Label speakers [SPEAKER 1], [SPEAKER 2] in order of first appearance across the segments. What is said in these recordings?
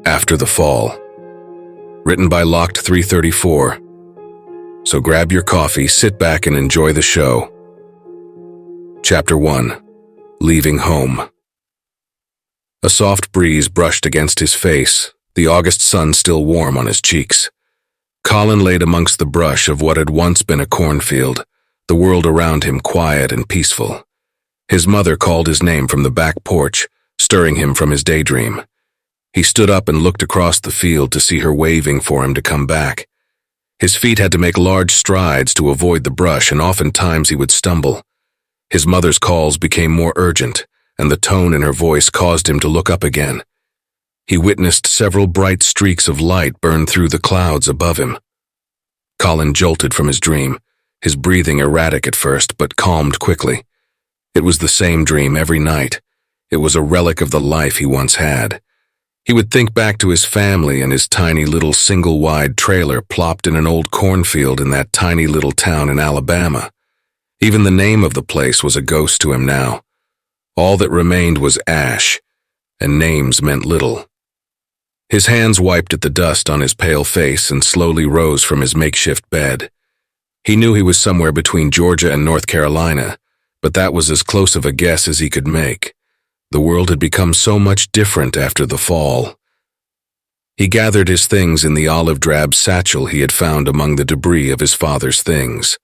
[SPEAKER 1] After the Fall. Written by Locked 334. So grab your coffee, sit back, and enjoy the show. Chapter 1. Leaving Home. A soft breeze brushed against his face, the August sun still warm on his cheeks. Colin laid amongst the brush of what had once been a cornfield, the world around him quiet and peaceful. His mother called his name from the back porch, stirring him from his daydream. He stood up and looked across the field to see her waving for him to come back. His feet had to make large strides to avoid the brush, and oftentimes he would stumble. His mother's calls became more urgent, and the tone in her voice caused him to look up again. He witnessed several bright streaks of light burn through the clouds above him. Colin jolted from his dream, his breathing erratic at first, but calmed quickly. It was the same dream every night. It was a relic of the life he once had. He would think back to his family and his tiny little single-wide trailer plopped in an old cornfield in that tiny little town in Alabama. Even the name of the place was a ghost to him now. All that remained was ash, and names meant little. His hands wiped at the dust on his pale face and slowly rose from his makeshift bed. He knew he was somewhere between Georgia and North Carolina, but that was as close of a guess as he could make. The world had become so much different after the fall. He gathered his things in the olive-drab satchel he had found among the debris of his father's things.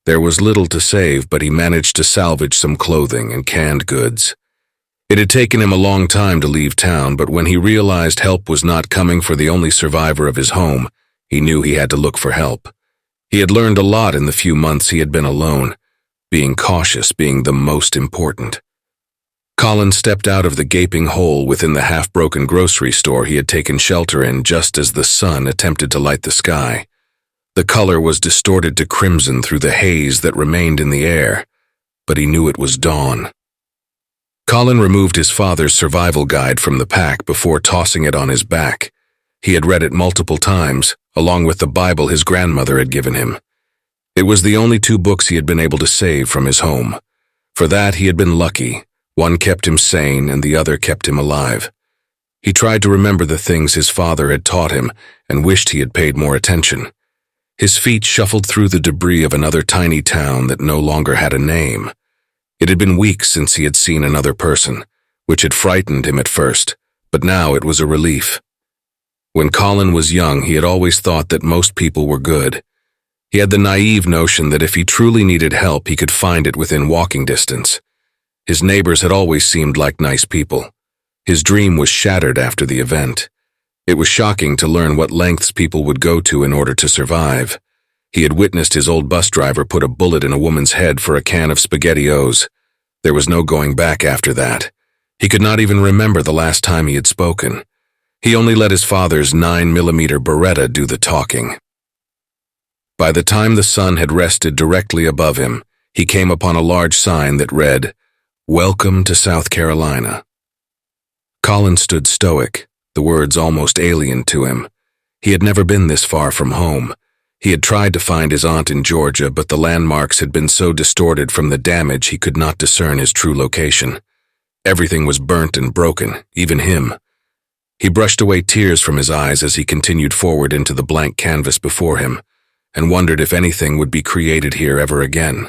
[SPEAKER 1] There was little to save, but he managed to salvage some clothing and canned goods. It had taken him a long time to leave town, but when he realized help was not coming for the only survivor of his home, he knew he had to look for help. He had learned a lot in the few months he had been alone, being cautious being the most important. Colin stepped out of the gaping hole within the half-broken grocery store he had taken shelter in just as the sun attempted to light the sky. The color was distorted to crimson through the haze that remained in the air, but he knew it was dawn. Colin removed his father's survival guide from the pack before tossing it on his back. He had read it multiple times, along with the Bible his grandmother had given him. It was the only 2 books he had been able to save from his home. For that he had been lucky. One kept him sane and the other kept him alive. He tried to remember the things his father had taught him and wished he had paid more attention. His feet shuffled through the debris of another tiny town that no longer had a name. It had been weeks since he had seen another person, which had frightened him at first, but now it was a relief. When Colin was young, he had always thought that most people were good. He had the naive notion that if he truly needed help, he could find it within walking distance. His neighbors had always seemed like nice people. His dream was shattered after the event. It was shocking to learn what lengths people would go to in order to survive. He had witnessed his old bus driver put a bullet in a woman's head for a can of SpaghettiOs. There was no going back after that. He could not even remember the last time he had spoken. He only let his father's 9mm Beretta do the talking. By the time the sun had rested directly above him, he came upon a large sign that read, "Welcome to South Carolina." Colin stood stoic, the words almost alien to him. He had never been this far from home. He had tried to find his aunt in Georgia, but the landmarks had been so distorted from the damage he could not discern his true location. Everything was burnt and broken, even him. He brushed away tears from his eyes as he continued forward into the blank canvas before him, and wondered if anything would be created here ever again.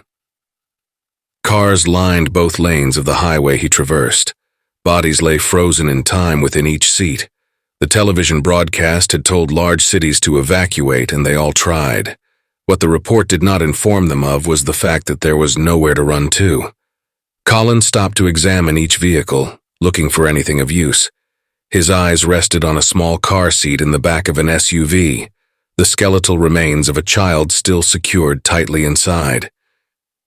[SPEAKER 1] Cars lined both lanes of the highway he traversed. Bodies lay frozen in time within each seat. The television broadcast had told large cities to evacuate, and they all tried. What the report did not inform them of was the fact that there was nowhere to run to. Colin stopped to examine each vehicle, looking for anything of use. His eyes rested on a small car seat in the back of an SUV, the skeletal remains of a child still secured tightly inside.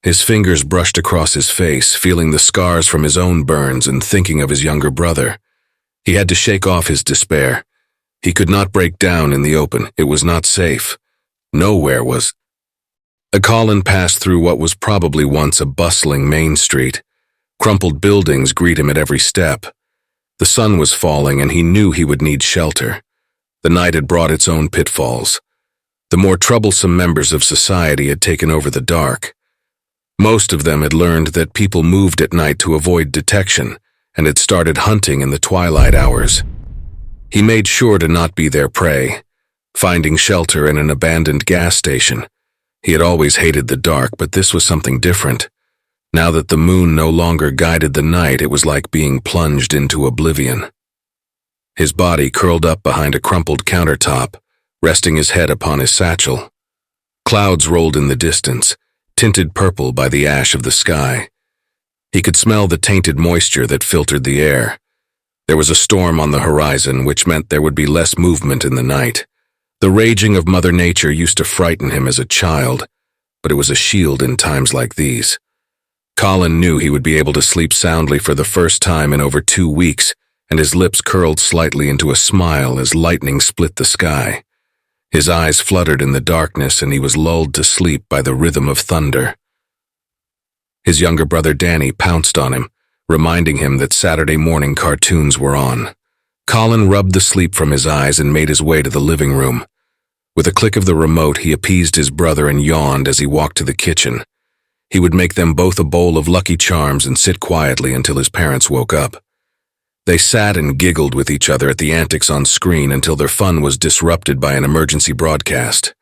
[SPEAKER 1] His fingers brushed across his face, feeling the scars from his own burns and thinking of his younger brother. He had to shake off his despair. He could not break down in the open. It was not safe. Nowhere was. Colin passed through what was probably once a bustling main street. Crumpled buildings greet him at every step. The sun was falling, and he knew he would need shelter. The night had brought its own pitfalls. The more troublesome members of society had taken over the dark. Most of them had learned that people moved at night to avoid detection, and had started hunting in the twilight hours. He made sure to not be their prey, finding shelter in an abandoned gas station. He had always hated the dark, but this was something different. Now that the moon no longer guided the night, it was like being plunged into oblivion. His body curled up behind a crumpled countertop, resting his head upon his satchel. Clouds rolled in the distance, tinted purple by the ash of the sky. He could smell the tainted moisture that filtered the air. There was a storm on the horizon, which meant there would be less movement in the night. The raging of Mother Nature used to frighten him as a child, but it was a shield in times like these. Colin knew he would be able to sleep soundly for the first time in over 2 weeks, and his lips curled slightly into a smile as lightning split the sky. His eyes fluttered in the darkness, and he was lulled to sleep by the rhythm of thunder. His younger brother Danny pounced on him, reminding him that Saturday morning cartoons were on. Colin rubbed the sleep from his eyes and made his way to the living room. With a click of the remote, he appeased his brother and yawned as he walked to the kitchen. He would make them both a bowl of Lucky Charms and sit quietly until his parents woke up. They sat and giggled with each other at the antics on screen until their fun was disrupted by an emergency broadcast.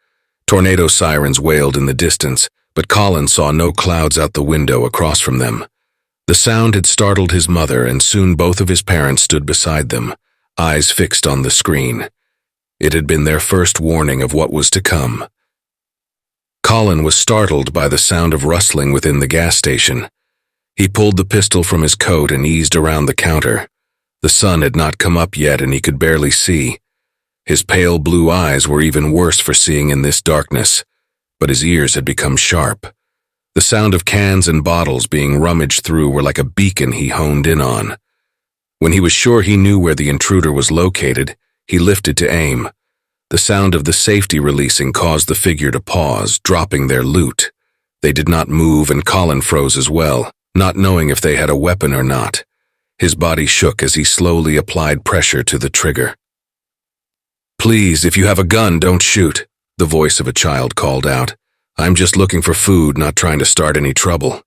[SPEAKER 1] Tornado sirens wailed in the distance, but Colin saw no clouds out the window across from them. The sound had startled his mother, and soon both of his parents stood beside them, eyes fixed on the screen. It had been their first warning of what was to come. Colin was startled by the sound of rustling within the gas station. He pulled the pistol from his coat and eased around the counter. The sun had not come up yet, and he could barely see. His pale blue eyes were even worse for seeing in this darkness, but his ears had become sharp. The sound of cans and bottles being rummaged through were like a beacon he honed in on. When he was sure he knew where the intruder was located, he lifted to aim. The sound of the safety releasing caused the figure to pause, dropping their loot. They did not move, and Colin froze as well, not knowing if they had a weapon or not. His body shook as he slowly applied pressure to the trigger. "Please, if you have a gun, don't shoot," the voice of a child called out. "I'm just looking for food, not trying to start any trouble."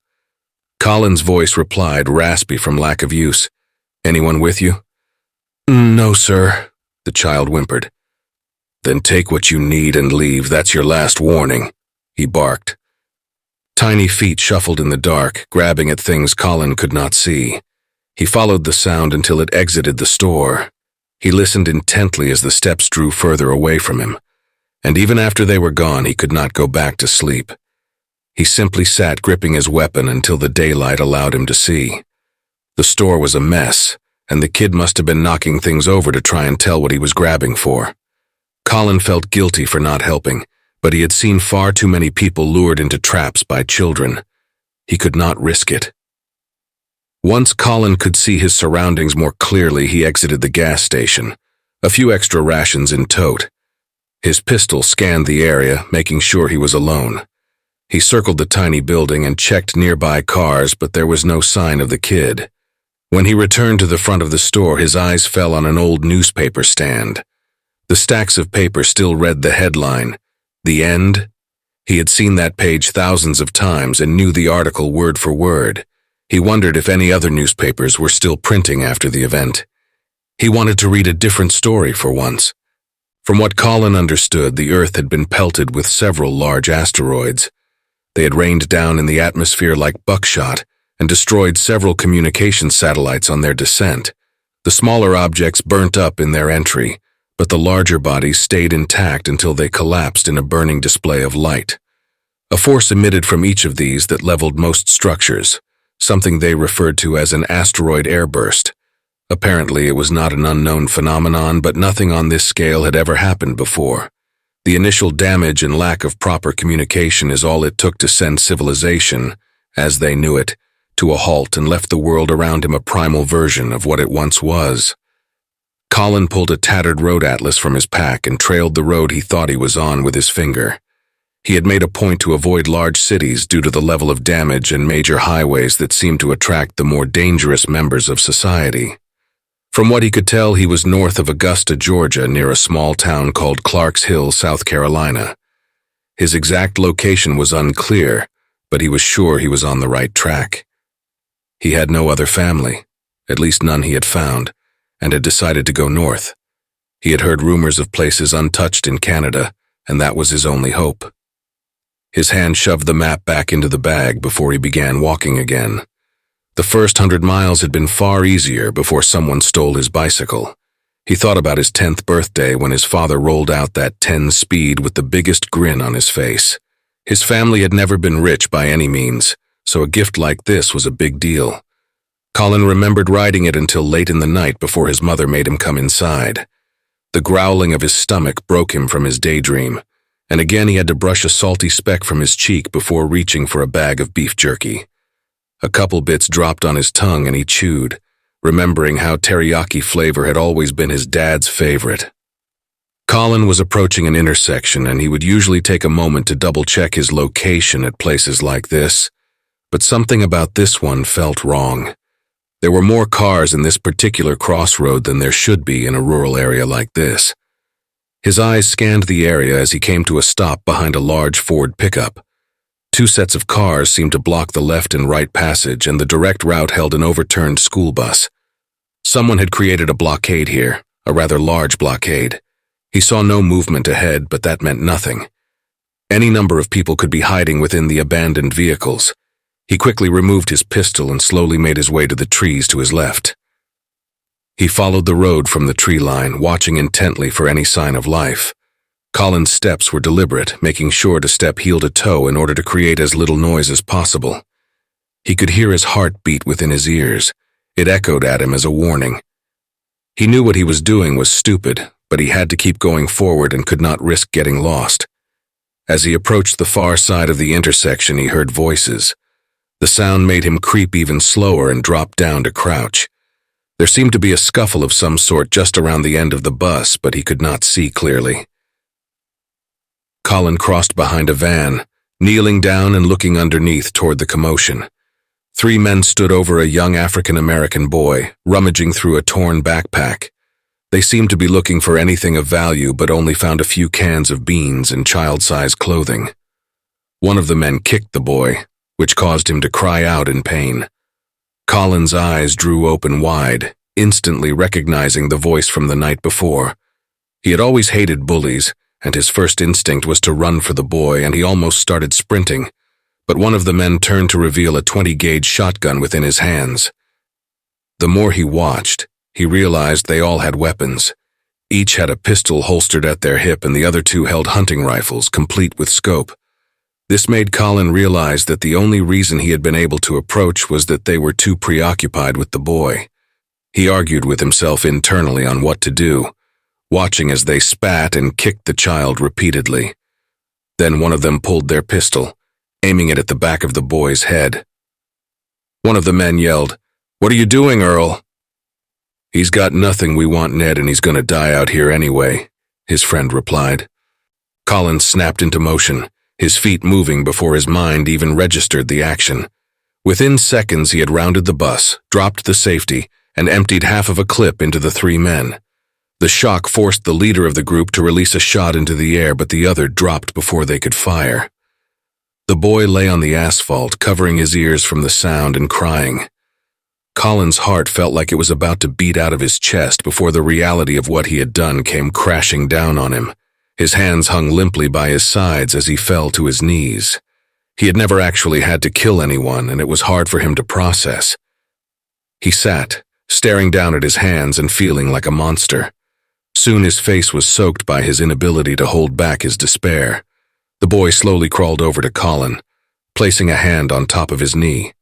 [SPEAKER 1] Colin's voice replied, raspy from lack of use. "Anyone with you?" "No, sir," the child whimpered. "Then take what you need and leave. That's your last warning," he barked. Tiny feet shuffled in the dark, grabbing at things Colin could not see. He followed the sound until it exited the store. He listened intently as the steps drew further away from him, and even after they were gone, he could not go back to sleep. He simply sat gripping his weapon until the daylight allowed him to see. The store was a mess, and the kid must have been knocking things over to try and tell what he was grabbing for. Colin felt guilty for not helping, but he had seen far too many people lured into traps by children. He could not risk it. Once Colin could see his surroundings more clearly, he exited the gas station, a few extra rations in tote. His pistol scanned the area, making sure he was alone. He circled the tiny building and checked nearby cars, but there was no sign of the kid. When he returned to the front of the store, his eyes fell on an old newspaper stand. The stacks of paper still read the headline, "The End." He had seen that page thousands of times and knew the article word for word. He wondered if any other newspapers were still printing after the event. He wanted to read a different story for once. From what Colin understood, the Earth had been pelted with several large asteroids. They had rained down in the atmosphere like buckshot and destroyed several communication satellites on their descent. The smaller objects burnt up in their entry, but the larger bodies stayed intact until they collapsed in a burning display of light. A force emitted from each of these that leveled most structures, something they referred to as an asteroid airburst. Apparently, it was not an unknown phenomenon, but nothing on this scale had ever happened before. The initial damage and lack of proper communication is all it took to send civilization, as they knew it, to a halt and left the world around him a primal version of what it once was. Colin pulled a tattered road atlas from his pack and trailed the road he thought he was on with his finger. He had made a point to avoid large cities due to the level of damage and major highways that seemed to attract the more dangerous members of society. From what he could tell, he was north of Augusta, Georgia, near a small town called Clarks Hill, South Carolina. His exact location was unclear, but he was sure he was on the right track. He had no other family, at least none he had found, and had decided to go north. He had heard rumors of places untouched in Canada, and that was his only hope. His hand shoved the map back into the bag before he began walking again. The first 100 miles had been far easier before someone stole his bicycle. He thought about his 10th birthday when his father rolled out that 10 speed with the biggest grin on his face. His family had never been rich by any means, so a gift like this was a big deal. Colin remembered riding it until late in the night before his mother made him come inside. The growling of his stomach broke him from his daydream, and again he had to brush a salty speck from his cheek before reaching for a bag of beef jerky. A couple bits dropped on his tongue and he chewed, remembering how teriyaki flavor had always been his dad's favorite. Colin was approaching an intersection, and he would usually take a moment to double-check his location at places like this, but something about this one felt wrong. There were more cars in this particular crossroad than there should be in a rural area like this. His eyes scanned the area as he came to a stop behind a large Ford pickup. 2 sets of cars seemed to block the left and right passage, and the direct route held an overturned school bus. Someone had created a blockade here, a rather large blockade. He saw no movement ahead, but that meant nothing. Any number of people could be hiding within the abandoned vehicles. He quickly removed his pistol and slowly made his way to the trees to his left. He followed the road from the tree line, watching intently for any sign of life. Colin's steps were deliberate, making sure to step heel to toe in order to create as little noise as possible. He could hear his heart beat within his ears. It echoed at him as a warning. He knew what he was doing was stupid, but he had to keep going forward and could not risk getting lost. As he approached the far side of the intersection, he heard voices. The sound made him creep even slower and drop down to crouch. There seemed to be a scuffle of some sort just around the end of the bus, but he could not see clearly. Colin crossed behind a van, kneeling down and looking underneath toward the commotion. 3 men stood over a young African-American boy, rummaging through a torn backpack. They seemed to be looking for anything of value, but only found a few cans of beans and child-sized clothing. One of the men kicked the boy, which caused him to cry out in pain. Colin's eyes drew open wide, instantly recognizing the voice from the night before. He had always hated bullies, and his first instinct was to run for the boy, and he almost started sprinting. But one of the men turned to reveal a 20-gauge shotgun within his hands. The more he watched, he realized they all had weapons. Each had a pistol holstered at their hip, and the other 2 held hunting rifles, complete with scope. This made Colin realize that the only reason he had been able to approach was that they were too preoccupied with the boy. He argued with himself internally on what to do, watching as they spat and kicked the child repeatedly. Then one of them pulled their pistol, aiming it at the back of the boy's head. One of the men yelled, "What are you doing, Earl?" "He's got nothing. We want Ned, and he's going to die out here anyway," his friend replied. Colin snapped into motion, his feet moving before his mind even registered the action. Within seconds, he had rounded the bus, dropped the safety, and emptied half of a clip into the 3 men. The shock forced the leader of the group to release a shot into the air, but the other dropped before they could fire. The boy lay on the asphalt, covering his ears from the sound and crying. Colin's heart felt like it was about to beat out of his chest before the reality of what he had done came crashing down on him. His hands hung limply by his sides as he fell to his knees. He had never actually had to kill anyone, and it was hard for him to process. He sat, staring down at his hands and feeling like a monster. Soon his face was soaked by his inability to hold back his despair. The boy slowly crawled over to Colin, placing a hand on top of his knee.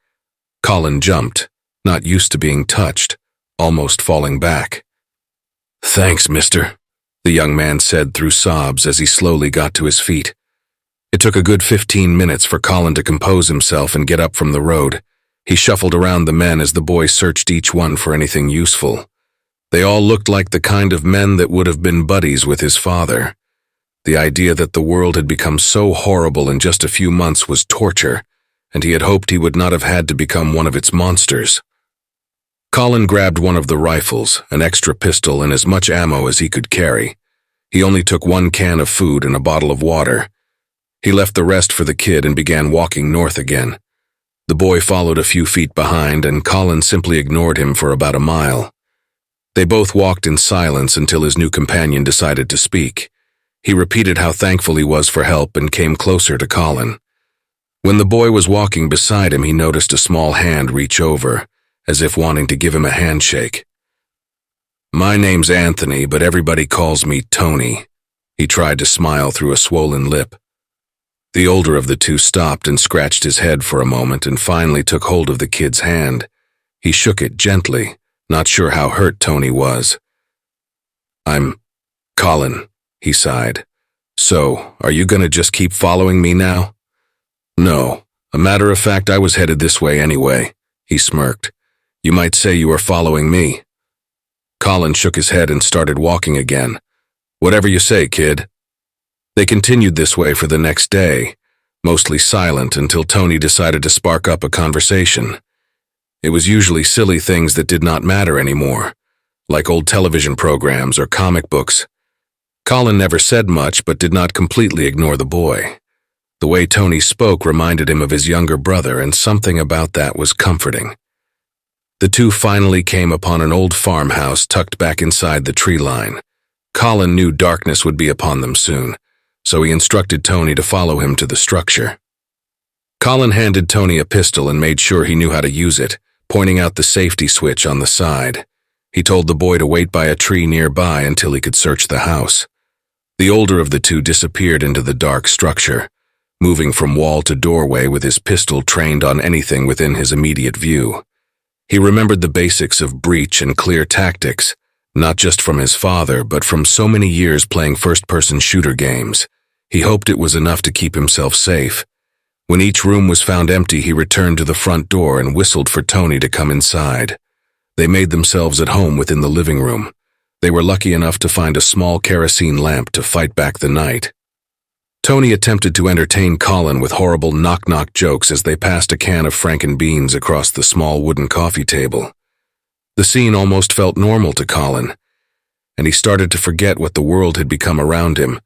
[SPEAKER 1] Colin jumped, not used to being touched, almost falling back. "Thanks, mister," the young man said through sobs as he slowly got to his feet. It took a good 15 minutes for Colin to compose himself and get up from the road. He shuffled around the men as the boy searched each one for anything useful. They all looked like the kind of men that would have been buddies with his father. The idea that the world had become so horrible in just a few months was torture, and he had hoped he would not have had to become one of its monsters. Colin grabbed one of the rifles, an extra pistol, and as much ammo as he could carry. He only took 1 can of food and a bottle of water. He left the rest for the kid and began walking north again. The boy followed a few feet behind, and Colin simply ignored him for about a mile. They both walked in silence until his new companion decided to speak. He repeated how thankful he was for help and came closer to Colin. When the boy was walking beside him, he noticed a small hand reach over, as if wanting to give him a handshake. "My name's Anthony, but everybody calls me Tony." He tried to smile through a swollen lip. The older of the two stopped and scratched his head for a moment and finally took hold of the kid's hand. He shook it gently, not sure how hurt Tony was. "I'm Colin," he sighed. "So, are you gonna just keep following me now?" "No. A matter of fact, I was headed this way anyway," he smirked. "You might say you are following me." Colin shook his head and started walking again. "Whatever you say, kid." They continued this way for the next day, mostly silent until Tony decided to spark up a conversation. It was usually silly things that did not matter anymore, like old television programs or comic books. Colin never said much but did not completely ignore the boy. The way Tony spoke reminded him of his younger brother, and something about that was comforting. The two finally came upon an old farmhouse tucked back inside the tree line. Colin knew darkness would be upon them soon, so he instructed Tony to follow him to the structure. Colin handed Tony a pistol and made sure he knew how to use it, pointing out the safety switch on the side. He told the boy to wait by a tree nearby until he could search the house. The older of the two disappeared into the dark structure, moving from wall to doorway with his pistol trained on anything within his immediate view. He remembered the basics of breach and clear tactics, not just from his father, but from so many years playing first-person shooter games. He hoped it was enough to keep himself safe. When each room was found empty, he returned to the front door and whistled for Tony to come inside. They made themselves at home within the living room. They were lucky enough to find a small kerosene lamp to fight back the night. Tony attempted to entertain Colin with horrible knock-knock jokes as they passed a can of frankenbeans across the small wooden coffee table. The scene almost felt normal to Colin, and he started to forget what the world had become around him,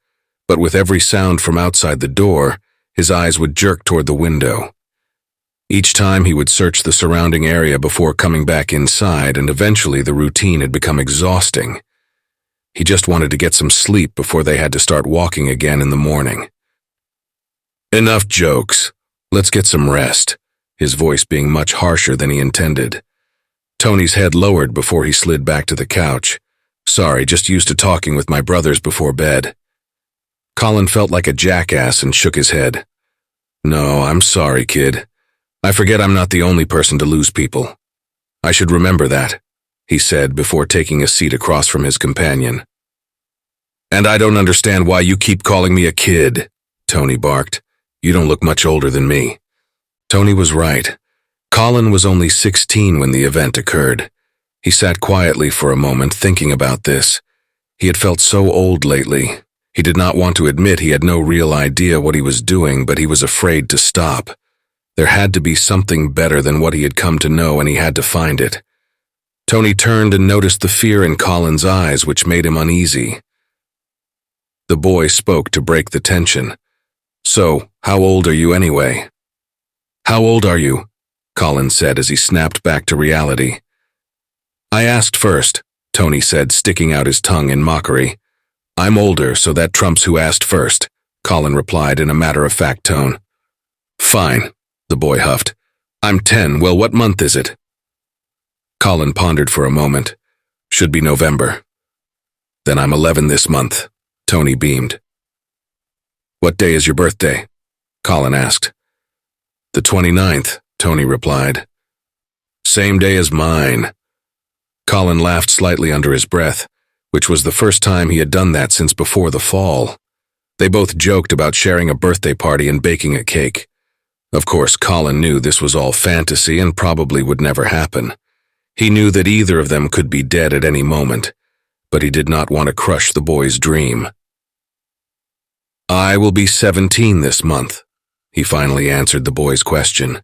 [SPEAKER 1] but with every sound from outside the door, his eyes would jerk toward the window. Each time he would search the surrounding area before coming back inside, and eventually the routine had become exhausting. He just wanted to get some sleep before they had to start walking again in the morning. "Enough jokes. Let's get some rest," his voice being much harsher than he intended. Tony's head lowered before he slid back to the couch. "Sorry, just used to talking with my brothers before bed." Colin felt like a jackass and shook his head. "No, I'm sorry, kid. I forget I'm not the only person to lose people. I should remember that," he said before taking a seat across from his companion. "And I don't understand why you keep calling me a kid," Tony barked. "You don't look much older than me." Tony was right. Colin was only 16 when the event occurred. He sat quietly for a moment thinking about this. He had felt so old lately. He did not want to admit he had no real idea what he was doing, but he was afraid to stop. There had to be something better than what he had come to know, and he had to find it. Tony turned and noticed the fear in Colin's eyes, which made him uneasy. The boy spoke to break the tension. "So, how old are you anyway?" "How old are you?" Colin said as he snapped back to reality. "I asked first," Tony said, sticking out his tongue in mockery. "I'm older, so that trumps who asked first," Colin replied in a matter-of-fact tone. "Fine," the boy huffed. "I'm 10. Well, what month is it?" Colin pondered for a moment. "Should be November." "Then I'm 11 this month," Tony beamed. "What day is your birthday?" Colin asked. "The 29th, Tony replied. "Same day as mine." Colin laughed slightly under his breath, which was the first time he had done that since before the fall. They both joked about sharing a birthday party and baking a cake. Of course, Colin knew this was all fantasy and probably would never happen. He knew that either of them could be dead at any moment, but he did not want to crush the boy's dream. "I will be 17 this month," he finally answered the boy's question.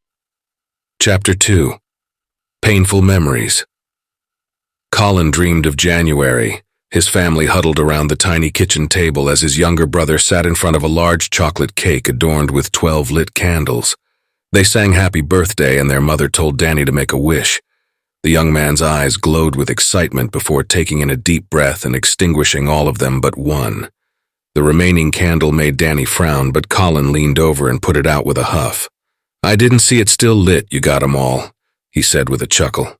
[SPEAKER 1] Chapter 2. Painful Memories. Colin dreamed of January, his family huddled around the tiny kitchen table as his younger brother sat in front of a large chocolate cake adorned with 12 lit candles. They sang happy birthday and their mother told Danny to make a wish. The young man's eyes glowed with excitement before taking in a deep breath and extinguishing all of them but one. The remaining candle made Danny frown, but Colin leaned over and put it out with a huff. "I didn't see it still lit, you got 'em all," he said with a chuckle.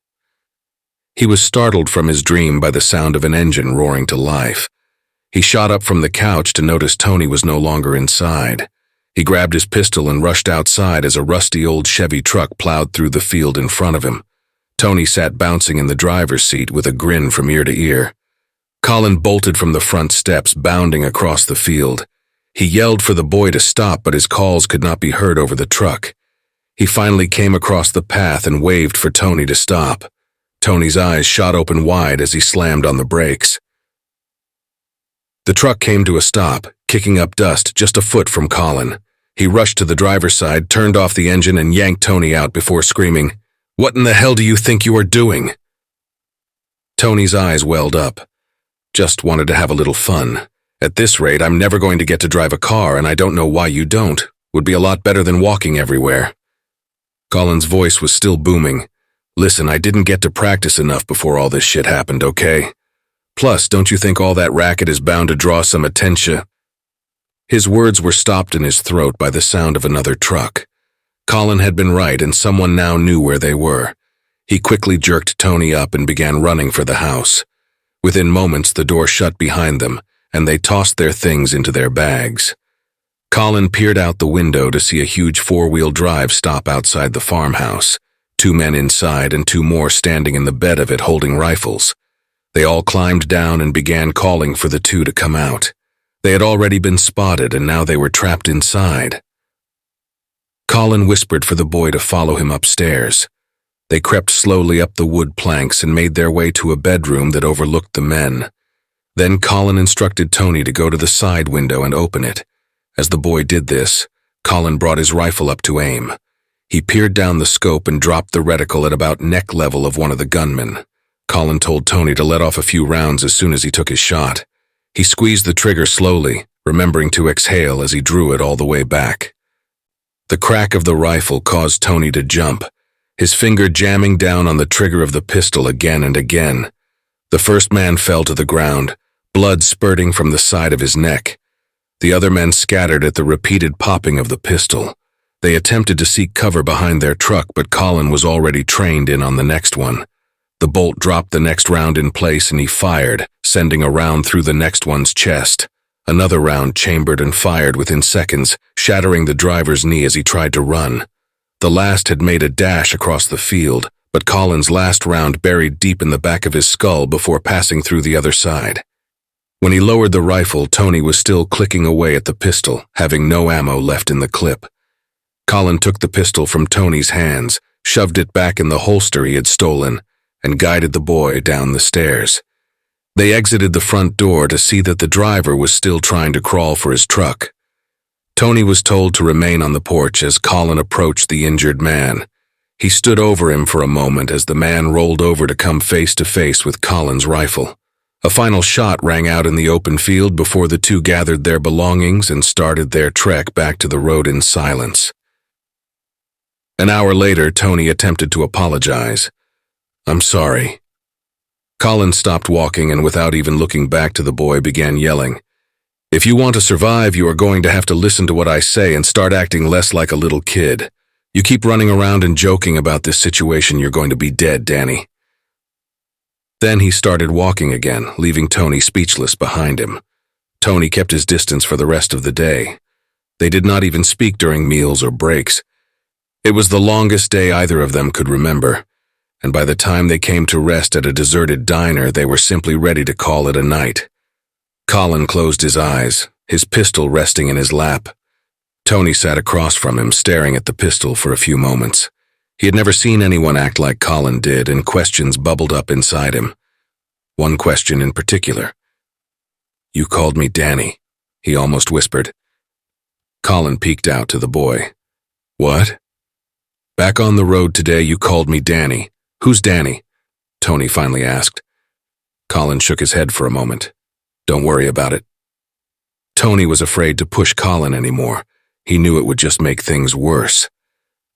[SPEAKER 1] He was startled from his dream by the sound of an engine roaring to life. He shot up from the couch to notice Tony was no longer inside. He grabbed his pistol and rushed outside as a rusty old Chevy truck plowed through the field in front of him. Tony sat bouncing in the driver's seat with a grin from ear to ear. Colin bolted from the front steps, bounding across the field. He yelled for the boy to stop, but his calls could not be heard over the truck. He finally came across the path and waved for Tony to stop. Tony's eyes shot open wide as he slammed on the brakes. The truck came to a stop, kicking up dust just a foot from Colin. He rushed to the driver's side, turned off the engine, and yanked Tony out before screaming, "What in the hell do you think you are doing?" Tony's eyes welled up. "Just wanted to have a little fun. At this rate, I'm never going to get to drive a car, and I don't know why you don't. Would be a lot better than walking everywhere." Colin's voice was still booming. "Listen, I didn't get to practice enough before all this shit happened, okay? Plus, don't you think all that racket is bound to draw some attention?" His words were stopped in his throat by the sound of another truck. Colin had been right, and someone now knew where they were. He quickly jerked Tony up and began running for the house. Within moments, the door shut behind them, and they tossed their things into their bags. Colin peered out the window to see a huge four-wheel drive stop outside the farmhouse. 2 men inside and 2 more standing in the bed of it holding rifles. They all climbed down and began calling for the 2 to come out. They had already been spotted, and now they were trapped inside. Colin whispered for the boy to follow him upstairs. They crept slowly up the wood planks and made their way to a bedroom that overlooked the men. Then Colin instructed Tony to go to the side window and open it. As the boy did this, Colin brought his rifle up to aim. He peered down the scope and dropped the reticle at about neck level of one of the gunmen. Colin told Tony to let off a few rounds as soon as he took his shot. He squeezed the trigger slowly, remembering to exhale as he drew it all the way back. The crack of the rifle caused Tony to jump, his finger jamming down on the trigger of the pistol again and again. The first man fell to the ground, blood spurting from the side of his neck. The other men scattered at the repeated popping of the pistol. They attempted to seek cover behind their truck, but Colin was already trained in on the next one. The bolt dropped the next round in place and he fired, sending a round through the next one's chest. Another round chambered and fired within seconds, shattering the driver's knee as he tried to run. The last had made a dash across the field, but Colin's last round buried deep in the back of his skull before passing through the other side. When he lowered the rifle, Tony was still clicking away at the pistol, having no ammo left in the clip. Colin took the pistol from Tony's hands, shoved it back in the holster he had stolen, and guided the boy down the stairs. They exited the front door to see that the driver was still trying to crawl for his truck. Tony was told to remain on the porch as Colin approached the injured man. He stood over him for a moment as the man rolled over to come face to face with Colin's rifle. A final shot rang out in the open field before the 2 gathered their belongings and started their trek back to the road in silence. An hour later, Tony attempted to apologize. "I'm sorry." Colin stopped walking and without even looking back to the boy began yelling, "If you want to survive, you are going to have to listen to what I say and start acting less like a little kid. You keep running around and joking about this situation, you're going to be dead, Danny." Then he started walking again, leaving Tony speechless behind him. Tony kept his distance for the rest of the day. They did not even speak during meals or breaks. It was the longest day either of them could remember, and by the time they came to rest at a deserted diner, they were simply ready to call it a night. Colin closed his eyes, his pistol resting in his lap. Tony sat across from him, staring at the pistol for a few moments. He had never seen anyone act like Colin did, and questions bubbled up inside him. One question in particular. "You called me Danny," he almost whispered. Colin peeked out to the boy. "What?" "Back on the road today, you called me Danny. Who's Danny?" Tony finally asked. Colin shook his head for a moment. "Don't worry about it." Tony was afraid to push Colin anymore. He knew it would just make things worse.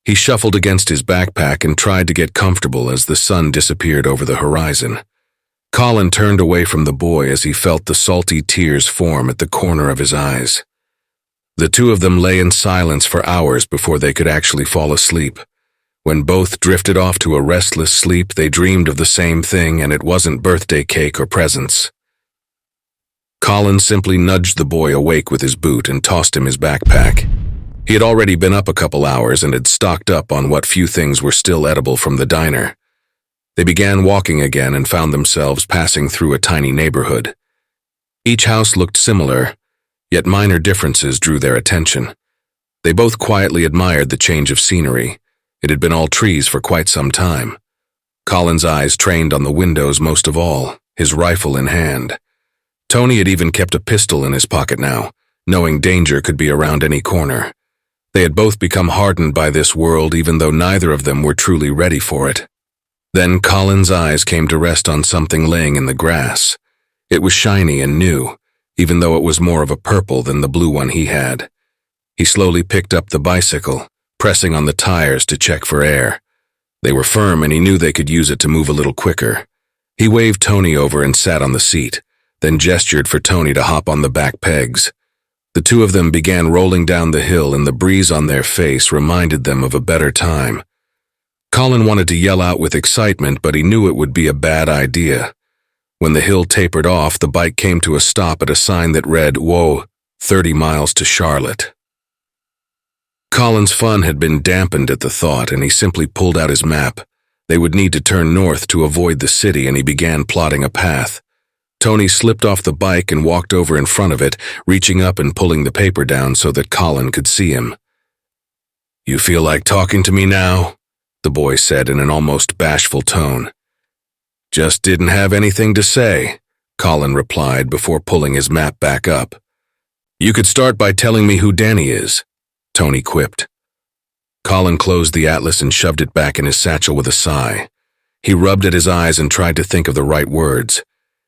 [SPEAKER 1] He shuffled against his backpack and tried to get comfortable as the sun disappeared over the horizon. Colin turned away from the boy as he felt the salty tears form at the corner of his eyes. The two of them lay in silence for hours before they could actually fall asleep. When both drifted off to a restless sleep, they dreamed of the same thing, and it wasn't birthday cake or presents. Colin simply nudged the boy awake with his boot and tossed him his backpack. He had already been up a couple hours and had stocked up on what few things were still edible from the diner. They began walking again and found themselves passing through a tiny neighborhood. Each house looked similar, yet minor differences drew their attention. They both quietly admired the change of scenery. It had been all trees for quite some time. Colin's eyes trained on the windows most of all, his rifle in hand. Tony had even kept a pistol in his pocket now, knowing danger could be around any corner. They had both become hardened by this world, even though neither of them were truly ready for it. Then Colin's eyes came to rest on something laying in the grass. It was shiny and new, even though it was more of a purple than the blue one he had. He slowly picked up the bicycle, pressing on the tires to check for air. They were firm and he knew they could use it to move a little quicker. He waved Tony over and sat on the seat, then gestured for Tony to hop on the back pegs. The two of them began rolling down the hill, and the breeze on their face reminded them of a better time. Colin wanted to yell out with excitement, but he knew it would be a bad idea. When the hill tapered off, the bike came to a stop at a sign that read, "Whoa, 30 miles to Charlotte." Colin's fun had been dampened at the thought, and he simply pulled out his map. They would need to turn north to avoid the city, and he began plotting a path. Tony slipped off the bike and walked over in front of it, reaching up and pulling the paper down so that Colin could see him. "You feel like talking to me now?" the boy said in an almost bashful tone. "Just didn't have anything to say," Colin replied before pulling his map back up. "You could start by telling me who Danny is," Tony quipped. Colin closed the atlas and shoved it back in his satchel with a sigh. He rubbed at his eyes and tried to think of the right words.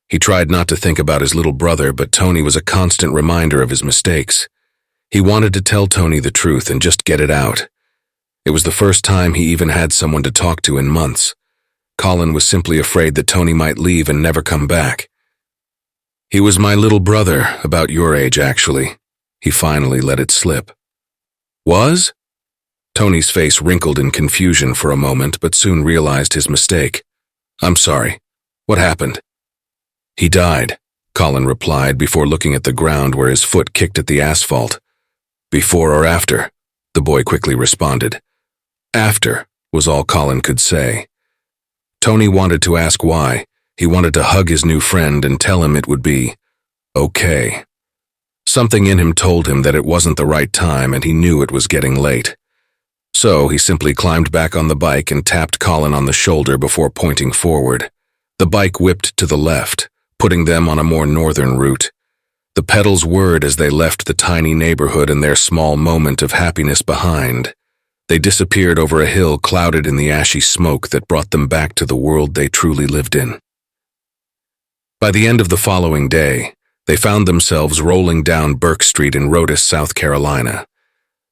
[SPEAKER 1] He tried not to think about his little brother, but Tony was a constant reminder of his mistakes. He wanted to tell Tony the truth and just get it out. It was the first time he even had someone to talk to in months. Colin was simply afraid that Tony might leave and never come back. "He was my little brother, about your age, actually." He finally let it slip. "Was?" Tony's face wrinkled in confusion for a moment, but soon realized his mistake. "I'm sorry. What happened?" "He died," Colin replied before looking at the ground where his foot kicked at the asphalt. "Before or after?" the boy quickly responded. "After," was all Colin could say. Tony wanted to ask why. He wanted to hug his new friend and tell him it would be okay. Something in him told him that it wasn't the right time, and he knew it was getting late. So he simply climbed back on the bike and tapped Colin on the shoulder before pointing forward. The bike whipped to the left, putting them on a more northern route. The pedals whirred as they left the tiny neighborhood and their small moment of happiness behind. They disappeared over a hill clouded in the ashy smoke that brought them back to the world they truly lived in. By the end of the following day, they found themselves rolling down Burke Street in Rhodes, South Carolina.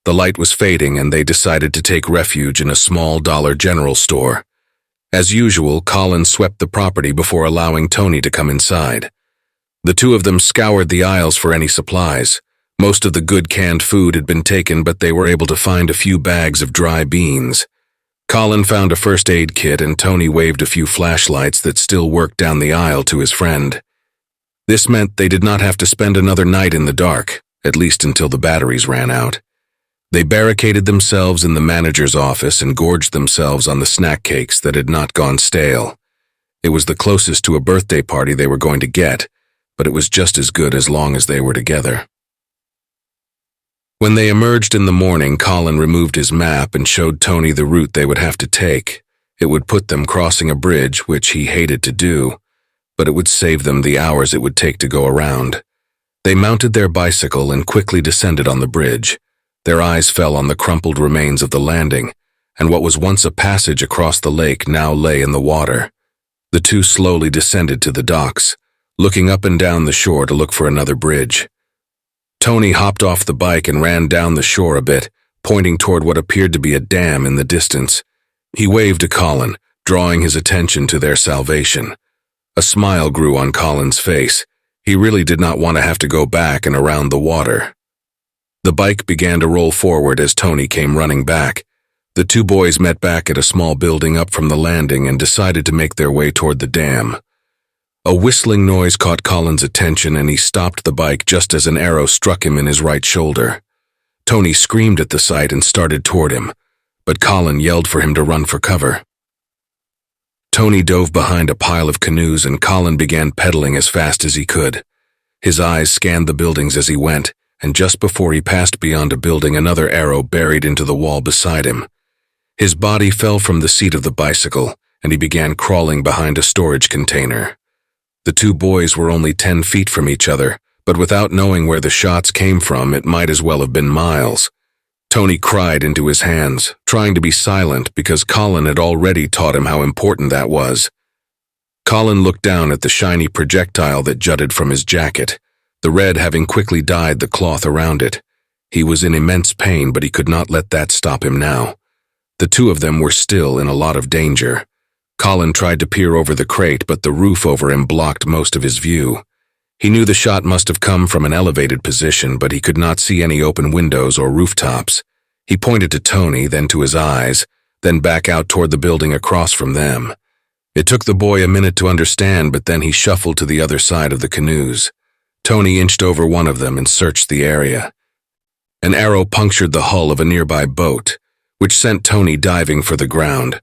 [SPEAKER 1] The light was fading, and they decided to take refuge in a small Dollar General store. As usual, Colin swept the property before allowing Tony to come inside. The two of them scoured the aisles for any supplies. Most of the good canned food had been taken, but they were able to find a few bags of dry beans. Colin found a first aid kit, and Tony waved a few flashlights that still worked down the aisle to his friend. This meant they did not have to spend another night in the dark, at least until the batteries ran out. They barricaded themselves in the manager's office and gorged themselves on the snack cakes that had not gone stale. It was the closest to a birthday party they were going to get, but it was just as good as long as they were together. When they emerged in the morning, Colin removed his map and showed Tony the route they would have to take. It would put them crossing a bridge, which he hated to do, but it would save them the hours it would take to go around. They mounted their bicycle and quickly descended on the bridge. Their eyes fell on the crumpled remains of the landing, and what was once a passage across the lake now lay in the water. The two slowly descended to the docks, looking up and down the shore to look for another bridge. Tony hopped off the bike and ran down the shore a bit, pointing toward what appeared to be a dam in the distance. He waved to Colin, drawing his attention to their salvation. A smile grew on Colin's face. He really did not want to have to go back and around the water. The bike began to roll forward as Tony came running back. The two boys met back at a small building up from the landing and decided to make their way toward the dam. A whistling noise caught Colin's attention and he stopped the bike just as an arrow struck him in his right shoulder. Tony screamed at the sight and started toward him, but Colin yelled for him to run for cover. Tony dove behind a pile of canoes and Colin began pedaling as fast as he could. His eyes scanned the buildings as he went, and just before he passed beyond a building, another arrow buried into the wall beside him. His body fell from the seat of the bicycle, and he began crawling behind a storage container. The two boys were only 10 feet from each other, but without knowing where the shots came from, it might as well have been miles. Tony cried into his hands, trying to be silent because Colin had already taught him how important that was. Colin looked down at the shiny projectile that jutted from his jacket, the red having quickly dyed the cloth around it. He was in immense pain, but he could not let that stop him now. The two of them were still in a lot of danger. Colin tried to peer over the crate, but the roof over him blocked most of his view. He knew the shot must have come from an elevated position, but he could not see any open windows or rooftops. He pointed to Tony, then to his eyes, then back out toward the building across from them. It took the boy a minute to understand, but then he shuffled to the other side of the canoes. Tony inched over one of them and searched the area. An arrow punctured the hull of a nearby boat, which sent Tony diving for the ground.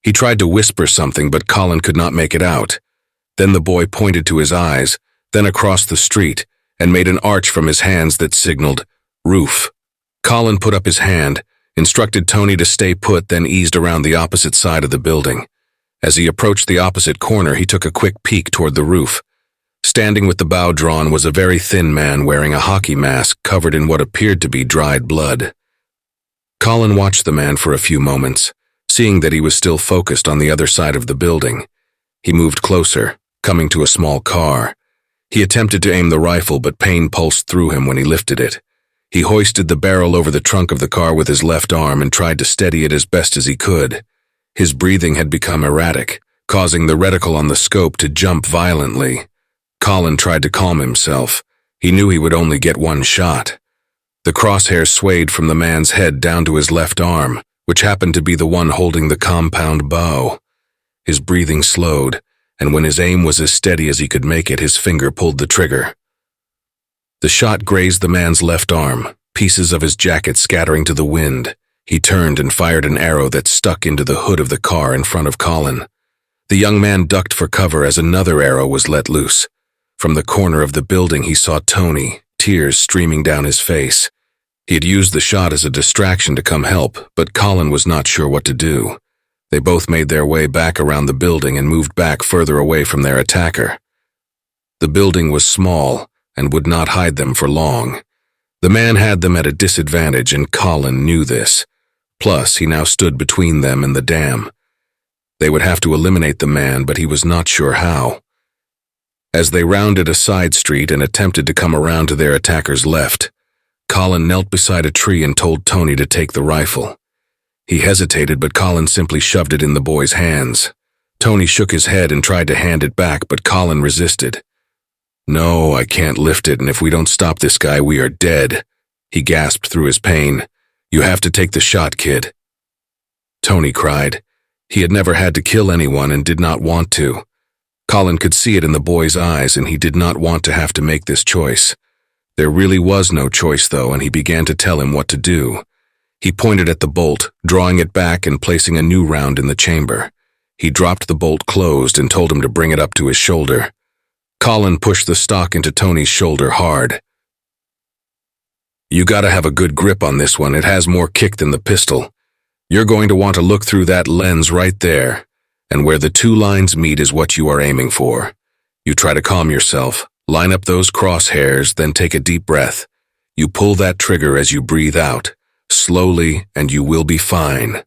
[SPEAKER 1] He tried to whisper something, but Colin could not make it out. Then the boy pointed to his eyes, then across the street, and made an arch from his hands that signaled, "Roof." Colin put up his hand, instructed Tony to stay put, then eased around the opposite side of the building. As he approached the opposite corner, he took a quick peek toward the roof. Standing with the bow drawn was a very thin man wearing a hockey mask covered in what appeared to be dried blood. Colin watched the man for a few moments, seeing that he was still focused on the other side of the building. He moved closer, coming to a small car. He attempted to aim the rifle, but pain pulsed through him when he lifted it. He hoisted the barrel over the trunk of the car with his left arm and tried to steady it as best as he could. His breathing had become erratic, causing the reticle on the scope to jump violently. Colin tried to calm himself. He knew he would only get one shot. The crosshairs swayed from the man's head down to his left arm, which happened to be the one holding the compound bow. His breathing slowed, and when his aim was as steady as he could make it, his finger pulled the trigger. The shot grazed the man's left arm, pieces of his jacket scattering to the wind. He turned and fired an arrow that stuck into the hood of the car in front of Colin. The young man ducked for cover as another arrow was let loose. From the corner of the building he saw Tony, tears streaming down his face. He had used the shot as a distraction to come help, but Colin was not sure what to do. They both made their way back around the building and moved back further away from their attacker. The building was small and would not hide them for long. The man had them at a disadvantage, and Colin knew this. Plus, he now stood between them and the dam. They would have to eliminate the man, but he was not sure how. As they rounded a side street and attempted to come around to their attacker's left, Colin knelt beside a tree and told Tony to take the rifle. He hesitated, but Colin simply shoved it in the boy's hands. Tony shook his head and tried to hand it back, but Colin resisted. "No, I can't lift it, and if we don't stop this guy, we are dead," he gasped through his pain. "You have to take the shot, kid." Tony cried. He had never had to kill anyone and did not want to. Colin could see it in the boy's eyes, and he did not want to have to make this choice. There really was no choice, though, and he began to tell him what to do. He pointed at the bolt, drawing it back and placing a new round in the chamber. He dropped the bolt closed and told him to bring it up to his shoulder. Colin pushed the stock into Tony's shoulder hard. "You gotta have a good grip on this one. It has more kick than the pistol. You're going to want to look through that lens right there, and where the two lines meet is what you are aiming for. You try to calm yourself, line up those crosshairs, then take a deep breath. You pull that trigger as you breathe out, slowly, and you will be fine."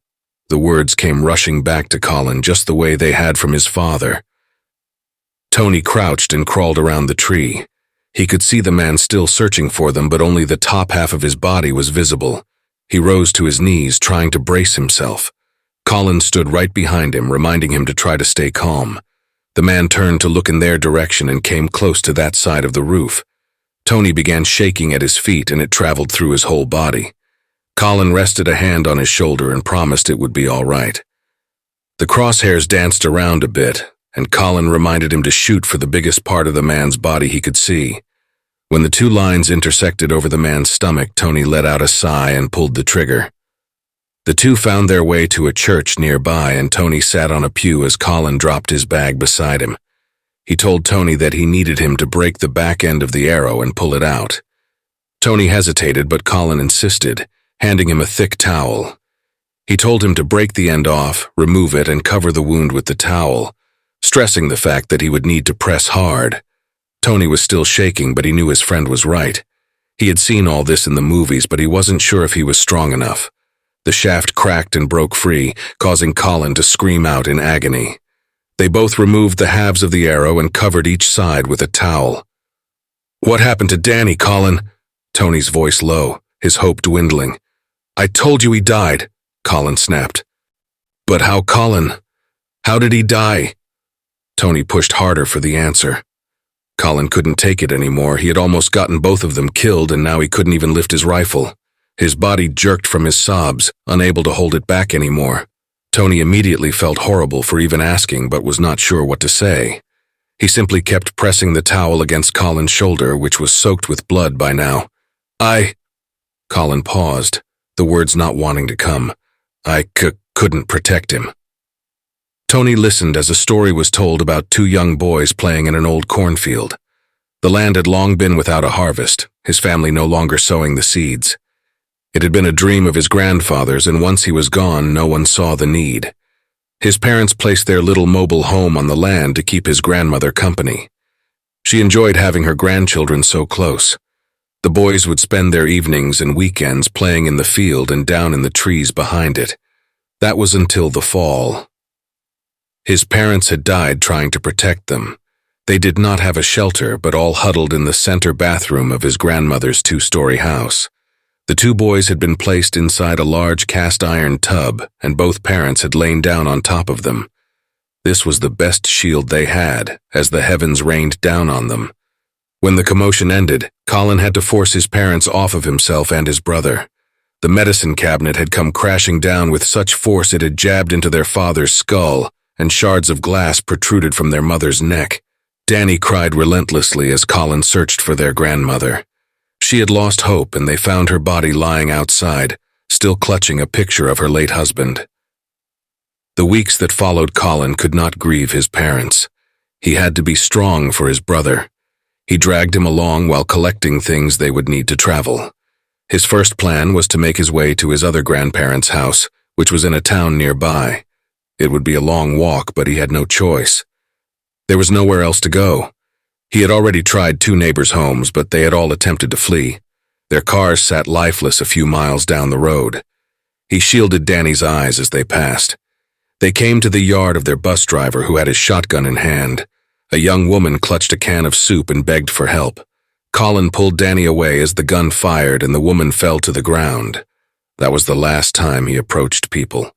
[SPEAKER 1] The words came rushing back to Colin just the way they had from his father. Tony crouched and crawled around the tree. He could see the man still searching for them, but only the top half of his body was visible. He rose to his knees, trying to brace himself. Colin stood right behind him, reminding him to try to stay calm. The man turned to look in their direction and came close to that side of the roof. Tony began shaking at his feet, and it traveled through his whole body. Colin rested a hand on his shoulder and promised it would be all right. The crosshairs danced around a bit, and Colin reminded him to shoot for the biggest part of the man's body he could see. When the two lines intersected over the man's stomach, Tony let out a sigh and pulled the trigger. The two found their way to a church nearby, and Tony sat on a pew as Colin dropped his bag beside him. He told Tony that he needed him to break the back end of the arrow and pull it out. Tony hesitated, but Colin insisted, handing him a thick towel. He told him to break the end off, remove it, and cover the wound with the towel, stressing the fact that he would need to press hard. Tony was still shaking, but he knew his friend was right. He had seen all this in the movies, but he wasn't sure if he was strong enough. The shaft cracked and broke free, causing Colin to scream out in agony. They both removed the halves of the arrow and covered each side with a towel. "What happened to Danny, Colin?" Tony's voice low, his hope dwindling. "I told you he died," Colin snapped. "But how, Colin? How did he die?" Tony pushed harder for the answer. Colin couldn't take it anymore. He had almost gotten both of them killed, and now he couldn't even lift his rifle. His body jerked from his sobs, unable to hold it back anymore. Tony immediately felt horrible for even asking, but was not sure what to say. He simply kept pressing the towel against Colin's shoulder, which was soaked with blood by now. Colin paused, the words not wanting to come. I couldn't protect him. Tony listened as a story was told about two young boys playing in an old cornfield. The land had long been without a harvest, his family no longer sowing the seeds. It had been a dream of his grandfather's, and once he was gone, no one saw the need. His parents placed their little mobile home on the land to keep his grandmother company. She enjoyed having her grandchildren so close. The boys would spend their evenings and weekends playing in the field and down in the trees behind it. That was until the fall. His parents had died trying to protect them. They did not have a shelter, but all huddled in the center bathroom of his grandmother's two-story house. The two boys had been placed inside a large cast-iron tub, and both parents had lain down on top of them. This was the best shield they had, as the heavens rained down on them. When the commotion ended, Colin had to force his parents off of himself and his brother. The medicine cabinet had come crashing down with such force it had jabbed into their father's skull, and shards of glass protruded from their mother's neck. Danny cried relentlessly as Colin searched for their grandmother. She had lost hope, and they found her body lying outside, still clutching a picture of her late husband. The weeks that followed, Colin could not grieve his parents. He had to be strong for his brother. He dragged him along while collecting things they would need to travel. His first plan was to make his way to his other grandparents' house, which was in a town nearby. It would be a long walk, but he had no choice. There was nowhere else to go. He had already tried 2 neighbors' homes, but they had all attempted to flee. Their cars sat lifeless a few miles down the road. He shielded Danny's eyes as they passed. They came to the yard of their bus driver, who had his shotgun in hand. A young woman clutched a can of soup and begged for help. Colin pulled Danny away as the gun fired and the woman fell to the ground. That was the last time he approached people.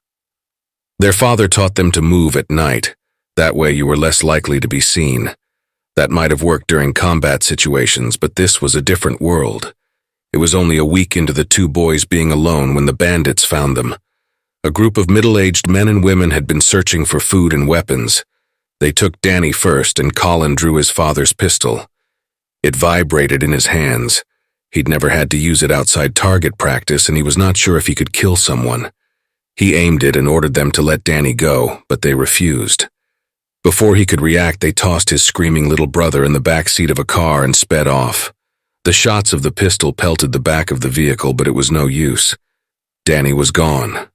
[SPEAKER 1] Their father taught them to move at night. That way you were less likely to be seen. That might have worked during combat situations, but this was a different world. It was only a week into the 2 boys being alone when the bandits found them. A group of middle-aged men and women had been searching for food and weapons. They took Danny first, and Colin drew his father's pistol. It vibrated in his hands. He'd never had to use it outside target practice, and he was not sure if he could kill someone. He aimed it and ordered them to let Danny go, but they refused. Before he could react, they tossed his screaming little brother in the back seat of a car and sped off. The shots of the pistol pelted the back of the vehicle, but it was no use. Danny was gone.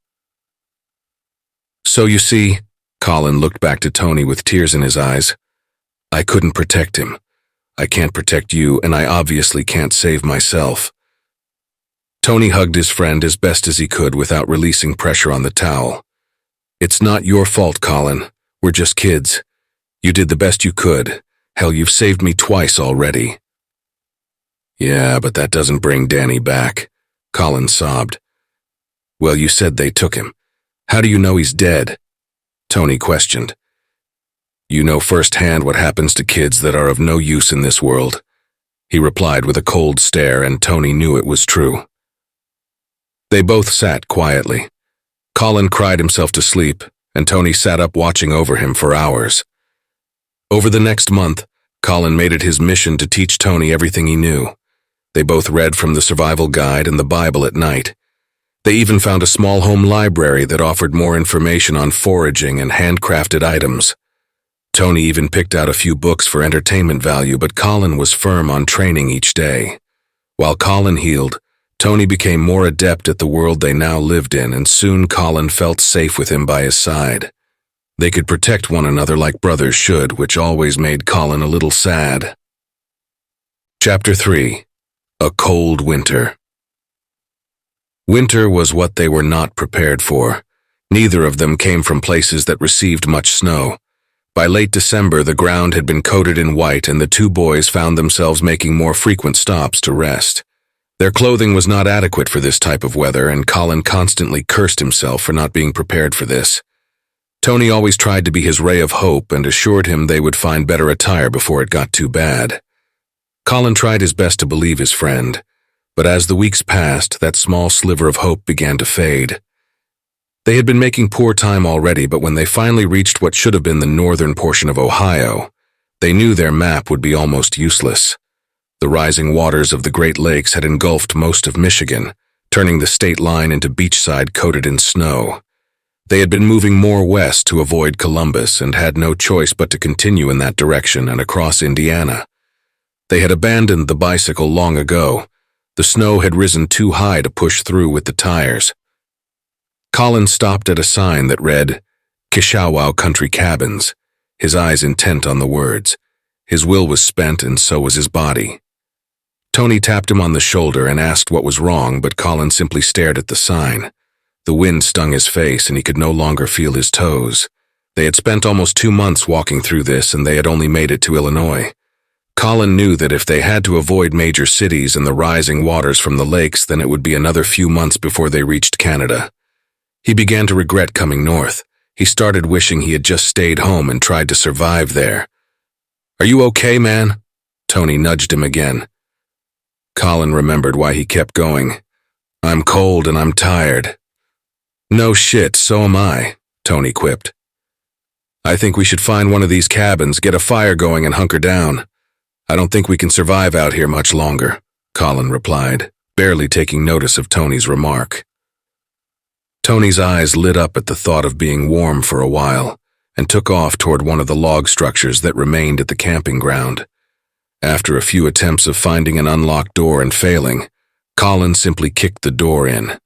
[SPEAKER 1] So you see, Colin looked back to Tony with tears in his eyes. I couldn't protect him. I can't protect you, and I obviously can't save myself. Tony hugged his friend as best as he could without releasing pressure on the towel. It's not your fault, Colin. We're just kids. You did the best you could. Hell, you've saved me twice already. Yeah, but that doesn't bring Danny back, Colin sobbed. Well, you said they took him. How do you know he's dead? Tony questioned. You know firsthand what happens to kids that are of no use in this world, he replied with a cold stare, and Tony knew it was true. They both sat quietly. Colin cried himself to sleep, and Tony sat up watching over him for hours. Over the next month, Colin made it his mission to teach Tony everything he knew. They both read from the survival guide and the Bible at night. They even found a small home library that offered more information on foraging and handcrafted items. Tony even picked out a few books for entertainment value, but Colin was firm on training each day. While Colin healed, Tony became more adept at the world they now lived in, and soon Colin felt safe with him by his side. They could protect one another like brothers should, which always made Colin a little sad. Chapter 3. A Cold Winter. Winter was what they were not prepared for. Neither of them came from places that received much snow. By late December, the ground had been coated in white, and the two boys found themselves making more frequent stops to rest. Their clothing was not adequate for this type of weather, and Colin constantly cursed himself for not being prepared for this. Tony always tried to be his ray of hope and assured him they would find better attire before it got too bad. Colin tried his best to believe his friend, but as the weeks passed, that small sliver of hope began to fade. They had been making poor time already, but when they finally reached what should have been the northern portion of Ohio, they knew their map would be almost useless. The rising waters of the Great Lakes had engulfed most of Michigan, turning the state line into beachside coated in snow. They had been moving more west to avoid Columbus and had no choice but to continue in that direction and across Indiana. They had abandoned the bicycle long ago. The snow had risen too high to push through with the tires. Colin stopped at a sign that read, Kishawow Country Cabins, his eyes intent on the words. His will was spent, and so was his body. Tony tapped him on the shoulder and asked what was wrong, but Colin simply stared at the sign. The wind stung his face, and he could no longer feel his toes. They had spent almost 2 months walking through this, and they had only made it to Illinois. Colin knew that if they had to avoid major cities and the rising waters from the lakes, then it would be another few months before they reached Canada. He began to regret coming north. He started wishing he had just stayed home and tried to survive there. Are you okay, man? Tony nudged him again. Colin remembered why he kept going. I'm cold and I'm tired. No shit, so am I, Tony quipped. I think we should find one of these cabins, get a fire going, and hunker down. I don't think we can survive out here much longer, Colin replied, barely taking notice of Tony's remark. Tony's eyes lit up at the thought of being warm for a while, and took off toward one of the log structures that remained at the camping ground. After a few attempts of finding an unlocked door and failing, Colin simply kicked the door in.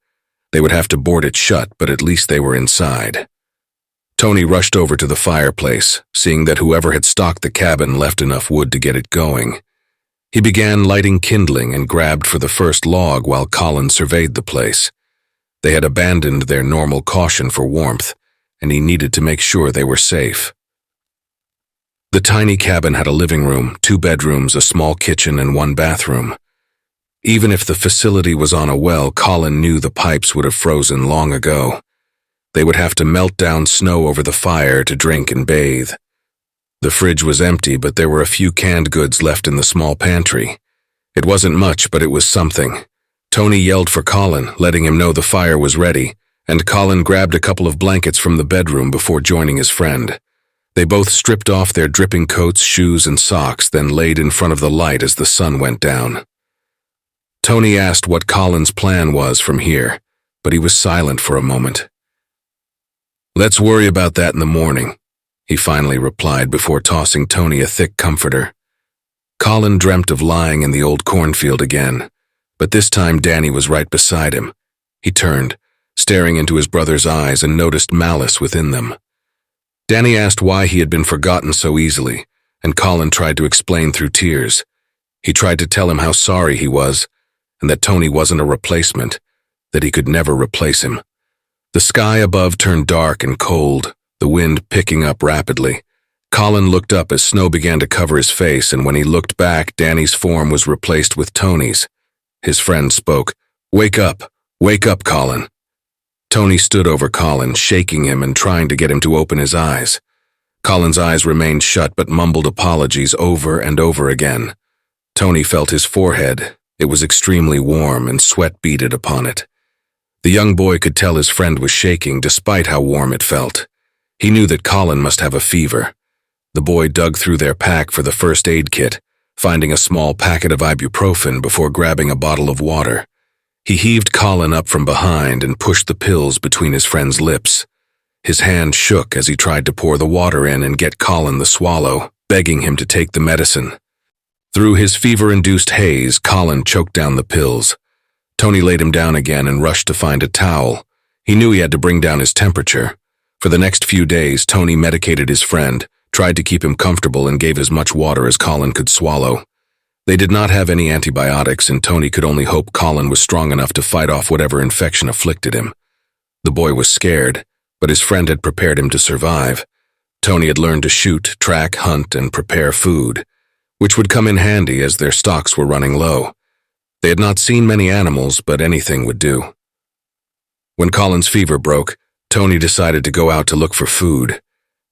[SPEAKER 1] They would have to board it shut, but at least they were inside. Tony rushed over to the fireplace, seeing that whoever had stocked the cabin left enough wood to get it going. He began lighting kindling and grabbed for the first log while Colin surveyed the place. They had abandoned their normal caution for warmth, and he needed to make sure they were safe. The tiny cabin had a living room, 2 bedrooms, a small kitchen, and 1 bathroom. Even if the facility was on a well, Colin knew the pipes would have frozen long ago. They would have to melt down snow over the fire to drink and bathe. The fridge was empty, but there were a few canned goods left in the small pantry. It wasn't much, but it was something. Tony yelled for Colin, letting him know the fire was ready, and Colin grabbed a couple of blankets from the bedroom before joining his friend. They both stripped off their dripping coats, shoes, and socks, then laid in front of the light as the sun went down. Tony asked what Colin's plan was from here, but he was silent for a moment. Let's worry about that in the morning, he finally replied before tossing Tony a thick comforter. Colin dreamt of lying in the old cornfield again, but this time Danny was right beside him. He turned, staring into his brother's eyes, and noticed malice within them. Danny asked why he had been forgotten so easily, and Colin tried to explain through tears. He tried to tell him how sorry he was, and that Tony wasn't a replacement, that he could never replace him. The sky above turned dark and cold, the wind picking up rapidly. Colin looked up as snow began to cover his face, and when he looked back, Danny's form was replaced with Tony's. His friend spoke. Wake up, Colin." Tony stood over Colin, shaking him and trying to get him to open his eyes. Colin's eyes remained shut but mumbled apologies over and over again. Tony felt his forehead. It was extremely warm and sweat beaded upon it. The young boy could tell his friend was shaking despite how warm it felt. He knew that Colin must have a fever. The boy dug through their pack for the first aid kit, finding a small packet of ibuprofen before grabbing a bottle of water. He heaved Colin up from behind and pushed the pills between his friend's lips. His hand shook as he tried to pour the water in and get Colin the swallow, begging him to take the medicine. Through his fever-induced haze, Colin choked down the pills. Tony laid him down again and rushed to find a towel. He knew he had to bring down his temperature. For the next few days, Tony medicated his friend, tried to keep him comfortable and gave as much water as Colin could swallow. They did not have any antibiotics, and Tony could only hope Colin was strong enough to fight off whatever infection afflicted him. The boy was scared, but his friend had prepared him to survive. Tony had learned to shoot, track, hunt, and prepare food, which would come in handy as their stocks were running low. They had not seen many animals, but anything would do. When Colin's fever broke, Tony decided to go out to look for food.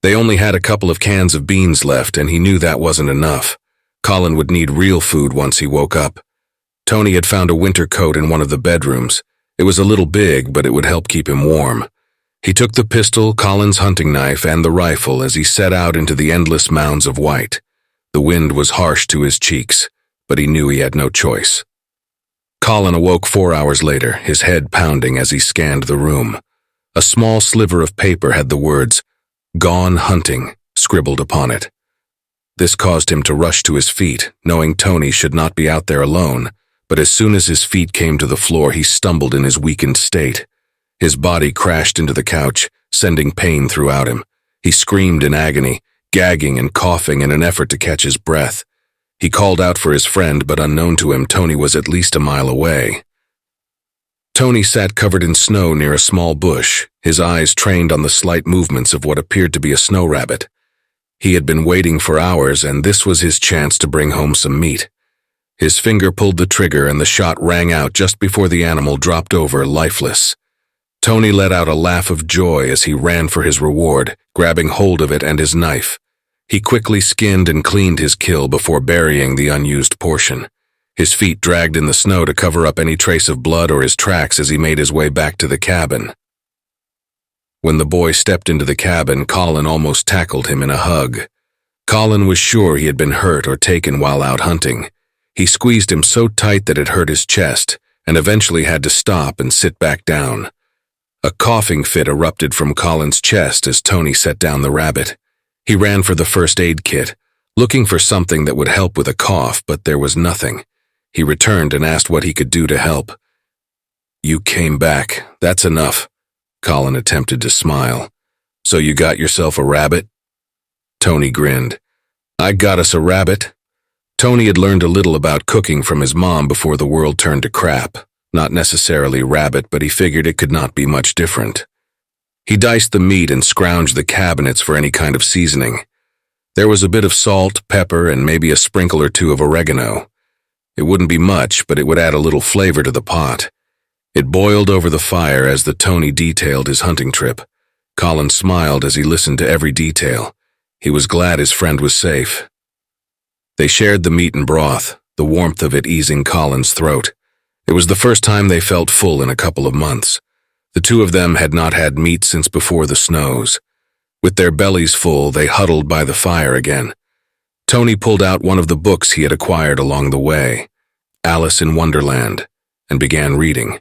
[SPEAKER 1] They only had a couple of cans of beans left, and he knew that wasn't enough. Colin would need real food once he woke up. Tony had found a winter coat in one of the bedrooms. It was a little big, but it would help keep him warm. He took the pistol, Colin's hunting knife, and the rifle as he set out into the endless mounds of white. The wind was harsh to his cheeks, but he knew he had no choice. Colin awoke 4 hours later, his head pounding as he scanned the room. A small sliver of paper had the words, "Gone hunting," scribbled upon it. This caused him to rush to his feet, knowing Tony should not be out there alone, but as soon as his feet came to the floor, he stumbled in his weakened state. His body crashed into the couch, sending pain throughout him. He screamed in agony, gagging and coughing in an effort to catch his breath. He called out for his friend, but unknown to him, Tony was at least a mile away. Tony sat covered in snow near a small bush, his eyes trained on the slight movements of what appeared to be a snow rabbit. He had been waiting for hours, and this was his chance to bring home some meat. His finger pulled the trigger, and the shot rang out just before the animal dropped over, lifeless. Tony let out a laugh of joy as he ran for his reward, grabbing hold of it and his knife. He quickly skinned and cleaned his kill before burying the unused portion. His feet dragged in the snow to cover up any trace of blood or his tracks as he made his way back to the cabin. When the boy stepped into the cabin, Colin almost tackled him in a hug. Colin was sure he had been hurt or taken while out hunting. He squeezed him so tight that it hurt his chest, and eventually had to stop and sit back down. A coughing fit erupted from Colin's chest as Tony set down the rabbit. He ran for the first aid kit, looking for something that would help with a cough, but there was nothing. He returned and asked what he could do to help. "You came back. That's enough." Colin attempted to smile. "So you got yourself a rabbit?" Tony grinned. "I got us a rabbit." Tony had learned a little about cooking from his mom before the world turned to crap. Not necessarily rabbit, but he figured it could not be much different. He diced the meat and scrounged the cabinets for any kind of seasoning. There was a bit of salt, pepper, and maybe a sprinkle or two of oregano. It wouldn't be much, but it would add a little flavor to the pot. It boiled over the fire as the Tony detailed his hunting trip. Colin smiled as he listened to every detail. He was glad his friend was safe. They shared the meat and broth, the warmth of it easing Colin's throat. It was the first time they felt full in a couple of months. The two of them had not had meat since before the snows. With their bellies full, they huddled by the fire again. Tony pulled out one of the books he had acquired along the way, Alice in Wonderland, and began reading.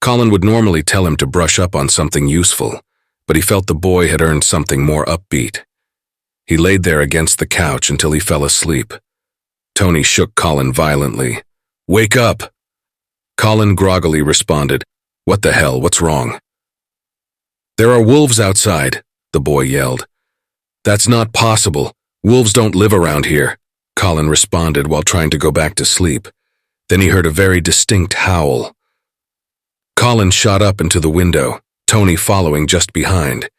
[SPEAKER 1] Colin would normally tell him to brush up on something useful, but he felt the boy had earned something more upbeat. He laid there against the couch until he fell asleep. Tony shook Colin violently. "Wake up!" Colin groggily responded, "What the hell, what's wrong?" "There are wolves outside," the boy yelled. "That's not possible. Wolves don't live around here," Colin responded while trying to go back to sleep. Then he heard a very distinct howl. Colin shot up into the window, Tony following just behind.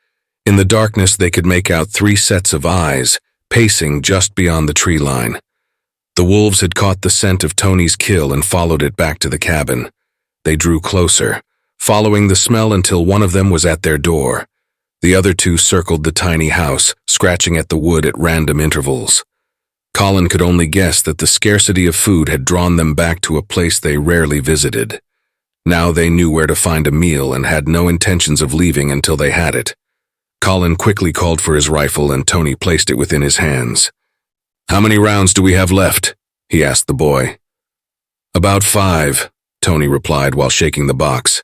[SPEAKER 1] In the darkness, they could make out 3 sets of eyes, pacing just beyond the tree line. The wolves had caught the scent of Tony's kill and followed it back to the cabin. They drew closer, following the smell until one of them was at their door. The other two circled the tiny house, scratching at the wood at random intervals. Colin could only guess that the scarcity of food had drawn them back to a place they rarely visited. Now they knew where to find a meal and had no intentions of leaving until they had it. Colin quickly called for his rifle and Tony placed it within his hands. "How many rounds do we have left?" he asked the boy. "About 5, Tony replied while shaking the box.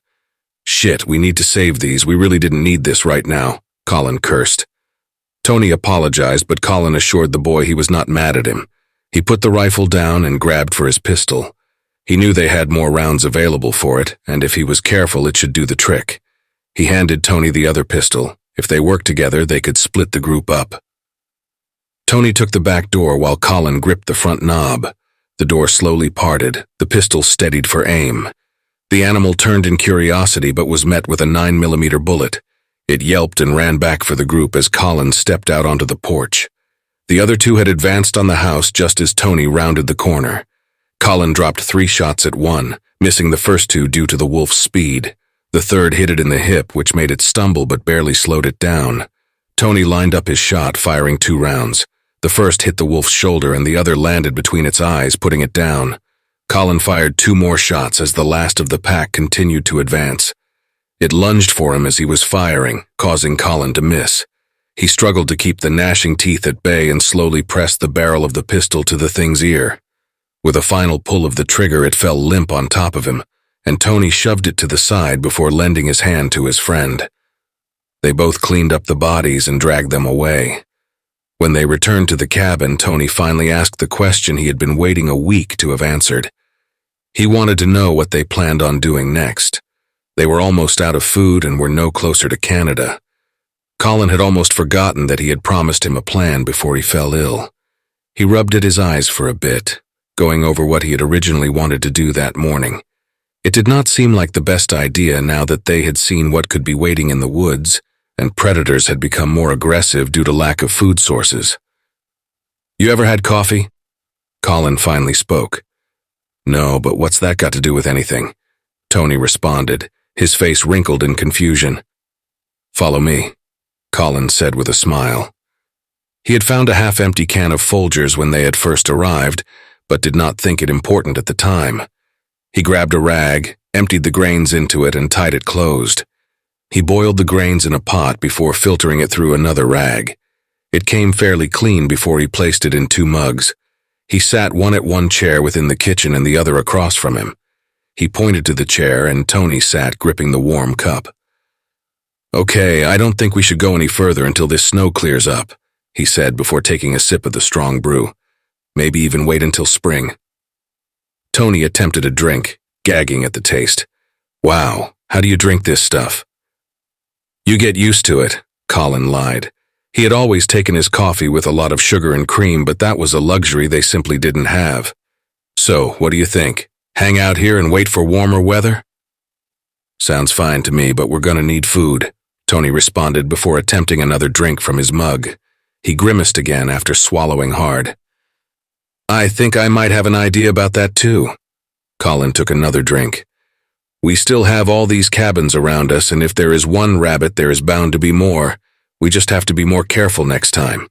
[SPEAKER 1] "Shit, we need to save these. We really didn't need this right now," Colin cursed. Tony apologized, but Colin assured the boy he was not mad at him. He put the rifle down and grabbed for his pistol. He knew they had more rounds available for it, and if he was careful, it should do the trick. He handed Tony the other pistol. If they worked together, they could split the group up. Tony took the back door while Colin gripped the front knob. The door slowly parted, the pistol steadied for aim. The animal turned in curiosity but was met with a 9mm bullet. It yelped and ran back for the group as Colin stepped out onto the porch. The other two had advanced on the house just as Tony rounded the corner. Colin dropped 3 shots at one, missing the first 2 due to the wolf's speed. The third hit it in the hip, which made it stumble but barely slowed it down. Tony lined up his shot, firing 2 rounds. The first hit the wolf's shoulder and the other landed between its eyes, putting it down. Colin fired 2 more shots as the last of the pack continued to advance. It lunged for him as he was firing, causing Colin to miss. He struggled to keep the gnashing teeth at bay and slowly pressed the barrel of the pistol to the thing's ear. With a final pull of the trigger, it fell limp on top of him, and Tony shoved it to the side before lending his hand to his friend. They both cleaned up the bodies and dragged them away. When they returned to the cabin, Tony finally asked the question he had been waiting a week to have answered. He wanted to know what they planned on doing next. They were almost out of food and were no closer to Canada. Colin had almost forgotten that he had promised him a plan before he fell ill. He rubbed at his eyes for a bit, going over what he had originally wanted to do that morning. It did not seem like the best idea now that they had seen what could be waiting in the woods, and predators had become more aggressive due to lack of food sources. "You ever had coffee?" Colin finally spoke. "No, but what's that got to do with anything?" Tony responded, his face wrinkled in confusion. "Follow me," Colin said with a smile. He had found a half-empty can of Folgers when they had first arrived, but did not think it important at the time. He grabbed a rag, emptied the grains into it, and tied it closed. He boiled the grains in a pot before filtering it through another rag. It came fairly clean before he placed it in 2 mugs. He sat one at one chair within the kitchen and the other across from him. He pointed to the chair and Tony sat gripping the warm cup. "Okay, I don't think we should go any further until this snow clears up," he said before taking a sip of the strong brew. "Maybe even wait until spring." Tony attempted a drink, gagging at the taste. "Wow, how do you drink this stuff?" "You get used to it," Colin lied. He had always taken his coffee with a lot of sugar and cream, but that was a luxury they simply didn't have. "So, what do you think? Hang out here and wait for warmer weather?" "Sounds fine to me, but we're gonna need food," Tony responded before attempting another drink from his mug. He grimaced again after swallowing hard. "I think I might have an idea about that too." Colin took another drink. "We still have all these cabins around us, and if there is one rabbit, there is bound to be more. We just have to be more careful next time."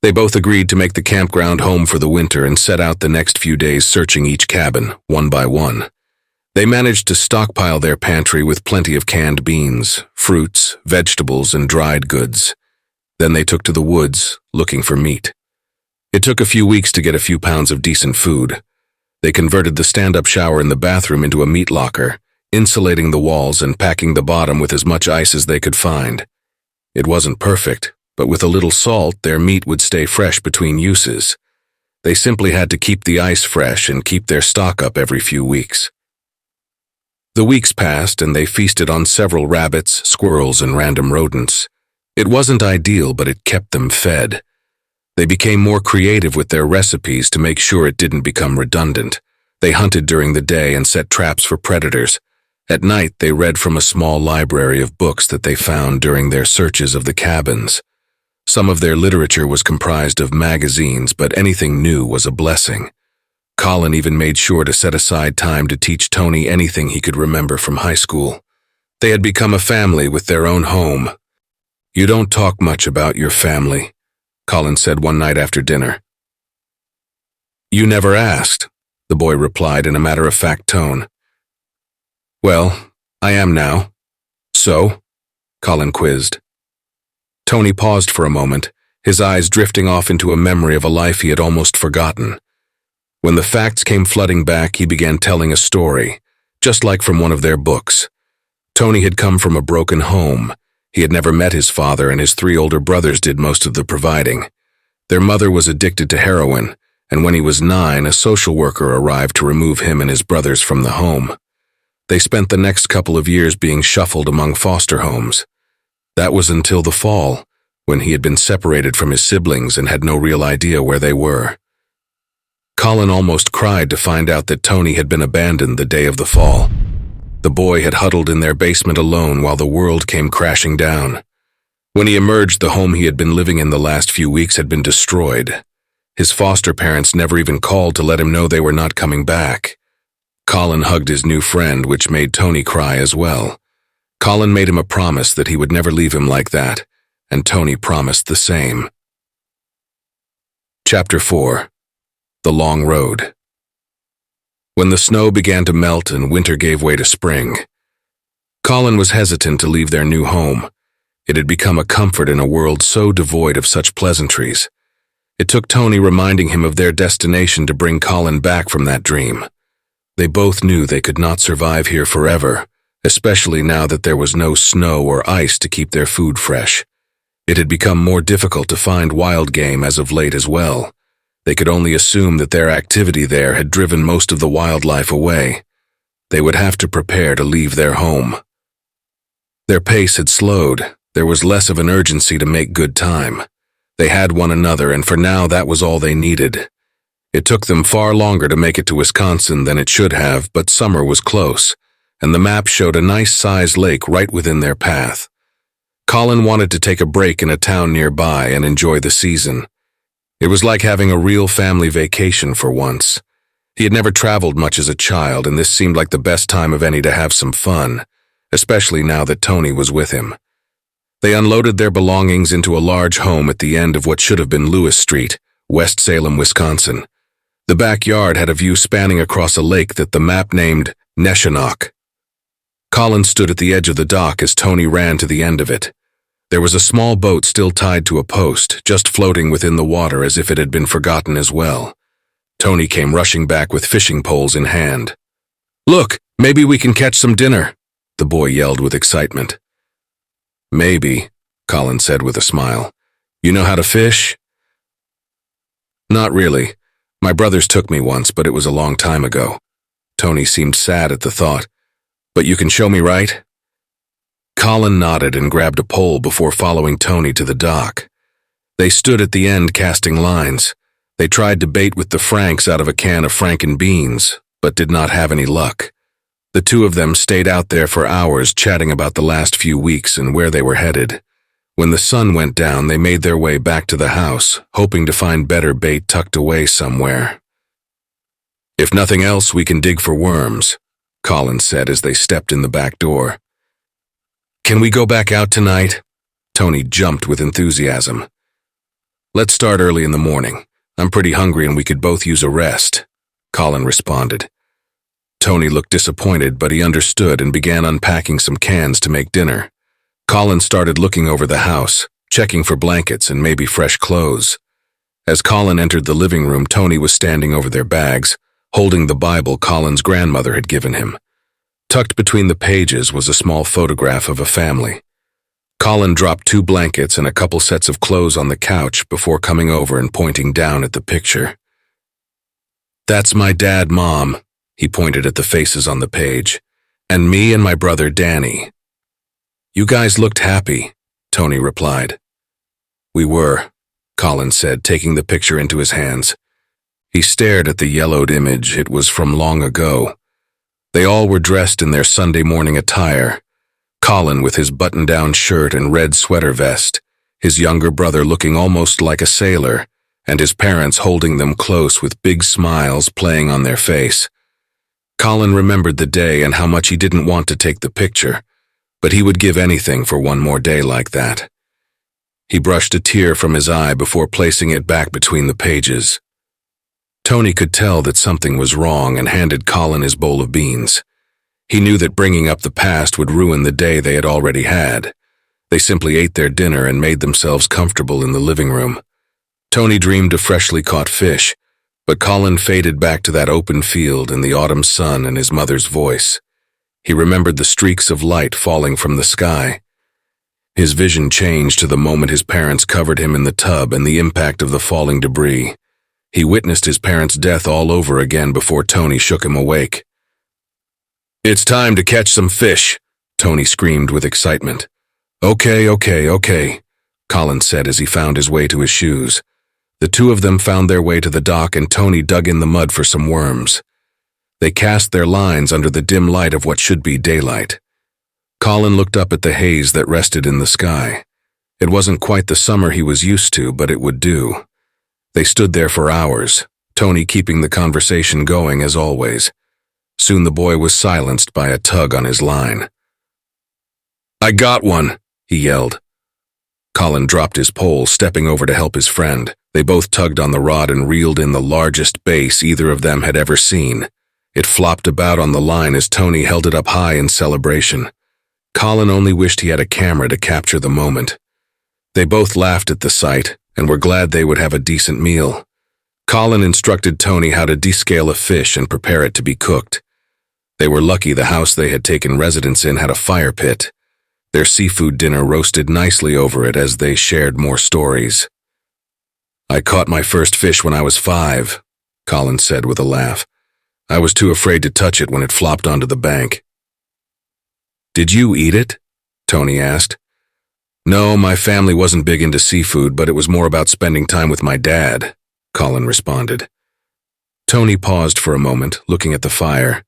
[SPEAKER 1] They both agreed to make the campground home for the winter and set out the next few days searching each cabin, one by one. They managed to stockpile their pantry with plenty of canned beans, fruits, vegetables, and dried goods. Then they took to the woods, looking for meat. It took a few weeks to get a few pounds of decent food. They converted the stand-up shower in the bathroom into a meat locker, insulating the walls and packing the bottom with as much ice as they could find. It wasn't perfect, but with a little salt, their meat would stay fresh between uses. They simply had to keep the ice fresh and keep their stock up every few weeks. The weeks passed and they feasted on several rabbits, squirrels, and random rodents. It wasn't ideal, but it kept them fed. They became more creative with their recipes to make sure it didn't become redundant. They hunted during the day and set traps for predators. At night, they read from a small library of books that they found during their searches of the cabins. Some of their literature was comprised of magazines, but anything new was a blessing. Colin even made sure to set aside time to teach Tony anything he could remember from high school. They had become a family with their own home. "You don't talk much about your family," Colin said one night after dinner. "You never asked," the boy replied in a matter-of-fact tone. "Well, I am now." "So?" Colin quizzed. Tony paused for a moment, his eyes drifting off into a memory of a life he had almost forgotten. When the facts came flooding back, he began telling a story, just like from one of their books. Tony had come from a broken home. He had never met his father, and his 3 older brothers did most of the providing. Their mother was addicted to heroin, and when he was 9, a social worker arrived to remove him and his brothers from the home. They spent the next couple of years being shuffled among foster homes. That was until the fall, when he had been separated from his siblings and had no real idea where they were. Colin almost cried to find out that Tony had been abandoned the day of the fall. The boy had huddled in their basement alone while the world came crashing down. When he emerged, the home he had been living in the last few weeks had been destroyed. His foster parents never even called to let him know they were not coming back. Colin hugged his new friend, which made Tony cry as well. Colin made him a promise that he would never leave him like that, and Tony promised the same. Chapter 4. The Long Road. When the snow began to melt and winter gave way to spring, Colin was hesitant to leave their new home. It had become a comfort in a world so devoid of such pleasantries. It took Tony reminding him of their destination to bring Colin back from that dream. They both knew they could not survive here forever, especially now that there was no snow or ice to keep their food fresh. It had become more difficult to find wild game as of late as well. They could only assume that their activity there had driven most of the wildlife away. They would have to prepare to leave their home. Their pace had slowed. There was less of an urgency to make good time. They had one another, and for now that was all they needed. It took them far longer to make it to Wisconsin than it should have, but summer was close, and the map showed a nice-sized lake right within their path. Colin wanted to take a break in a town nearby and enjoy the season. It was like having a real family vacation for once. He had never traveled much as a child, and this seemed like the best time of any to have some fun, especially now that Tony was with him. They unloaded their belongings into a large home at the end of what should have been Lewis Street, West Salem, Wisconsin. The backyard had a view spanning across a lake that the map named Neshonoc. Colin stood at the edge of the dock as Tony ran to the end of it. There was a small boat still tied to a post, just floating within the water as if it had been forgotten as well. Tony came rushing back with fishing poles in hand. "Look, maybe we can catch some dinner," the boy yelled with excitement. "Maybe," Colin said with a smile. "You know how to fish?" "Not really. My brothers took me once, but it was a long time ago." Tony seemed sad at the thought. "But you can show me, right?" Colin nodded and grabbed a pole before following Tony to the dock. They stood at the end casting lines. They tried to bait with the franks out of a can of franken beans, but did not have any luck. The two of them stayed out there for hours chatting about the last few weeks and where they were headed. When the sun went down, they made their way back to the house, hoping to find better bait tucked away somewhere. "If nothing else, we can dig for worms," Colin said as they stepped in the back door. "Can we go back out tonight?" Tony jumped with enthusiasm. "Let's start early in the morning. I'm pretty hungry and we could both use a rest," Colin responded. Tony looked disappointed, but he understood and began unpacking some cans to make dinner. Colin started looking over the house, checking for blankets and maybe fresh clothes. As Colin entered the living room, Tony was standing over their bags, holding the Bible Colin's grandmother had given him. Tucked between the pages was a small photograph of a family. Colin dropped 2 blankets and a couple sets of clothes on the couch before coming over and pointing down at the picture. "That's my dad, Mom," he pointed at the faces on the page, "and me and my brother Danny." "You guys looked happy," Tony replied. "We were," Colin said, taking the picture into his hands. He stared at the yellowed image. It was from long ago. They all were dressed in their Sunday morning attire. Colin with his button-down shirt and red sweater vest, his younger brother looking almost like a sailor, and his parents holding them close with big smiles playing on their face. Colin remembered the day and how much he didn't want to take the picture, but he would give anything for one more day like that. He brushed a tear from his eye before placing it back between the pages. Tony could tell that something was wrong and handed Colin his bowl of beans. He knew that bringing up the past would ruin the day they had already had. They simply ate their dinner and made themselves comfortable in the living room. Tony dreamed of freshly caught fish, but Colin faded back to that open field and the autumn sun and his mother's voice. He remembered the streaks of light falling from the sky. His vision changed to the moment his parents covered him in the tub and the impact of the falling debris. He witnessed his parents' death all over again before Tony shook him awake. "It's time to catch some fish," Tony screamed with excitement. Okay, Colin said as he found his way to his shoes. The two of them found their way to the dock and Tony dug in the mud for some worms. They cast their lines under the dim light of what should be daylight. Colin looked up at the haze that rested in the sky. It wasn't quite the summer he was used to, but it would do. They stood there for hours, Tony keeping the conversation going as always. Soon the boy was silenced by a tug on his line. "I got one," he yelled. Colin dropped his pole, stepping over to help his friend. They both tugged on the rod and reeled in the largest bass either of them had ever seen. It flopped about on the line as Tony held it up high in celebration. Colin only wished he had a camera to capture the moment. They both laughed at the sight and were glad they would have a decent meal. Colin instructed Tony how to descale a fish and prepare it to be cooked. They were lucky the house they had taken residence in had a fire pit. Their seafood dinner roasted nicely over it as they shared more stories. "I caught my first fish when I was 5, Colin said with a laugh. "I was too afraid to touch it when it flopped onto the bank." "Did you eat it?" Tony asked. "No, my family wasn't big into seafood, but it was more about spending time with my dad," Colin responded. Tony paused for a moment, looking at the fire.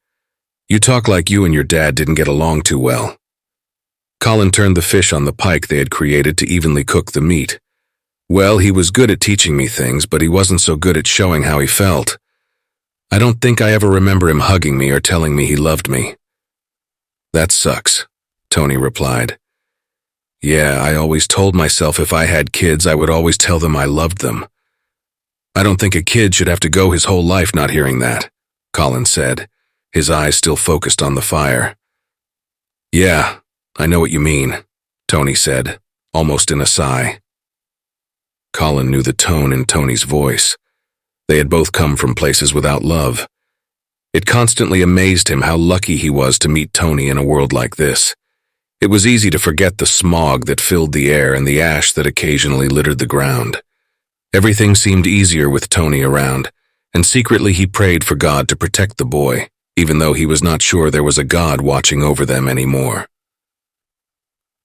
[SPEAKER 1] "You talk like you and your dad didn't get along too well." Colin turned the fish on the pike they had created to evenly cook the meat. "Well, he was good at teaching me things, but he wasn't so good at showing how he felt. I don't think I ever remember him hugging me or telling me he loved me." "That sucks," Tony replied. "Yeah, I always told myself if I had kids, I would always tell them I loved them." "I don't think a kid should have to go his whole life not hearing that," Colin said, his eyes still focused on the fire. "Yeah, I know what you mean," Tony said, almost in a sigh. Colin knew the tone in Tony's voice. They had both come from places without love. It constantly amazed him how lucky he was to meet Tony in a world like this. It was easy to forget the smog that filled the air and the ash that occasionally littered the ground. Everything seemed easier with Tony around, and secretly he prayed for God to protect the boy, even though he was not sure there was a God watching over them anymore.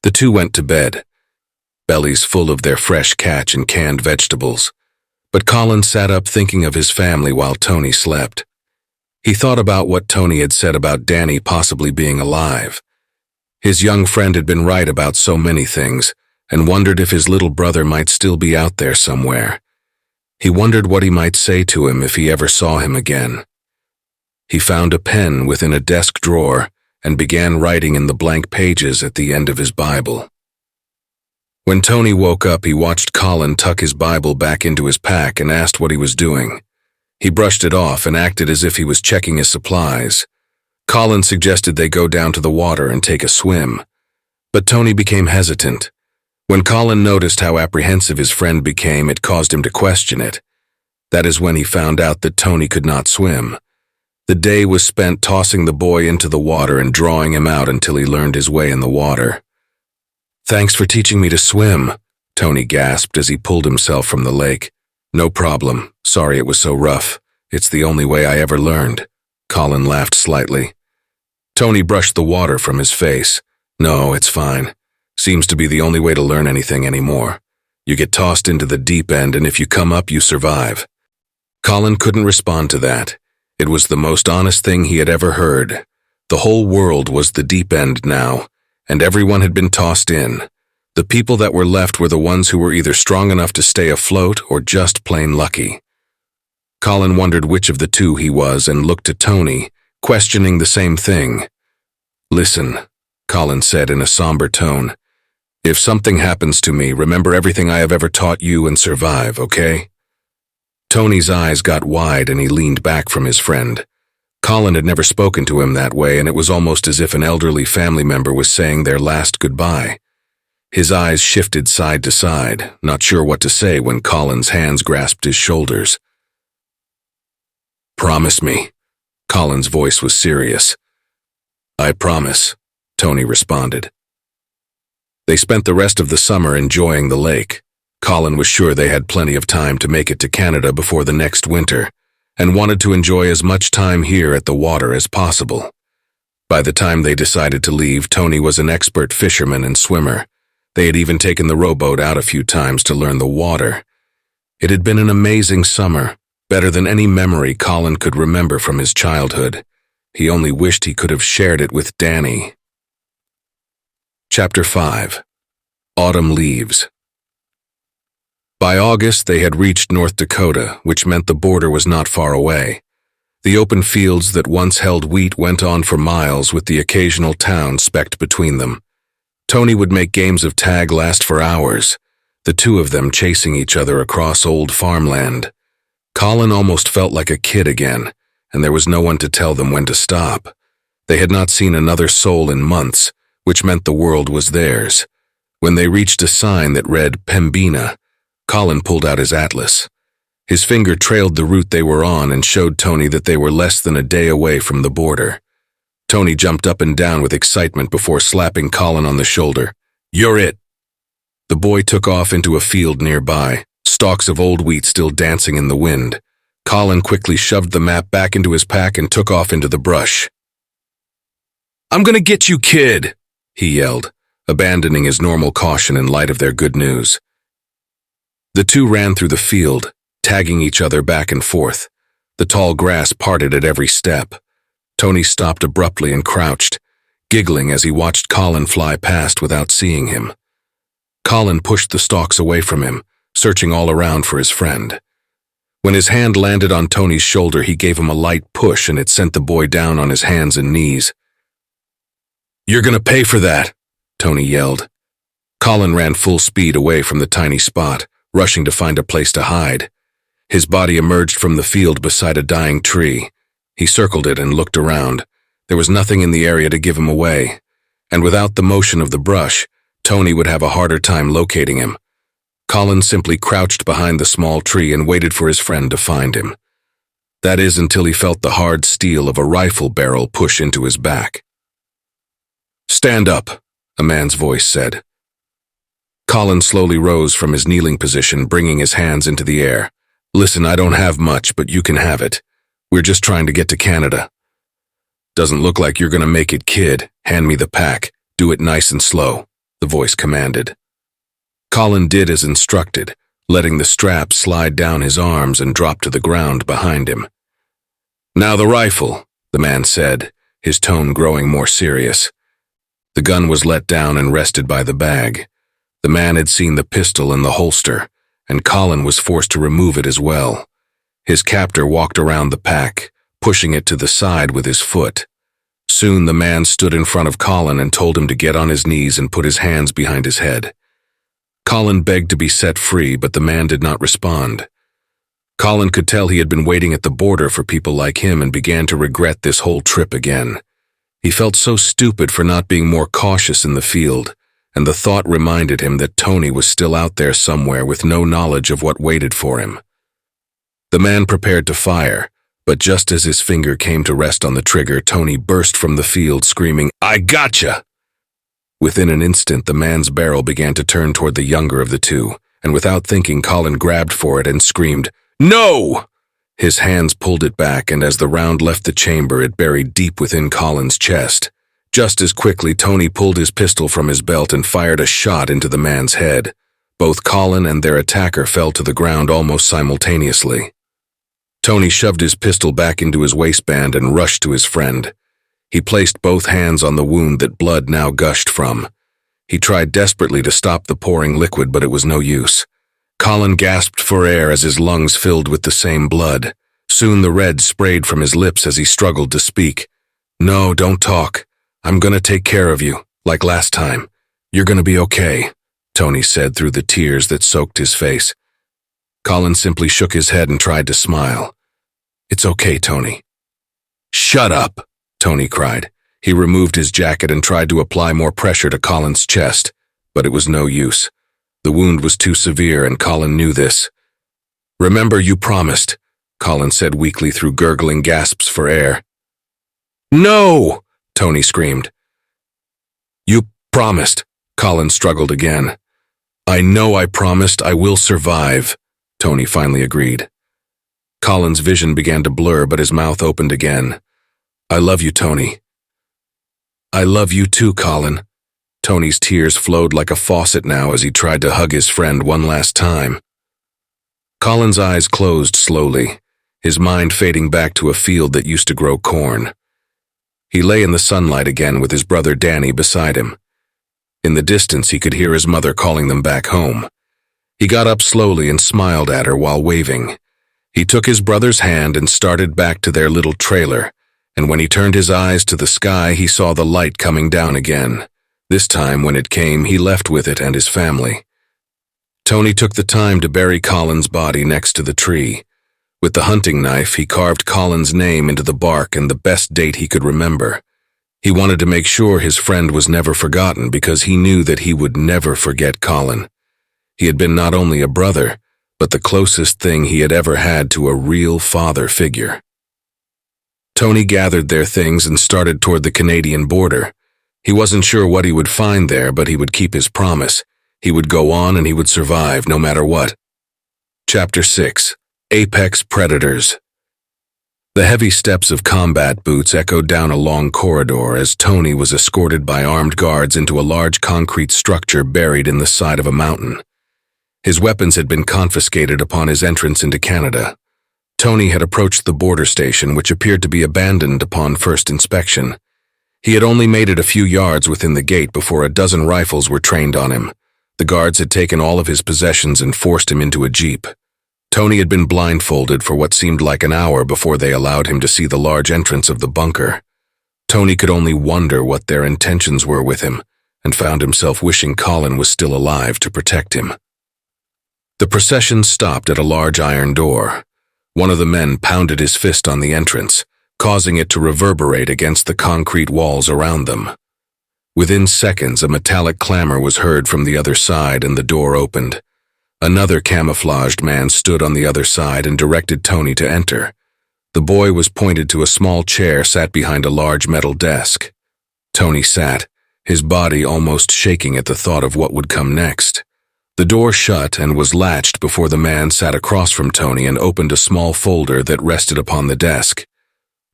[SPEAKER 1] The two went to bed, bellies full of their fresh catch and canned vegetables. But Colin sat up thinking of his family while Tony slept. He thought about what Tony had said about Danny possibly being alive. His young friend had been right about so many things, and wondered if his little brother might still be out there somewhere. He wondered what he might say to him if he ever saw him again. He found a pen within a desk drawer and began writing in the blank pages at the end of his Bible. When Tony woke up, he watched Colin tuck his Bible back into his pack and asked what he was doing. He brushed it off and acted as if he was checking his supplies. Colin suggested they go down to the water and take a swim, but Tony became hesitant. When Colin noticed how apprehensive his friend became, it caused him to question it. That is when he found out that Tony could not swim. The day was spent tossing the boy into the water and drawing him out until he learned his way in the water. "Thanks for teaching me to swim," Tony gasped as he pulled himself from the lake. "No problem. Sorry it was so rough. It's the only way I ever learned." Colin laughed slightly. Tony brushed the water from his face. "No, it's fine. Seems to be the only way to learn anything anymore. You get tossed into the deep end, and if you come up, you survive." Colin couldn't respond to that. It was the most honest thing he had ever heard. The whole world was the deep end now, and everyone had been tossed in. The people that were left were the ones who were either strong enough to stay afloat or just plain lucky. Colin wondered which of the two he was and looked at Tony, questioning the same thing. "Listen," Colin said in a somber tone. "If something happens to me, remember everything I have ever taught you and survive, okay?" Tony's eyes got wide and he leaned back from his friend. Colin had never spoken to him that way, and it was almost as if an elderly family member was saying their last goodbye. His eyes shifted side to side, not sure what to say when Colin's hands grasped his shoulders. "Promise me." Colin's voice was serious. "I promise," Tony responded. They spent the rest of the summer enjoying the lake. Colin was sure they had plenty of time to make it to Canada before the next winter, and wanted to enjoy as much time here at the water as possible. By the time they decided to leave, Tony was an expert fisherman and swimmer. They had even taken the rowboat out a few times to learn the water. It had been an amazing summer, better than any memory Colin could remember from his childhood. He only wished he could have shared it with Danny. Chapter 5. Autumn Leaves. By August, they had reached North Dakota, which meant the border was not far away. The open fields that once held wheat went on for miles, with the occasional town specked between them. Tony would make games of tag last for hours, the two of them chasing each other across old farmland. Colin almost felt like a kid again, and there was no one to tell them when to stop. They had not seen another soul in months, which meant the world was theirs. When they reached a sign that read Pembina, Colin pulled out his atlas. His finger trailed the route they were on and showed Tony that they were less than a day away from the border. Tony jumped up and down with excitement before slapping Colin on the shoulder. "You're it!" The boy took off into a field nearby, stalks of old wheat still dancing in the wind. Colin quickly shoved the map back into his pack and took off into the brush. "I'm gonna get you, kid!" he yelled, abandoning his normal caution in light of their good news. The two ran through the field, tagging each other back and forth. The tall grass parted at every step. Tony stopped abruptly and crouched, giggling as he watched Colin fly past without seeing him. Colin pushed the stalks away from him, searching all around for his friend. When his hand landed on Tony's shoulder, he gave him a light push and it sent the boy down on his hands and knees. "You're gonna pay for that," Tony yelled. Colin ran full speed away from the tiny spot, rushing to find a place to hide. His body emerged from the field beside a dying tree. He circled it and looked around. There was nothing in the area to give him away, and without the motion of the brush, Tony would have a harder time locating him. Colin simply crouched behind the small tree and waited for his friend to find him. That is, until he felt the hard steel of a rifle barrel push into his back. "Stand up," a man's voice said. Colin slowly rose from his kneeling position, bringing his hands into the air. "Listen, I don't have much, but you can have it. We're just trying to get to Canada." "Doesn't look like you're gonna make it, kid. Hand me the pack. Do it nice and slow," the voice commanded. Colin did as instructed, letting the strap slide down his arms and drop to the ground behind him. "Now the rifle," the man said, his tone growing more serious. The gun was let down and rested by the bag. The man had seen the pistol in the holster, and Colin was forced to remove it as well. His captor walked around the pack, pushing it to the side with his foot. Soon the man stood in front of Colin and told him to get on his knees and put his hands behind his head. Colin begged to be set free, but the man did not respond. Colin could tell he had been waiting at the border for people like him and began to regret this whole trip again. He felt so stupid for not being more cautious in the field, and the thought reminded him that Tony was still out there somewhere with no knowledge of what waited for him. The man prepared to fire, but just as his finger came to rest on the trigger, Tony burst from the field screaming, "I gotcha!" Within an instant, the man's barrel began to turn toward the younger of the two, and without thinking, Colin grabbed for it and screamed, "No!" His hands pulled it back, and as the round left the chamber, it buried deep within Colin's chest. Just as quickly, Tony pulled his pistol from his belt and fired a shot into the man's head. Both Colin and their attacker fell to the ground almost simultaneously. Tony shoved his pistol back into his waistband and rushed to his friend. He placed both hands on the wound that blood now gushed from. He tried desperately to stop the pouring liquid, but it was no use. Colin gasped for air as his lungs filled with the same blood. Soon the red sprayed from his lips as he struggled to speak. "No, don't talk. I'm gonna take care of you, like last time. You're gonna be okay," Tony said through the tears that soaked his face. Colin simply shook his head and tried to smile. "It's okay, Tony." "Shut up," Tony cried. He removed his jacket and tried to apply more pressure to Colin's chest, but it was no use. The wound was too severe, and Colin knew this. "Remember, you promised," Colin said weakly through gurgling gasps for air. "No!" Tony screamed. "You promised," Colin struggled again. "I know I promised. I will survive," Tony finally agreed. Colin's vision began to blur, but his mouth opened again. "I love you, Tony." "I love you too, Colin." Tony's tears flowed like a faucet now as he tried to hug his friend one last time. Colin's eyes closed slowly, his mind fading back to a field that used to grow corn. He lay in the sunlight again with his brother Danny beside him. In the distance, he could hear his mother calling them back home. He got up slowly and smiled at her while waving. He took his brother's hand and started back to their little trailer, and when he turned his eyes to the sky, he saw the light coming down again. This time, when it came, he left with it and his family. Tony took the time to bury Colin's body next to the tree. With the hunting knife, he carved Colin's name into the bark and the best date he could remember. He wanted to make sure his friend was never forgotten because he knew that he would never forget Colin. He had been not only a brother, but the closest thing he had ever had to a real father figure. Tony gathered their things and started toward the Canadian border. He wasn't sure what he would find there, but he would keep his promise. He would go on and he would survive no matter what. Chapter 6. Apex Predators. The heavy steps of combat boots echoed down a long corridor as Tony was escorted by armed guards into a large concrete structure buried in the side of a mountain. His weapons had been confiscated upon his entrance into Canada. Tony had approached the border station, which appeared to be abandoned upon first inspection. He had only made it a few yards within the gate before a dozen rifles were trained on him. The guards had taken all of his possessions and forced him into a jeep. Tony had been blindfolded for what seemed like an hour before they allowed him to see the large entrance of the bunker. Tony could only wonder what their intentions were with him, and found himself wishing Colin was still alive to protect him. The procession stopped at a large iron door. One of the men pounded his fist on the entrance, causing it to reverberate against the concrete walls around them. Within seconds, a metallic clamor was heard from the other side and the door opened. Another camouflaged man stood on the other side and directed Tony to enter. The boy was pointed to a small chair sat behind a large metal desk. Tony sat, his body almost shaking at the thought of what would come next. The door shut and was latched before the man sat across from Tony and opened a small folder that rested upon the desk.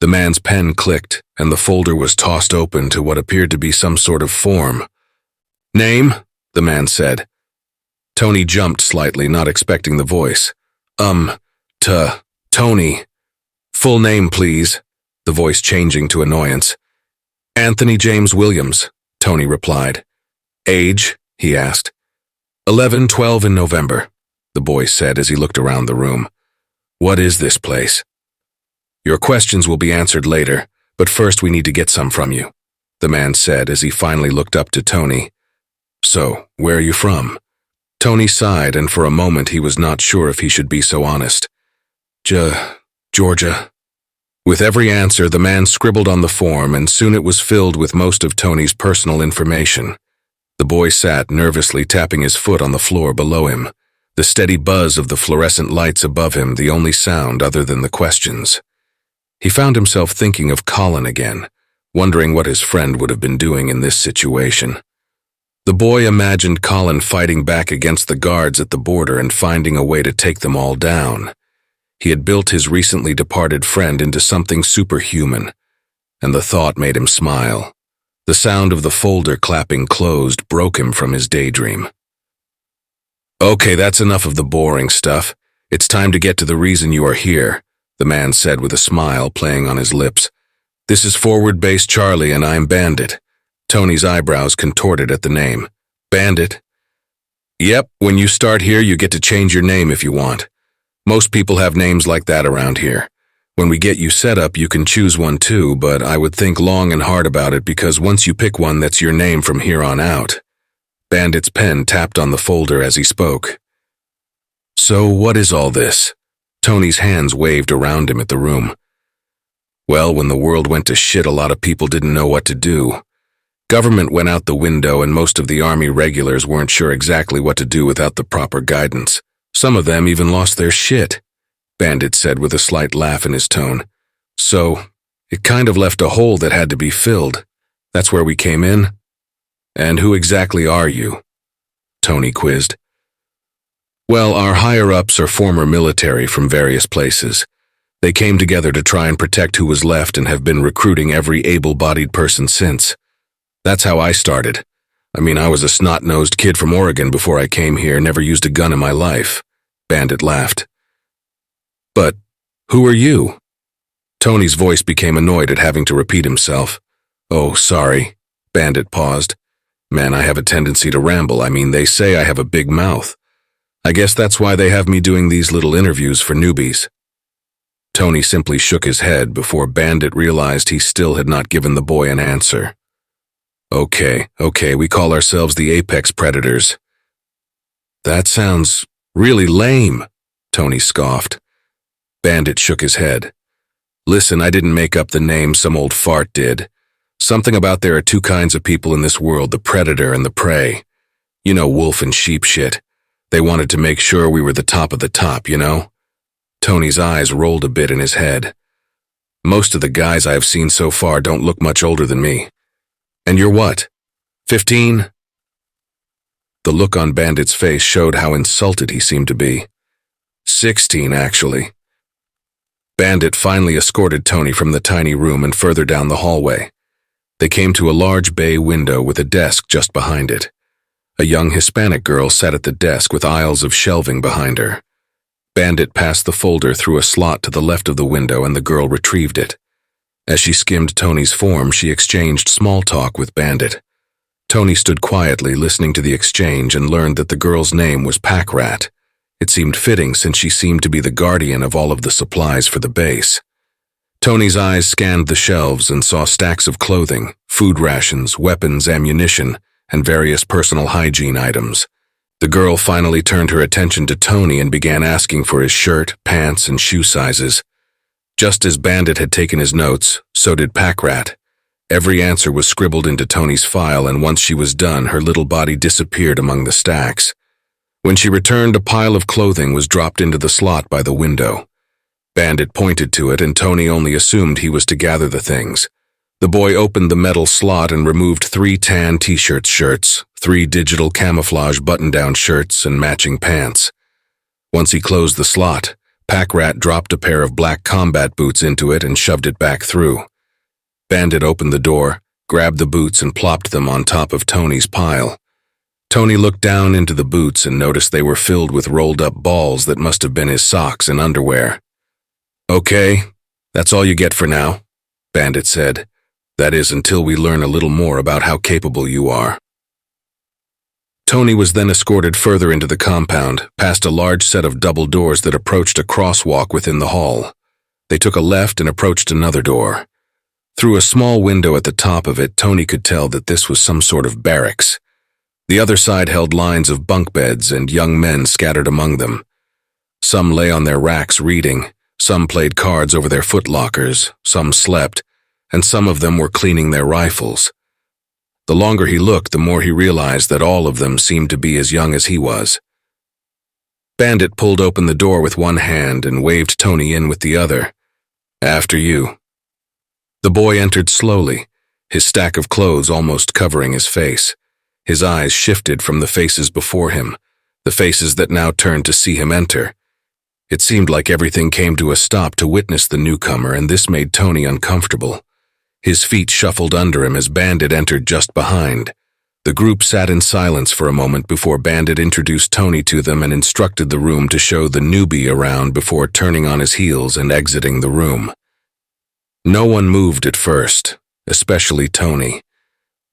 [SPEAKER 1] The man's pen clicked, and the folder was tossed open to what appeared to be some sort of form. "Name?" the man said. Tony jumped slightly, not expecting the voice. Tony. Full name, please," the voice changing to annoyance. "Anthony James Williams," Tony replied. "Age?" he asked. 11, 12 in November, the boy said as he looked around the room. "What is this place?" "Your questions will be answered later, but first we need to get some from you," the man said as he finally looked up to Tony. "So, where are you from?" Tony sighed, and for a moment he was not sure if he should be so honest. Georgia." With every answer, the man scribbled on the form, and soon it was filled with most of Tony's personal information. The boy sat nervously tapping his foot on the floor below him, the steady buzz of the fluorescent lights above him the only sound other than the questions. He found himself thinking of Colin again, wondering what his friend would have been doing in this situation. The boy imagined Colin fighting back against the guards at the border and finding a way to take them all down. He had built his recently departed friend into something superhuman, and the thought made him smile. The sound of the folder clapping closed broke him from his daydream. "Okay, that's enough of the boring stuff. It's time to get to the reason you are here," the man said with a smile playing on his lips. "This is Forward Base Charlie and I'm Bandit." Tony's eyebrows contorted at the name. Bandit. Yep, when you start here, you get to change your name if you want. Most people have names like that around here. When we get you set up, you can choose one too, but I would think long and hard about it because once you pick one, that's your name from here on out. Bandit's pen tapped on the folder as he spoke. So what is all this? Tony's hands waved around him at the room. Well, when the world went to shit, a lot of people didn't know what to do. Government went out the window and most of the army regulars weren't sure exactly what to do without the proper guidance. Some of them even lost their shit, Bandit said with a slight laugh in his tone. So, it kind of left a hole that had to be filled. That's where we came in. And who exactly are you? Tony quizzed. Well, our higher-ups are former military from various places. They came together to try and protect who was left and have been recruiting every able-bodied person since. That's how I started. I mean, I was a snot-nosed kid from Oregon before I came here, never used a gun in my life. Bandit laughed. But who are you? Tony's voice became annoyed at having to repeat himself. Oh, sorry. Bandit paused. Man, I have a tendency to ramble. I mean, they say I have a big mouth. I guess that's why they have me doing these little interviews for newbies. Tony simply shook his head before Bandit realized he still had not given the boy an answer. Okay, we call ourselves the Apex Predators. That sounds really lame, Tony scoffed. Bandit shook his head. Listen, I didn't make up the name, some old fart did. Something about there are two kinds of people in this world, the predator and the prey. You know, wolf and sheep shit. They wanted to make sure we were the top of the top, you know? Tony's eyes rolled a bit in his head. Most of the guys I have seen so far don't look much older than me. And you're what? 15? The look on Bandit's face showed how insulted he seemed to be. 16, actually. Bandit finally escorted Tony from the tiny room and further down the hallway. They came to a large bay window with a desk just behind it. A young Hispanic girl sat at the desk with aisles of shelving behind her. Bandit passed the folder through a slot to the left of the window and the girl retrieved it. As she skimmed Tony's form, she exchanged small talk with Bandit. Tony stood quietly listening to the exchange and learned that the girl's name was Pack Rat. It seemed fitting since she seemed to be the guardian of all of the supplies for the base. Tony's eyes scanned the shelves and saw stacks of clothing, food rations, weapons, ammunition, and various personal hygiene items. The girl finally turned her attention to Tony and began asking for his shirt, pants, and shoe sizes. Just as Bandit had taken his notes, so did Pack Rat. Every answer was scribbled into Tony's file, and once she was done, her little body disappeared among the stacks. When she returned, a pile of clothing was dropped into the slot by the window. Bandit pointed to it, and Tony only assumed he was to gather the things. The boy opened the metal slot and removed 3 tan t-shirt shirts, 3 digital camouflage button-down shirts, and matching pants. Once he closed the slot, Pack Rat dropped a pair of black combat boots into it and shoved it back through. Bandit opened the door, grabbed the boots, and plopped them on top of Tony's pile. Tony looked down into the boots and noticed they were filled with rolled-up balls that must have been his socks and underwear. Okay, that's all you get for now, Bandit said. That is, until we learn a little more about how capable you are. Tony was then escorted further into the compound, past a large set of double doors that approached a crosswalk within the hall. They took a left and approached another door. Through a small window at the top of it, Tony could tell that this was some sort of barracks. The other side held lines of bunk beds and young men scattered among them. Some lay on their racks reading, some played cards over their footlockers, some slept, and some of them were cleaning their rifles. The longer he looked, the more he realized that all of them seemed to be as young as he was. Bandit pulled open the door with one hand and waved Tony in with the other. After you. The boy entered slowly, his stack of clothes almost covering his face. His eyes shifted from the faces before him, the faces that now turned to see him enter. It seemed like everything came to a stop to witness the newcomer, and this made Tony uncomfortable. His feet shuffled under him as Bandit entered just behind. The group sat in silence for a moment before Bandit introduced Tony to them and instructed the room to show the newbie around before turning on his heels and exiting the room. No one moved at first, especially Tony.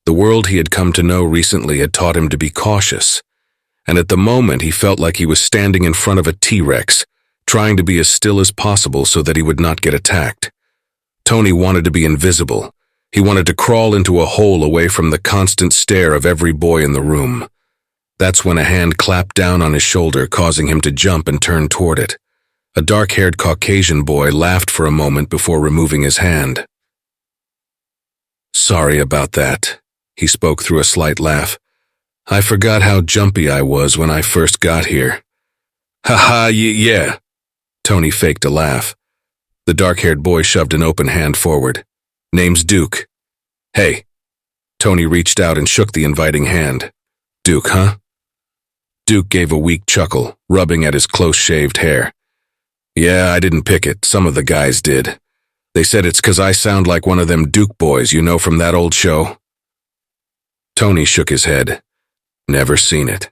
[SPEAKER 1] The world he had come to know recently had taught him to be cautious, and at the moment he felt like he was standing in front of a T-Rex, trying to be as still as possible so that he would not get attacked. Tony wanted to be invisible. He wanted to crawl into a hole away from the constant stare of every boy in the room. That's when a hand clapped down on his shoulder, causing him to jump and turn toward it. A dark-haired Caucasian boy laughed for a moment before removing his hand. "Sorry about that," he spoke through a slight laugh. "I forgot how jumpy I was when I first got here." "Ha-ha, yeah." Tony faked a laugh. The dark-haired boy shoved an open hand forward. "Name's Duke." "Hey." Tony reached out and shook the inviting hand. "Duke, huh?" Duke gave a weak chuckle, rubbing at his close-shaved hair. "Yeah, I didn't pick it. Some of the guys did. They said it's 'cause I sound like one of them Duke boys you know from that old show." Tony shook his head. "Never seen it."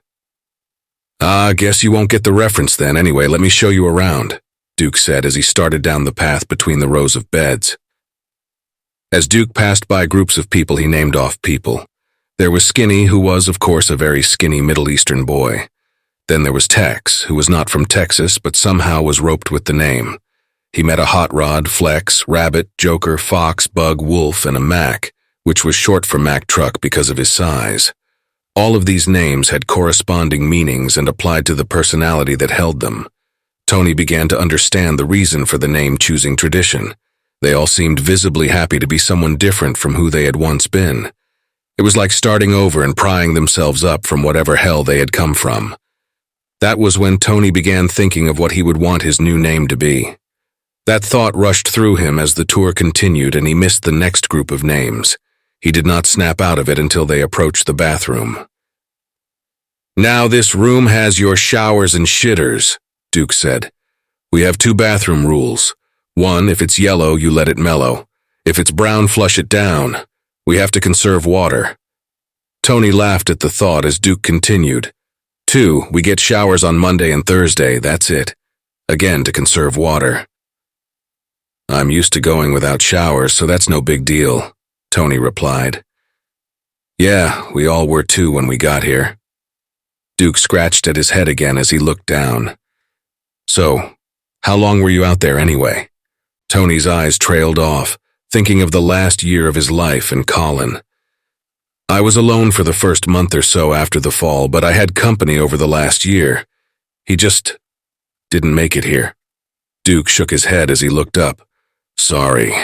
[SPEAKER 1] "I guess you won't get the reference then. Anyway, let me show you around," Duke said as he started down the path between the rows of beds. As Duke passed by groups of people, he named off people. There was Skinny, who was, of course, a very skinny Middle Eastern boy. Then there was Tex, who was not from Texas, but somehow was roped with the name. He met a Hot Rod, Flex, Rabbit, Joker, Fox, Bug, Wolf, and a Mac, which was short for Mack Truck because of his size. All of these names had corresponding meanings and applied to the personality that held them. Tony began to understand the reason for the name-choosing tradition. They all seemed visibly happy to be someone different from who they had once been. It was like starting over and prying themselves up from whatever hell they had come from. That was when Tony began thinking of what he would want his new name to be. That thought rushed through him as the tour continued, and he missed the next group of names. He did not snap out of it until they approached the bathroom. "Now this room has your showers and shitters," Duke said. "We have 2 bathroom rules. 1, if it's yellow, you let it mellow. If it's brown, flush it down. We have to conserve water." Tony laughed at the thought as Duke continued. 2, we get showers on Monday and Thursday, that's it. Again, to conserve water. "I'm used to going without showers, so that's no big deal," Tony replied. "Yeah, we all were too when we got here." Duke scratched at his head again as he looked down. "So, how long were you out there anyway?" Tony's eyes trailed off, thinking of the last year of his life and Colin. "I was alone for the first month or so after the fall, but I had company over the last year. He just didn't make it here." Duke shook his head as he looked up. "Sorry."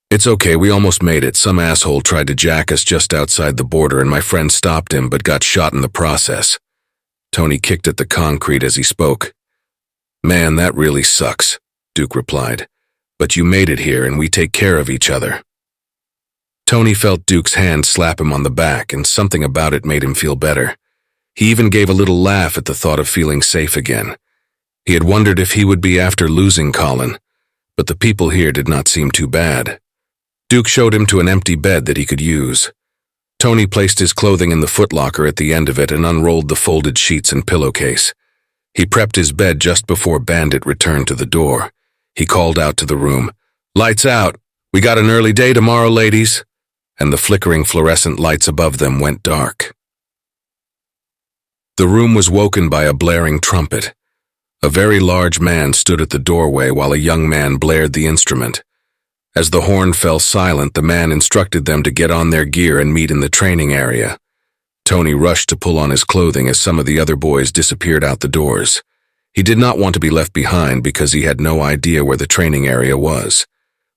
[SPEAKER 1] "It's okay, we almost made it. Some asshole tried to jack us just outside the border and my friend stopped him but got shot in the process." Tony kicked at the concrete as he spoke. "Man, that really sucks," Duke replied. "But you made it here and we take care of each other." Tony felt Duke's hand slap him on the back, and something about it made him feel better. He even gave a little laugh at the thought of feeling safe again. He had wondered if he would be after losing Colin, but the people here did not seem too bad. Duke showed him to an empty bed that he could use. Tony placed his clothing in the footlocker at the end of it and unrolled the folded sheets and pillowcase. He prepped his bed just before Bandit returned to the door. He called out to the room, "Lights out! We got an early day tomorrow, ladies!" And the flickering fluorescent lights above them went dark. The room was woken by a blaring trumpet. A very large man stood at the doorway while a young man blared the instrument. As the horn fell silent, the man instructed them to get on their gear and meet in the training area. Tony rushed to pull on his clothing as some of the other boys disappeared out the doors. He did not want to be left behind because he had no idea where the training area was.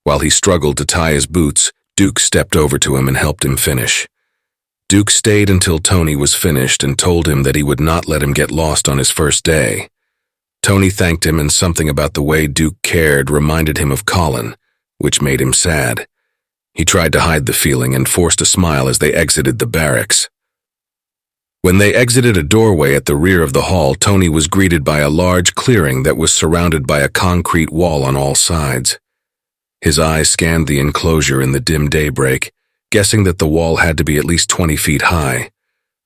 [SPEAKER 1] While he struggled to tie his boots, Duke stepped over to him and helped him finish. Duke stayed until Tony was finished and told him that he would not let him get lost on his first day. Tony thanked him, and something about the way Duke cared reminded him of Colin, which made him sad. He tried to hide the feeling and forced a smile as they exited the barracks. When they exited a doorway at the rear of the hall, Tony was greeted by a large clearing that was surrounded by a concrete wall on all sides. His eyes scanned the enclosure in the dim daybreak, guessing that the wall had to be at least 20 feet high.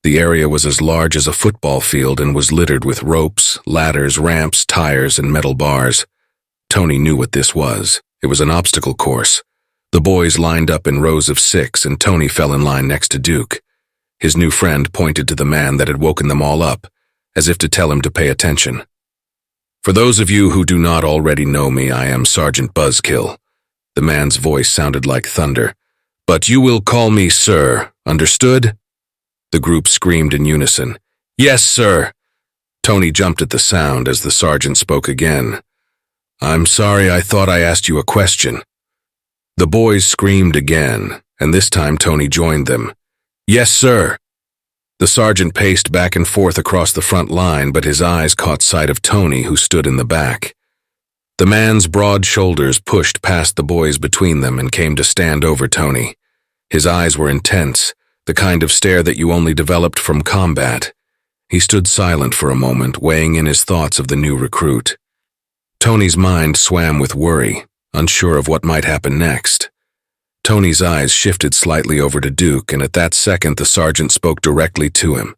[SPEAKER 1] The area was as large as a football field and was littered with ropes, ladders, ramps, tires, and metal bars. Tony knew what this was. It was an obstacle course. The boys lined up in rows of 6, and Tony fell in line next to Duke. His new friend pointed to the man that had woken them all up, as if to tell him to pay attention. "For those of you who do not already know me, I am Sergeant Buzzkill." The man's voice sounded like thunder. "But you will call me sir, understood?" The group screamed in unison. "Yes, sir." Tony jumped at the sound as the sergeant spoke again. "I'm sorry, I thought I asked you a question." The boys screamed again, and this time Tony joined them. "Yes, sir." The sergeant paced back and forth across the front line, but his eyes caught sight of Tony, who stood in the back. The man's broad shoulders pushed past the boys between them and came to stand over Tony. His eyes were intense, the kind of stare that you only developed from combat. He stood silent for a moment, weighing in his thoughts of the new recruit. Tony's mind swam with worry, unsure of what might happen next. Tony's eyes shifted slightly over to Duke, and at that second the sergeant spoke directly to him.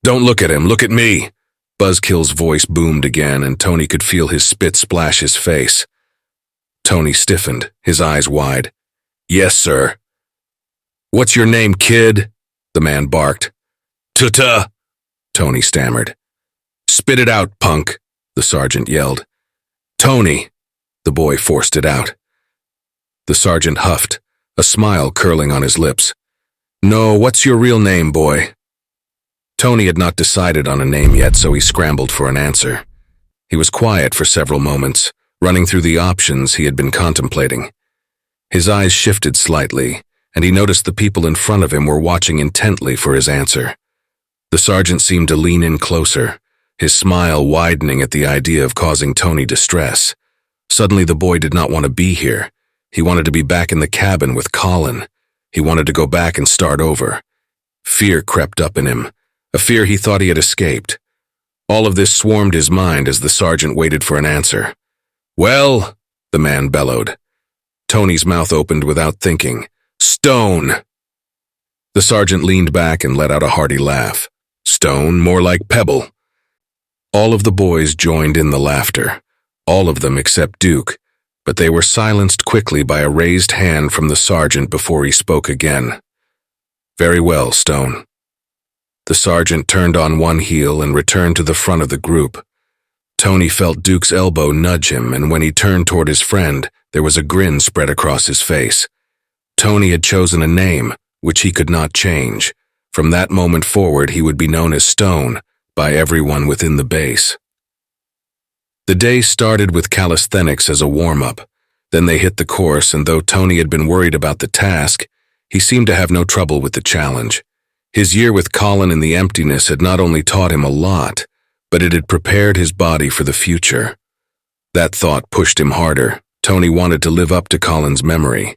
[SPEAKER 1] "Don't look at him, look at me!" Buzzkill's voice boomed again, and Tony could feel his spit splash his face. Tony stiffened, his eyes wide. "Yes, sir." "What's your name, kid?" the man barked. "Tuta," Tony stammered. "Spit it out, punk," the sergeant yelled. "Tony," the boy forced it out. The sergeant huffed, a smile curling on his lips. "No, what's your real name, boy?" Tony had not decided on a name yet, so he scrambled for an answer. He was quiet for several moments, running through the options he had been contemplating. His eyes shifted slightly, and he noticed the people in front of him were watching intently for his answer. The sergeant seemed to lean in closer, his smile widening at the idea of causing Tony distress. Suddenly the boy did not want to be here. He wanted to be back in the cabin with Colin. He wanted to go back and start over. Fear crept up in him, a fear he thought he had escaped. All of this swarmed his mind as the sergeant waited for an answer. "Well," the man bellowed. Tony's mouth opened without thinking. "Stone!" The sergeant leaned back and let out a hearty laugh. "Stone, more like pebble." All of the boys joined in the laughter, all of them except Duke, but they were silenced quickly by a raised hand from the sergeant before he spoke again. "Very well, Stone." The sergeant turned on one heel and returned to the front of the group. Tony felt Duke's elbow nudge him, and when he turned toward his friend, there was a grin spread across his face. Tony had chosen a name, which he could not change. From that moment forward, he would be known as Stone by everyone within the base. The day started with calisthenics as a warm-up. Then they hit the course, and though Tony had been worried about the task, he seemed to have no trouble with the challenge. His year with Colin in the emptiness had not only taught him a lot, but it had prepared his body for the future. That thought pushed him harder. Tony wanted to live up to Colin's memory.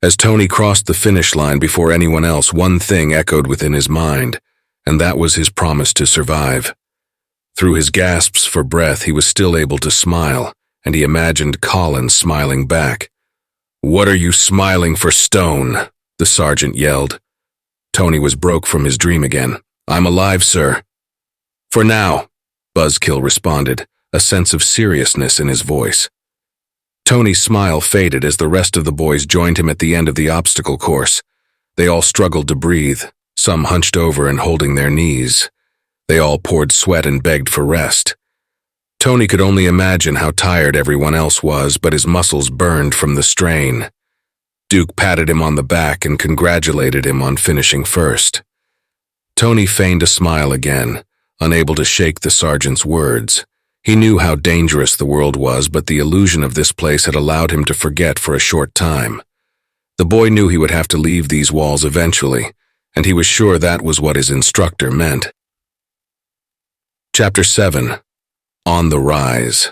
[SPEAKER 1] As Tony crossed the finish line before anyone else, one thing echoed within his mind, and that was his promise to survive. Through his gasps for breath, he was still able to smile, and he imagined Colin smiling back. "What are you smiling for, Stone?" the sergeant yelled. Tony was broke from his dream again. "I'm alive, sir." "For now," Buzzkill responded, a sense of seriousness in his voice. Tony's smile faded as the rest of the boys joined him at the end of the obstacle course. They all struggled to breathe, some hunched over and holding their knees. They all poured sweat and begged for rest. Tony could only imagine how tired everyone else was, but his muscles burned from the strain. Duke patted him on the back and congratulated him on finishing first. Tony feigned a smile again, unable to shake the sergeant's words. He knew how dangerous the world was, but the illusion of this place had allowed him to forget for a short time. The boy knew he would have to leave these walls eventually, and he was sure that was what his instructor meant. Chapter 7. On the Rise.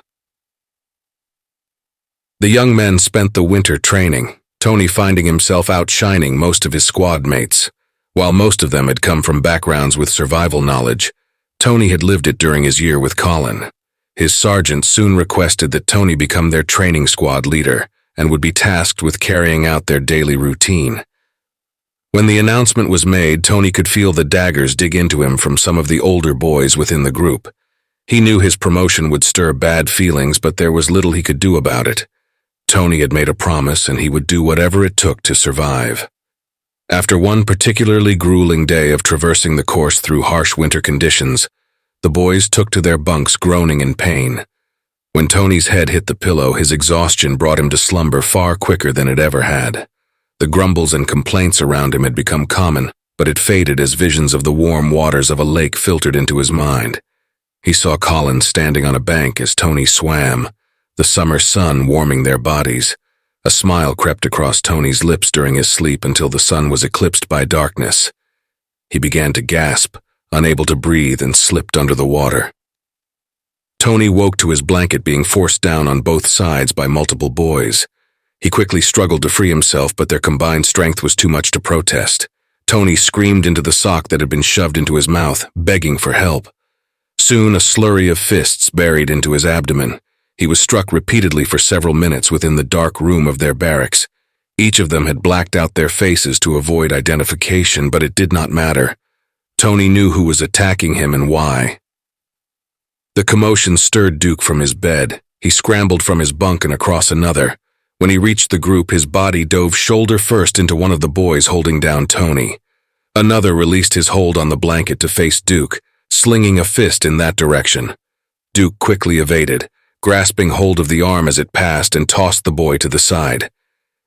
[SPEAKER 1] The young men spent the winter training, Tony finding himself outshining most of his squad mates. While most of them had come from backgrounds with survival knowledge, Tony had lived it during his year with Colin. His sergeant soon requested that Tony become their training squad leader and would be tasked with carrying out their daily routine. When the announcement was made, Tony could feel the daggers dig into him from some of the older boys within the group. He knew his promotion would stir bad feelings, but there was little he could do about it. Tony had made a promise and he would do whatever it took to survive. After one particularly grueling day of traversing the course through harsh winter conditions, the boys took to their bunks groaning in pain. When Tony's head hit the pillow, his exhaustion brought him to slumber far quicker than it ever had. The grumbles and complaints around him had become common, but it faded as visions of the warm waters of a lake filtered into his mind. He saw Colin standing on a bank as Tony swam, the summer sun warming their bodies. A smile crept across Tony's lips during his sleep until the sun was eclipsed by darkness. He began to gasp, unable to breathe, and slipped under the water. Tony woke to his blanket being forced down on both sides by multiple boys. He quickly struggled to free himself, but their combined strength was too much to protest. Tony screamed into the sock that had been shoved into his mouth, begging for help. Soon a slurry of fists buried into his abdomen. He was struck repeatedly for several minutes within the dark room of their barracks. Each of them had blacked out their faces to avoid identification, but it did not matter. Tony knew who was attacking him and why. The commotion stirred Duke from his bed. He scrambled from his bunk and across another. When he reached the group, his body dove shoulder first into one of the boys holding down Tony. Another released his hold on the blanket to face Duke, slinging a fist in that direction. Duke quickly evaded, grasping hold of the arm as it passed and tossed the boy to the side.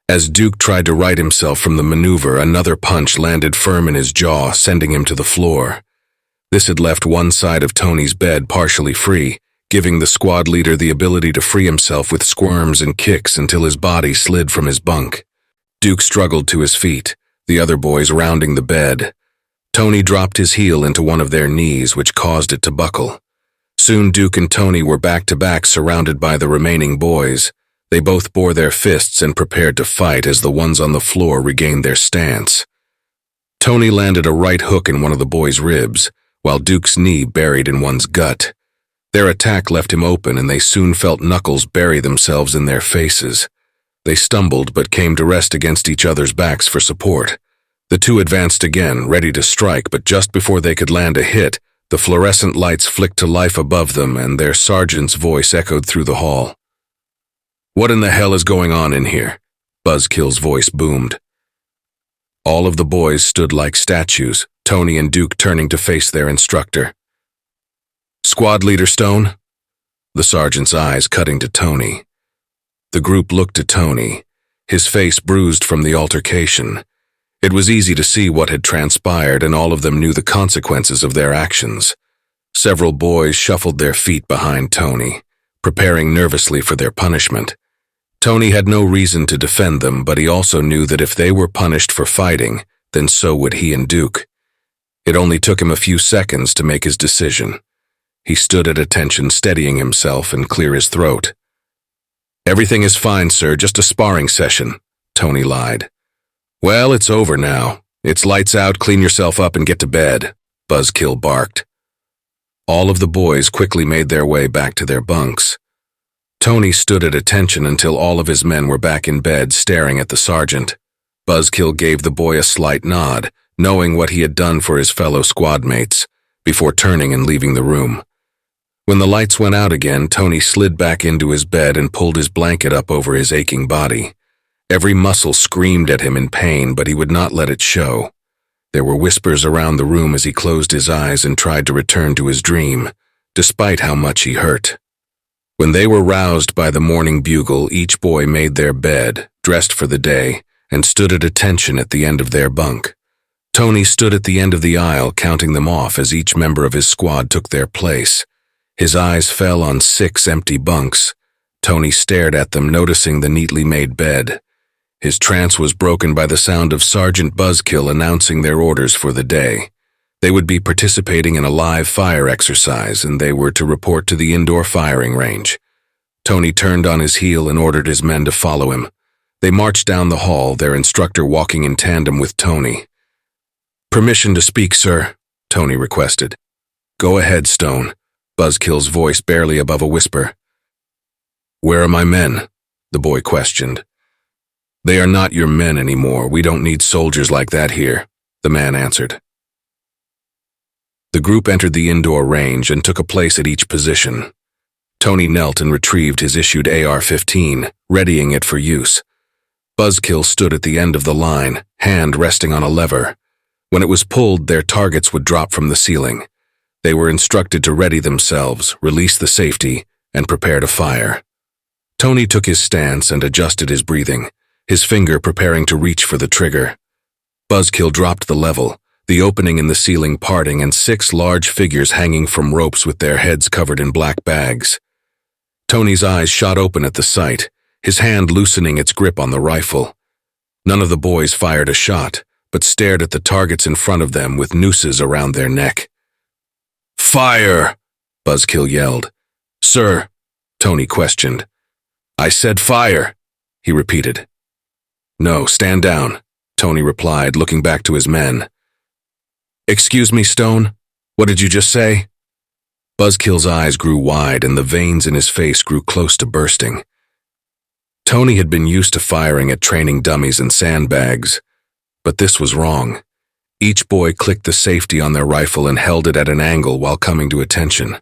[SPEAKER 1] As Duke tried to right himself from the maneuver, another punch landed firm in his jaw, sending him to the floor. This had left one side of Tony's bed partially free, giving the squad leader the ability to free himself with squirms and kicks until his body slid from his bunk. Duke struggled to his feet, the other boys rounding the bed. Tony dropped his heel into one of their knees, which caused it to buckle. Soon Duke and Tony were back-to-back, surrounded by the remaining boys. They both bore their fists and prepared to fight as the ones on the floor regained their stance. Tony landed a right hook in one of the boys' ribs, while Duke's knee buried in one's gut. Their attack left him open, and they soon felt knuckles bury themselves in their faces. They stumbled but came to rest against each other's backs for support. The two advanced again, ready to strike, but just before they could land a hit, the fluorescent lights flicked to life above them and their sergeant's voice echoed through the hall. "What in the hell is going on in here?" Buzzkill's voice boomed. All of the boys stood like statues, Tony and Duke turning to face their instructor. "Squad Leader Stone?" The sergeant's eyes cutting to Tony. The group looked to Tony, his face bruised from the altercation. It was easy to see what had transpired, and all of them knew the consequences of their actions. Several boys shuffled their feet behind Tony, preparing nervously for their punishment. Tony had no reason to defend them, but he also knew that if they were punished for fighting, then so would he and Duke. It only took him a few seconds to make his decision. He stood at attention, steadying himself and clear his throat. "Everything is fine, sir, just a sparring session," Tony lied. "Well, it's over now. It's lights out, clean yourself up and get to bed," Buzzkill barked. All of the boys quickly made their way back to their bunks. Tony stood at attention until all of his men were back in bed, staring at the sergeant. Buzzkill gave the boy a slight nod, knowing what he had done for his fellow squad mates, before turning and leaving the room. When the lights went out again, Tony slid back into his bed and pulled his blanket up over his aching body. Every muscle screamed at him in pain, but he would not let it show. There were whispers around the room as he closed his eyes and tried to return to his dream, despite how much he hurt. When they were roused by the morning bugle, each boy made their bed, dressed for the day, and stood at attention at the end of their bunk. Tony stood at the end of the aisle, counting them off as each member of his squad took their place. His eyes fell on 6 empty bunks. Tony stared at them, noticing the neatly made bed. His trance was broken by the sound of Sergeant Buzzkill announcing their orders for the day. They would be participating in a live fire exercise, and they were to report to the indoor firing range. Tony turned on his heel and ordered his men to follow him. They marched down the hall, their instructor walking in tandem with Tony. "Permission to speak, sir," Tony requested. "Go ahead, Stone," Buzzkill's voice barely above a whisper. "Where are my men?" the boy questioned. "They are not your men anymore. We don't need soldiers like that here," the man answered. The group entered the indoor range and took a place at each position. Tony knelt and retrieved his issued AR-15, readying it for use. Buzzkill stood at the end of the line, hand resting on a lever. When it was pulled, their targets would drop from the ceiling. They were instructed to ready themselves, release the safety, and prepare to fire. Tony took his stance and adjusted his breathing, his finger preparing to reach for the trigger. Buzzkill dropped the level, the opening in the ceiling parting and 6 large figures hanging from ropes with their heads covered in black bags. Tony's eyes shot open at the sight, his hand loosening its grip on the rifle. None of the boys fired a shot, but stared at the targets in front of them with nooses around their neck. "Fire!" Buzzkill yelled. "Sir?" Tony questioned. "I said fire," he repeated. "No, stand down," Tony replied, looking back to his men. "Excuse me, Stone? What did you just say?" Buzzkill's eyes grew wide and the veins in his face grew close to bursting. Tony had been used to firing at training dummies and sandbags, but this was wrong. Each boy clicked the safety on their rifle and held it at an angle while coming to attention.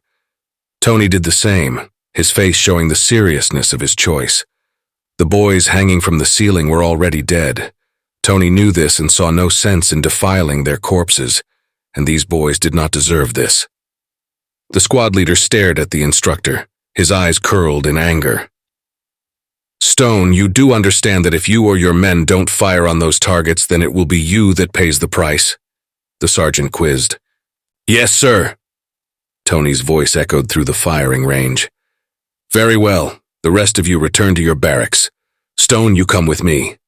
[SPEAKER 1] Tony did the same, his face showing the seriousness of his choice. The boys hanging from the ceiling were already dead. Tony knew this and saw no sense in defiling their corpses, and these boys did not deserve this. The squad leader stared at the instructor, his eyes curled in anger. "Stone, you do understand that if you or your men don't fire on those targets, then it will be you that pays the price?" the sergeant quizzed. "Yes, sir." Tony's voice echoed through the firing range. "Very well. The rest of you return to your barracks. Stone, you come with me."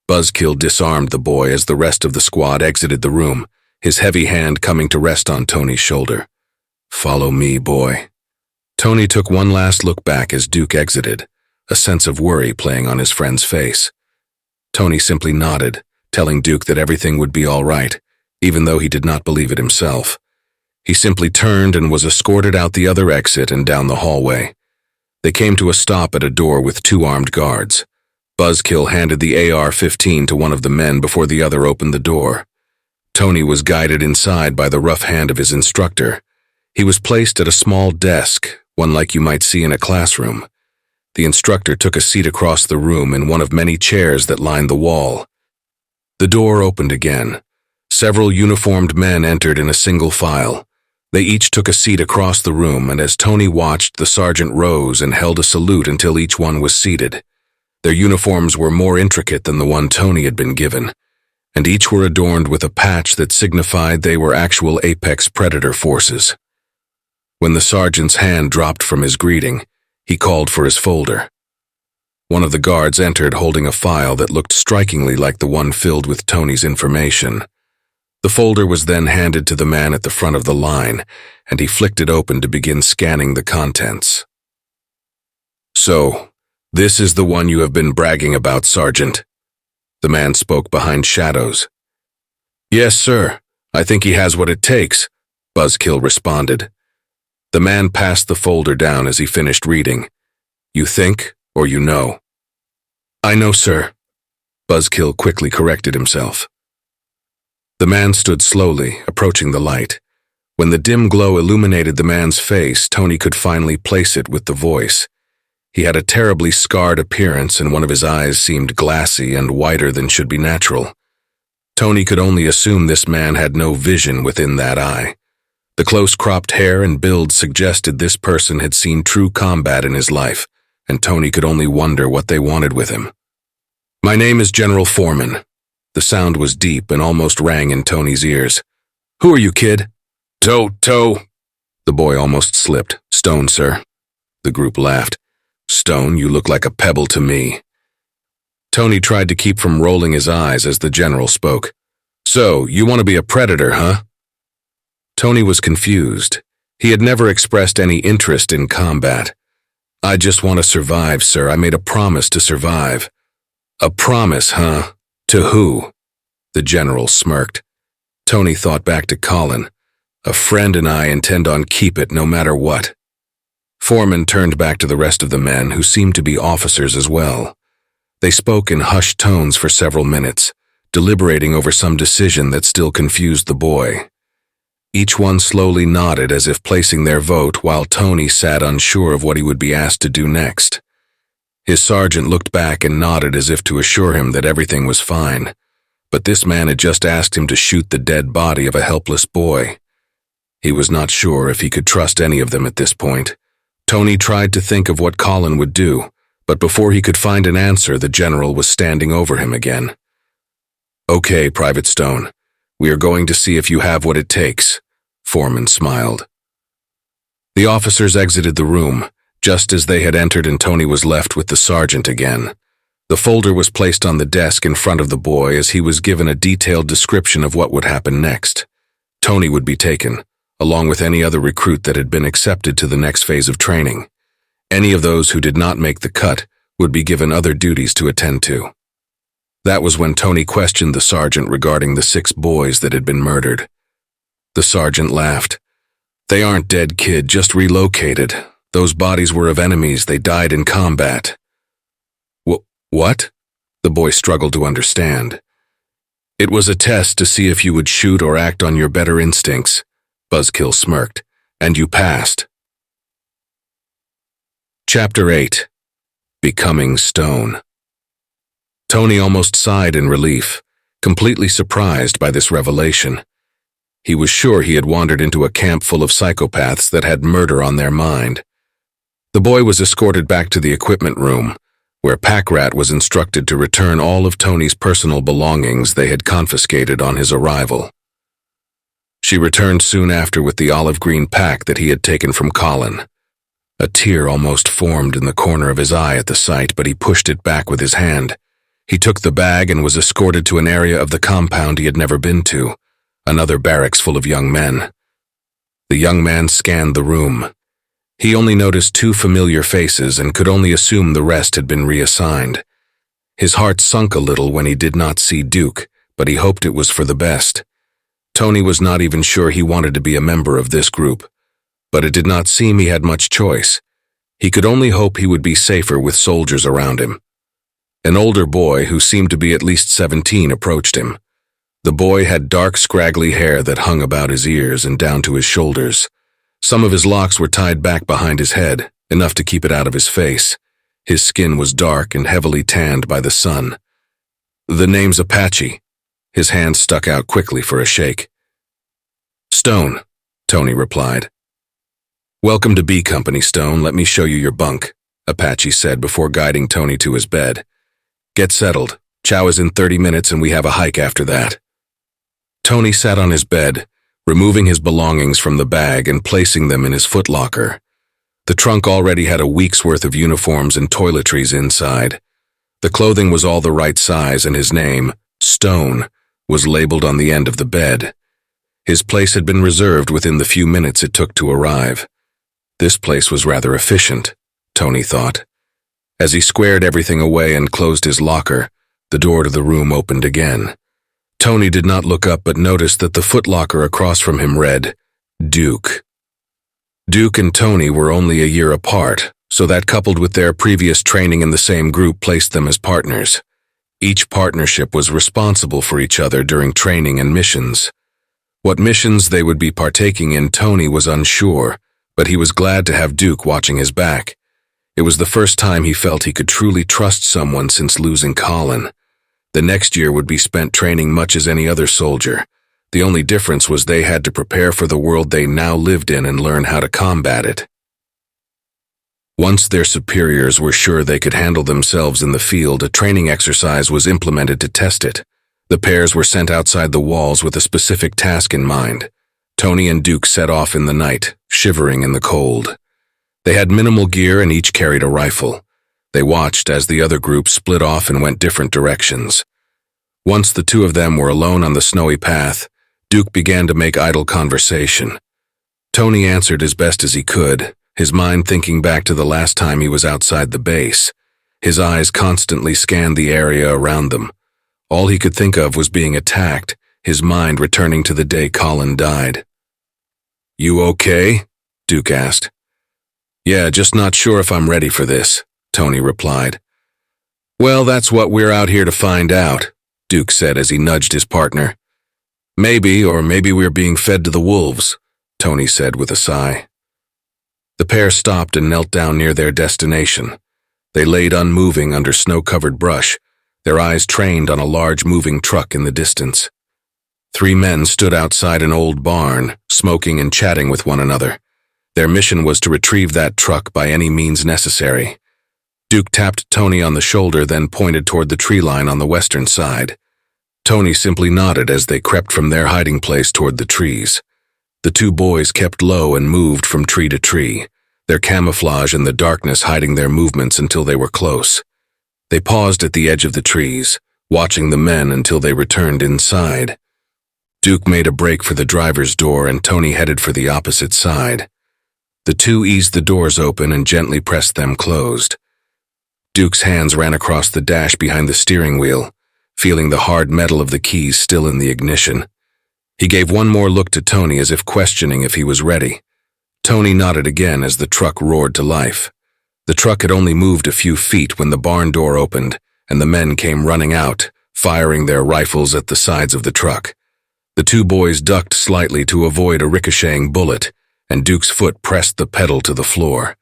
[SPEAKER 1] Buzzkill disarmed the boy as the rest of the squad exited the room, his heavy hand coming to rest on Tony's shoulder. "Follow me, boy." Tony took one last look back as Duke exited, a sense of worry playing on his friend's face. Tony simply nodded, telling Duke that everything would be all right, even though he did not believe it himself. He simply turned and was escorted out the other exit and down the hallway. They came to a stop at a door with 2 armed guards. Buzzkill handed the AR-15 to one of the men before the other opened the door. Tony was guided inside by the rough hand of his instructor. He was placed at a small desk, one like you might see in a classroom. The instructor took a seat across the room in one of many chairs that lined the wall. The door opened again. Several uniformed men entered in a single file. They each took a seat across the room, and as Tony watched, the sergeant rose and held a salute until each one was seated. Their uniforms were more intricate than the one Tony had been given, and each were adorned with a patch that signified they were actual Apex Predator forces. When the sergeant's hand dropped from his greeting, he called for his folder. One of the guards entered holding a file that looked strikingly like the one filled with Tony's information. The folder was then handed to the man at the front of the line, and he flicked it open to begin scanning the contents. "So, this is the one you have been bragging about, Sergeant?" The man spoke behind shadows. "Yes, sir. I think he has what it takes," Buzzkill responded. The man passed the folder down as he finished reading. "You think, or you know?" "I know, sir." Buzzkill quickly corrected himself. The man stood slowly, approaching the light. When the dim glow illuminated the man's face, Tony could finally place it with the voice. He had a terribly scarred appearance, and one of his eyes seemed glassy and whiter than should be natural. Tony could only assume this man had no vision within that eye. The close-cropped hair and build suggested this person had seen true combat in his life, and Tony could only wonder what they wanted with him. "My name is General Foreman." The sound was deep and almost rang in Tony's ears. "Who are you, kid?" Toe. The boy almost slipped. "Stone, sir." The group laughed. "Stone, you look like a pebble to me." Tony tried to keep from rolling his eyes as the general spoke. "So, you want to be a predator, huh?" Tony was confused. He had never expressed any interest in combat. "I just want to survive, sir. I made a promise to survive." "A promise, huh? To who?" The general smirked. Tony thought back to Colin. "A friend and I intend on keep it no matter what." Foreman turned back to the rest of the men, who seemed to be officers as well. They spoke in hushed tones for several minutes, deliberating over some decision that still confused the boy. Each one slowly nodded as if placing their vote, while Tony sat unsure of what he would be asked to do next. His sergeant looked back and nodded as if to assure him that everything was fine, but this man had just asked him to shoot the dead body of a helpless boy. He was not sure if he could trust any of them at this point. Tony tried to think of what Colin would do, but before he could find an answer, the general was standing over him again. "Okay, Private Stone, we are going to see if you have what it takes," Foreman smiled. The officers exited the room, just as they had entered, and Tony was left with the sergeant again. The folder was placed on the desk in front of the boy as he was given a detailed description of what would happen next. Tony would be taken, along with any other recruit that had been accepted to the next phase of training. Any of those who did not make the cut would be given other duties to attend to. That was when Tony questioned the sergeant regarding the 6 boys that had been murdered. The sergeant laughed. "They aren't dead, kid, just relocated. Those bodies were of enemies. They died in combat." What? The boy struggled to understand. "It was a test to see if you would shoot or act on your better instincts," Buzzkill smirked, "and you passed." Chapter 8. Becoming Stone. Tony almost sighed in relief, completely surprised by this revelation. He was sure he had wandered into a camp full of psychopaths that had murder on their mind. The boy was escorted back to the equipment room, where Packrat was instructed to return all of Tony's personal belongings they had confiscated on his arrival. She returned soon after with the olive green pack that he had taken from Colin. A tear almost formed in the corner of his eye at the sight, but he pushed it back with his hand. He took the bag and was escorted to an area of the compound he had never been to, another barracks full of young men. The young man scanned the room. He only noticed 2 familiar faces and could only assume the rest had been reassigned. His heart sunk a little when he did not see Duke, but he hoped it was for the best. Tony was not even sure he wanted to be a member of this group, but it did not seem he had much choice. He could only hope he would be safer with soldiers around him. An older boy, who seemed to be at least 17, approached him. The boy had dark, scraggly hair that hung about his ears and down to his shoulders. Some of his locks were tied back behind his head, enough to keep it out of his face. His skin was dark and heavily tanned by the sun. "The name's Apache." His hand stuck out quickly for a shake. "Stone," Tony replied. "Welcome to B Company, Stone. Let me show you your bunk," Apache said before guiding Tony to his bed. "Get settled. Chow is in 30 minutes and we have a hike after that." Tony sat on his bed, removing his belongings from the bag and placing them in his footlocker. The trunk already had a week's worth of uniforms and toiletries inside. The clothing was all the right size and his name, Stone, was labeled on the end of the bed. His place had been reserved within the few minutes it took to arrive. This place was rather efficient, Tony thought. As he squared everything away and closed his locker, the door to the room opened again. Tony did not look up but noticed that the footlocker across from him read, Duke. Duke and Tony were only a year apart, so that coupled with their previous training in the same group placed them as partners. Each partnership was responsible for each other during training and missions. What missions they would be partaking in, Tony was unsure, but he was glad to have Duke watching his back. It was the first time he felt he could truly trust someone since losing Colin. The next year would be spent training much as any other soldier. The only difference was they had to prepare for the world they now lived in and learn how to combat it. Once their superiors were sure they could handle themselves in the field, a training exercise was implemented to test it. The pairs were sent outside the walls with a specific task in mind. Tony and Duke set off in the night, shivering in the cold. They had minimal gear and each carried a rifle. They watched as the other group split off and went different directions. Once the two of them were alone on the snowy path, Duke began to make idle conversation. Tony answered as best as he could, his mind thinking back to the last time he was outside the base. His eyes constantly scanned the area around them. All he could think of was being attacked, his mind returning to the day Colin died. "You okay?" Duke asked. "Yeah, just not sure if I'm ready for this," Tony replied. "Well, that's what we're out here to find out," Duke said as he nudged his partner. Maybe, or maybe we're being fed to the wolves, Tony said with a sigh. The pair stopped and knelt down near their destination. They laid unmoving under snow-covered brush, their eyes trained on a large moving truck in the distance. 3 men stood outside an old barn, smoking and chatting with one another. Their mission was to retrieve that truck by any means necessary. Duke tapped Tony on the shoulder, then pointed toward the tree line on the western side. Tony simply nodded as they crept from their hiding place toward the trees. The 2 boys kept low and moved from tree to tree, their camouflage in the darkness hiding their movements until they were close. They paused at the edge of the trees, watching the men until they returned inside. Duke made a break for the driver's door and Tony headed for the opposite side. The 2 eased the doors open and gently pressed them closed. Duke's hands ran across the dash behind the steering wheel, feeling the hard metal of the keys still in the ignition. He gave one more look to Tony as if questioning if he was ready. Tony nodded again as the truck roared to life. The truck had only moved a few feet when the barn door opened and the men came running out, firing their rifles at the sides of the truck. The 2 boys ducked slightly to avoid a ricocheting bullet, and Duke's foot pressed the pedal to the floor.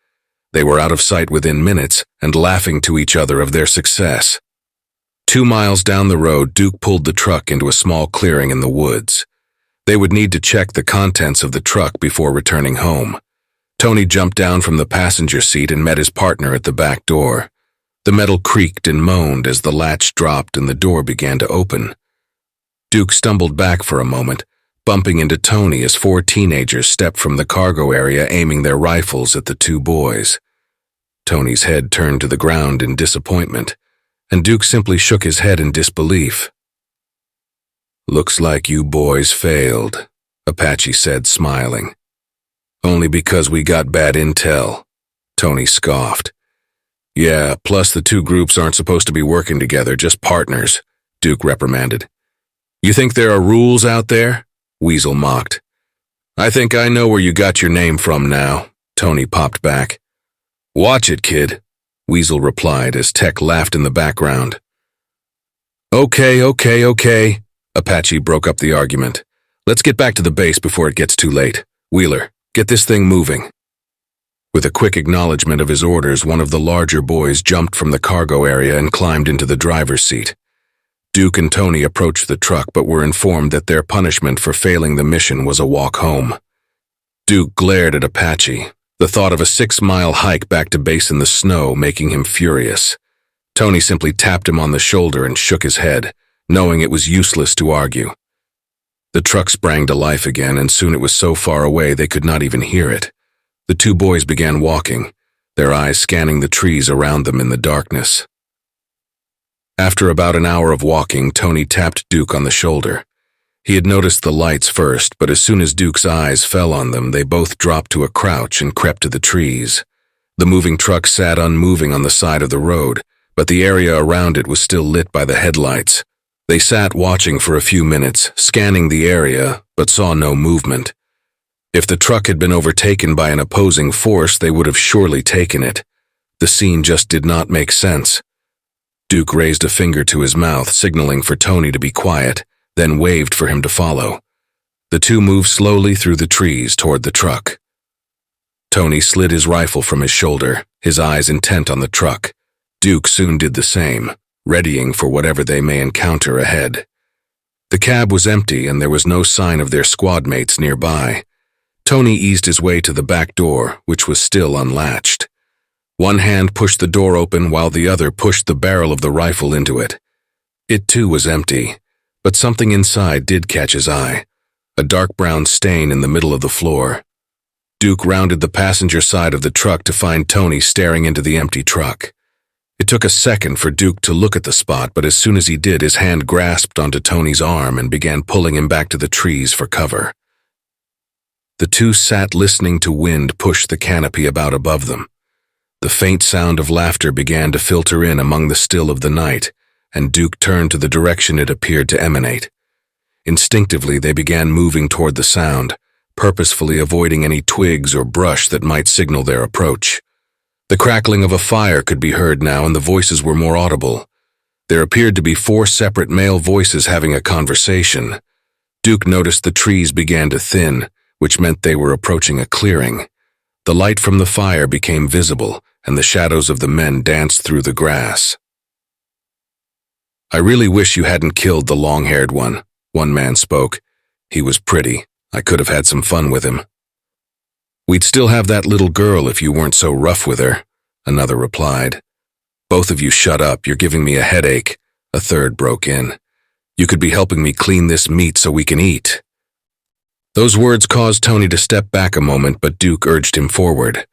[SPEAKER 1] They were out of sight within minutes and laughing to each other of their success. 2 miles down the road, Duke pulled the truck into a small clearing in the woods. They would need to check the contents of the truck before returning home. Tony jumped down from the passenger seat and met his partner at the back door. The metal creaked and moaned as the latch dropped and the door began to open. Duke stumbled back for a moment, bumping into Tony as 4 teenagers stepped from the cargo area aiming their rifles at the 2 boys. Tony's head turned to the ground in disappointment, and Duke simply shook his head in disbelief. "Looks like you boys failed," Apache said, smiling. "Only because we got bad intel," Tony scoffed. "Yeah, plus the 2 groups aren't supposed to be working together, just partners," Duke reprimanded. "You think there are rules out there?" Weasel mocked. "I think I know where you got your name from now," Tony popped back. "Watch it, kid," Weasel replied as Tech laughed in the background. Okay, Apache broke up the argument. "Let's get back to the base before it gets too late. Wheeler, get this thing moving." With a quick acknowledgement of his orders, one of the larger boys jumped from the cargo area and climbed into the driver's seat. Duke and Tony approached the truck but were informed that their punishment for failing the mission was a walk home. Duke glared at Apache, the thought of a 6-mile hike back to base in the snow making him furious. Tony simply tapped him on the shoulder and shook his head, knowing it was useless to argue. The truck sprang to life again, and soon it was so far away they could not even hear it. The 2 boys began walking, their eyes scanning the trees around them in the darkness. After about an hour of walking, Tony tapped Duke on the shoulder. He had noticed the lights first, but as soon as Duke's eyes fell on them, they both dropped to a crouch and crept to the trees. The moving truck sat unmoving on the side of the road, but the area around it was still lit by the headlights. They sat watching for a few minutes, scanning the area, but saw no movement. If the truck had been overtaken by an opposing force, they would have surely taken it. The scene just did not make sense. Duke raised a finger to his mouth, signaling for Tony to be quiet, then waved for him to follow. The 2 moved slowly through the trees toward the truck. Tony slid his rifle from his shoulder, his eyes intent on the truck. Duke soon did the same, readying for whatever they may encounter ahead. The cab was empty and there was no sign of their squad mates nearby. Tony eased his way to the back door, which was still unlatched. One hand pushed the door open while the other pushed the barrel of the rifle into it. It too was empty, but something inside did catch his eye, a dark brown stain in the middle of the floor. Duke rounded the passenger side of the truck to find Tony staring into the empty truck. It took a second for Duke to look at the spot, but as soon as he did, his hand grasped onto Tony's arm and began pulling him back to the trees for cover. The 2 sat listening to wind push the canopy about above them. The faint sound of laughter began to filter in among the still of the night, and Duke turned to the direction it appeared to emanate. Instinctively, they began moving toward the sound, purposefully avoiding any twigs or brush that might signal their approach. The crackling of a fire could be heard now, and the voices were more audible. There appeared to be 4 separate male voices having a conversation. Duke noticed the trees began to thin, which meant they were approaching a clearing. The light from the fire became visible, and the shadows of the men danced through the grass. "I really wish you hadn't killed the long-haired one man spoke. "He was pretty. I could have had some fun with him." "We'd still have that little girl if you weren't so rough with her," another replied. "Both of you shut up, you're giving me a headache," a third broke in. "You could be helping me clean this meat so we can eat." Those words caused Tony to step back a moment, but Duke urged him forward.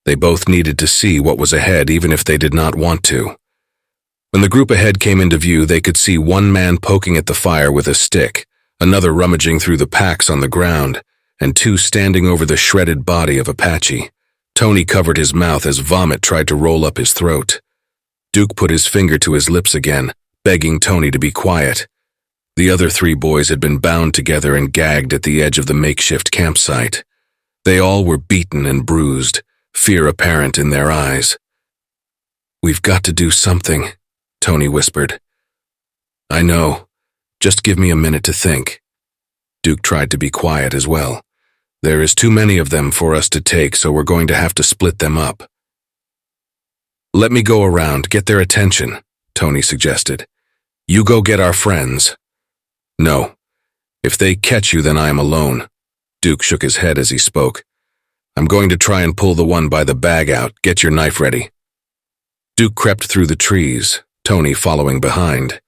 [SPEAKER 1] They both needed to see what was ahead, even if they did not want to. When the group ahead came into view, they could see one man poking at the fire with a stick, another rummaging through the packs on the ground, and two standing over the shredded body of Apache. Tony covered his mouth as vomit tried to roll up his throat. Duke put his finger to his lips again, begging Tony to be quiet. The other three boys had been bound together and gagged at the edge of the makeshift campsite. They all were beaten and bruised, fear apparent in their eyes. "We've got to do something," Tony whispered. "I know. Just give me a minute to think." Duke tried to be quiet as well. "There is too many of them for us to take, so we're going to have to split them up." "Let me go around, get their attention," Tony suggested. "You go get our friends." "No. If they catch you, then I am alone." Duke shook his head as he spoke. "I'm going to try and pull the one by the bag out. Get your knife ready." Duke crept through the trees, Tony following behind.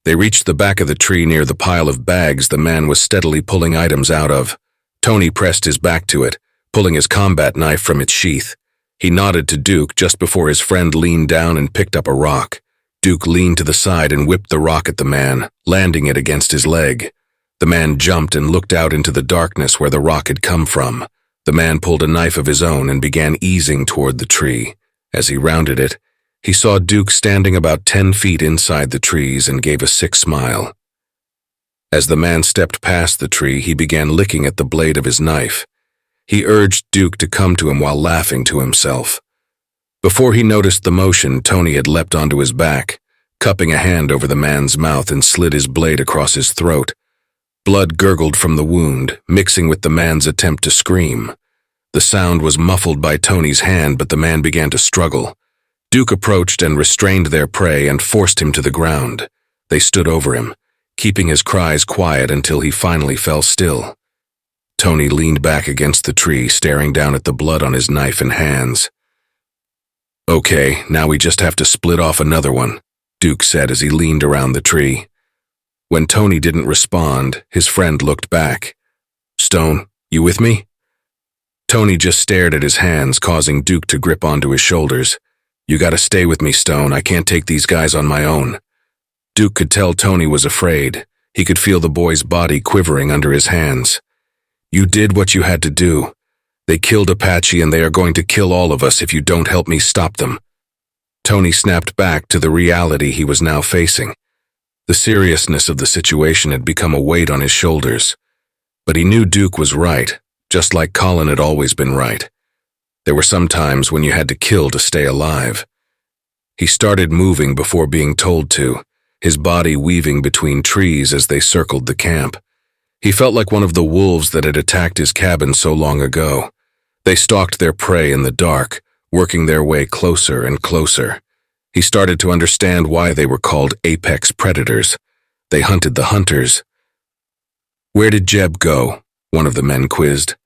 [SPEAKER 1] They reached the back of the tree near the pile of bags the man was steadily pulling items out of. Tony pressed his back to it, pulling his combat knife from its sheath. He nodded to Duke just before his friend leaned down and picked up a rock. Duke leaned to the side and whipped the rock at the man, landing it against his leg. The man jumped and looked out into the darkness where the rock had come from. The man pulled a knife of his own and began easing toward the tree. As he rounded it, he saw Duke standing about 10 feet inside the trees and gave a sick smile. As the man stepped past the tree, he began licking at the blade of his knife. He urged Duke to come to him while laughing to himself. Before he noticed the motion, Tony had leapt onto his back, cupping a hand over the man's mouth and slid his blade across his throat. Blood gurgled from the wound, mixing with the man's attempt to scream. The sound was muffled by Tony's hand, but the man began to struggle. Duke approached and restrained their prey and forced him to the ground. They stood over him, keeping his cries quiet until he finally fell still. Tony leaned back against the tree, staring down at the blood on his knife and hands. "Okay, now we just have to split off another one," Duke said as he leaned around the tree. When Tony didn't respond, his friend looked back. "Stone, you with me?" Tony just stared at his hands, causing Duke to grip onto his shoulders. "You gotta stay with me, Stone. I can't take these guys on my own." Duke could tell Tony was afraid. He could feel the boy's body quivering under his hands. "You did what you had to do. They killed Apache and they are going to kill all of us if you don't help me stop them." Tony snapped back to the reality he was now facing. The seriousness of the situation had become a weight on his shoulders. But he knew Duke was right, just like Colin had always been right. There were some times when you had to kill to stay alive. He started moving before being told to, his body weaving between trees as they circled the camp. He felt like one of the wolves that had attacked his cabin so long ago. They stalked their prey in the dark, working their way closer and closer. He started to understand why they were called apex predators. They hunted the hunters. "Where did Jeb go?" one of the men quizzed.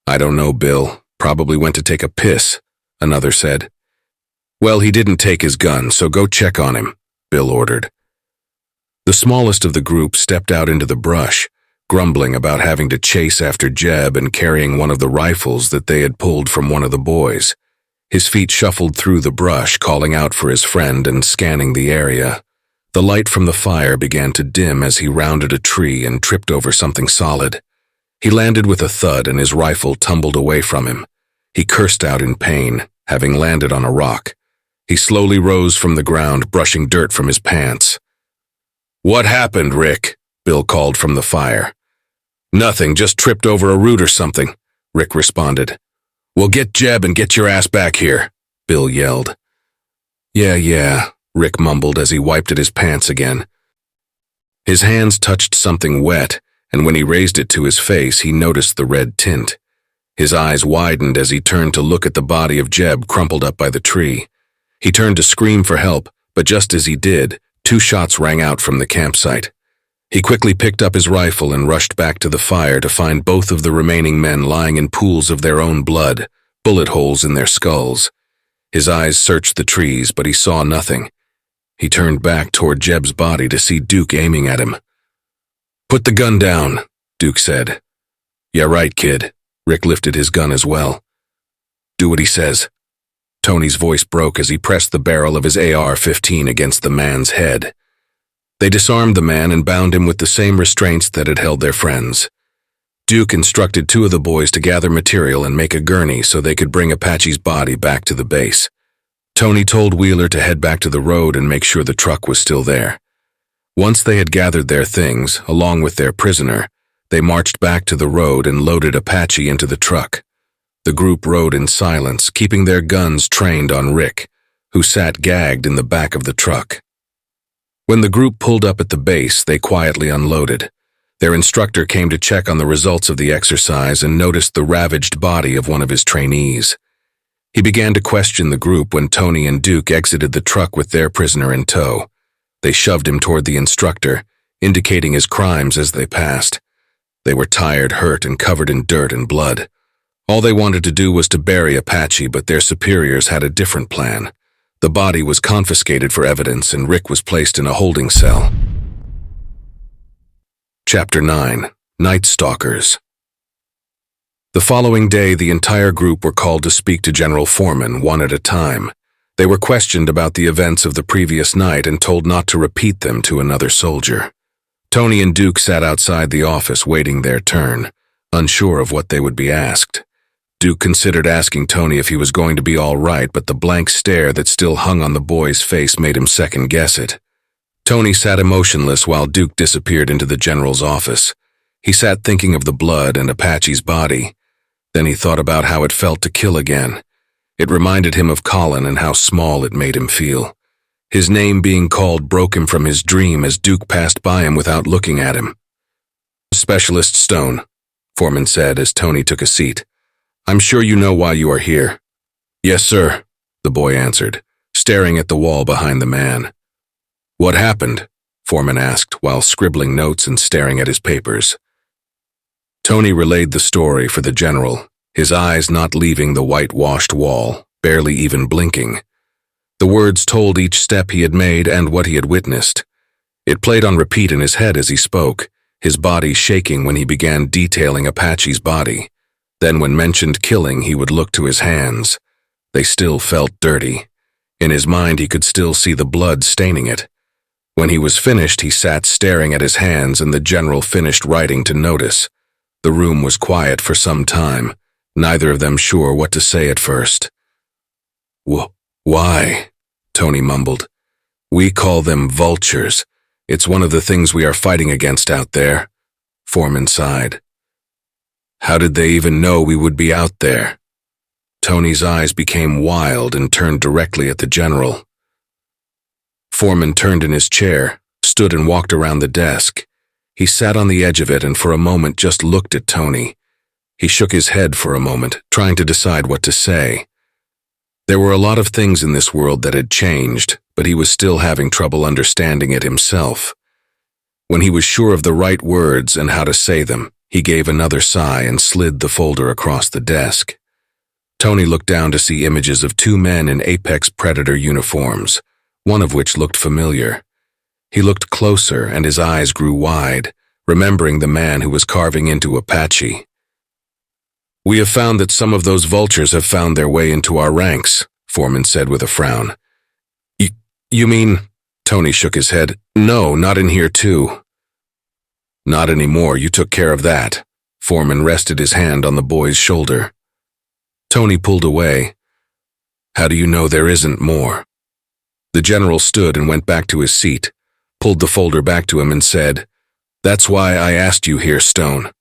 [SPEAKER 1] "I don't know, Bill. Probably went to take a piss," another said. "Well, he didn't take his gun, so go check on him," Bill ordered. The smallest of the group stepped out into the brush, grumbling about having to chase after Jeb and carrying one of the rifles that they had pulled from one of the boys. His feet shuffled through the brush, calling out for his friend and scanning the area. The light from the fire began to dim as he rounded a tree and tripped over something solid. He landed with a thud and his rifle tumbled away from him. He cursed out in pain, having landed on a rock. He slowly rose from the ground, brushing dirt from his pants. "What happened, Rick?" Bill called from the fire. "Nothing, just tripped over a root or something," Rick responded. "Well, get Jeb and get your ass back here," Bill yelled. Yeah, Rick mumbled as he wiped at his pants again. His hands touched something wet, and when he raised it to his face, he noticed the red tint. His eyes widened as he turned to look at the body of Jeb crumpled up by the tree. He turned to scream for help, but just as he did, 2 shots rang out from the campsite. He quickly picked up his rifle and rushed back to the fire to find both of the remaining men lying in pools of their own blood, bullet holes in their skulls. His eyes searched the trees, but he saw nothing. He turned back toward Jeb's body to see Duke aiming at him. "Put the gun down," Duke said. "Yeah, right, kid." Rick lifted his gun as well. "Do what he says." Tony's voice broke as he pressed the barrel of his AR-15 against the man's head. They disarmed the man and bound him with the same restraints that had held their friends. Duke instructed 2 of the boys to gather material and make a gurney so they could bring Apache's body back to the base. Tony told Wheeler to head back to the road and make sure the truck was still there. Once they had gathered their things, along with their prisoner, they marched back to the road and loaded Apache into the truck. The group rode in silence, keeping their guns trained on Rick, who sat gagged in the back of the truck. When the group pulled up at the base, they quietly unloaded. Their instructor came to check on the results of the exercise and noticed the ravaged body of one of his trainees. He began to question the group when Tony and Duke exited the truck with their prisoner in tow. They shoved him toward the instructor, indicating his crimes as they passed. They were tired, hurt, and covered in dirt and blood. All they wanted to do was to bury Apache, but their superiors had a different plan. The body was confiscated for evidence, and Rick was placed in a holding cell. Chapter 9. Night Stalkers. The following day, the entire group were called to speak to General Foreman, one at a time. They were questioned about the events of the previous night and told not to repeat them to another soldier. Tony and Duke sat outside the office waiting their turn, unsure of what they would be asked. Duke considered asking Tony if he was going to be all right, but the blank stare that still hung on the boy's face made him second-guess it. Tony sat emotionless while Duke disappeared into the general's office. He sat thinking of the blood and Apache's body. Then he thought about how it felt to kill again. It reminded him of Colin and how small it made him feel. His name being called broke him from his dream as Duke passed by him without looking at him. "Specialist Stone," Foreman said as Tony took a seat. "I'm sure you know why you are here." "Yes, sir," the boy answered, staring at the wall behind the man. "What happened?" Foreman asked while scribbling notes and staring at his papers. Tony relayed the story for the general, his eyes not leaving the whitewashed wall, barely even blinking. The words told each step he had made and what he had witnessed. It played on repeat in his head as he spoke, his body shaking when he began detailing Apache's body. Then when mentioned killing, he would look to his hands. They still felt dirty. In his mind, he could still see the blood staining it. When he was finished, he sat staring at his hands and the general finished writing to notice. The room was quiet for some time, neither of them sure what to say at first. "Why?" Tony mumbled. "We call them vultures. It's one of the things we are fighting against out there." Foreman sighed. "How did they even know we would be out there?" Tony's eyes became wild and turned directly at the general. Foreman turned in his chair, stood and walked around the desk. He sat on the edge of it and for a moment just looked at Tony. He shook his head for a moment, trying to decide what to say. There were a lot of things in this world that had changed, but he was still having trouble understanding it himself. When he was sure of the right words and how to say them, he gave another sigh and slid the folder across the desk. Tony looked down to see images of 2 men in Apex Predator uniforms, one of which looked familiar. He looked closer and his eyes grew wide, remembering the man who was carving into Apache. "We have found that some of those vultures have found their way into our ranks," Foreman said with a frown. You mean?" Tony shook his head. "No, not in here too." "Not anymore, you took care of that." Foreman rested his hand on the boy's shoulder. Tony pulled away. "How do you know there isn't more?" The general stood and went back to his seat, pulled the folder back to him and said, "That's why I asked you here, Stone."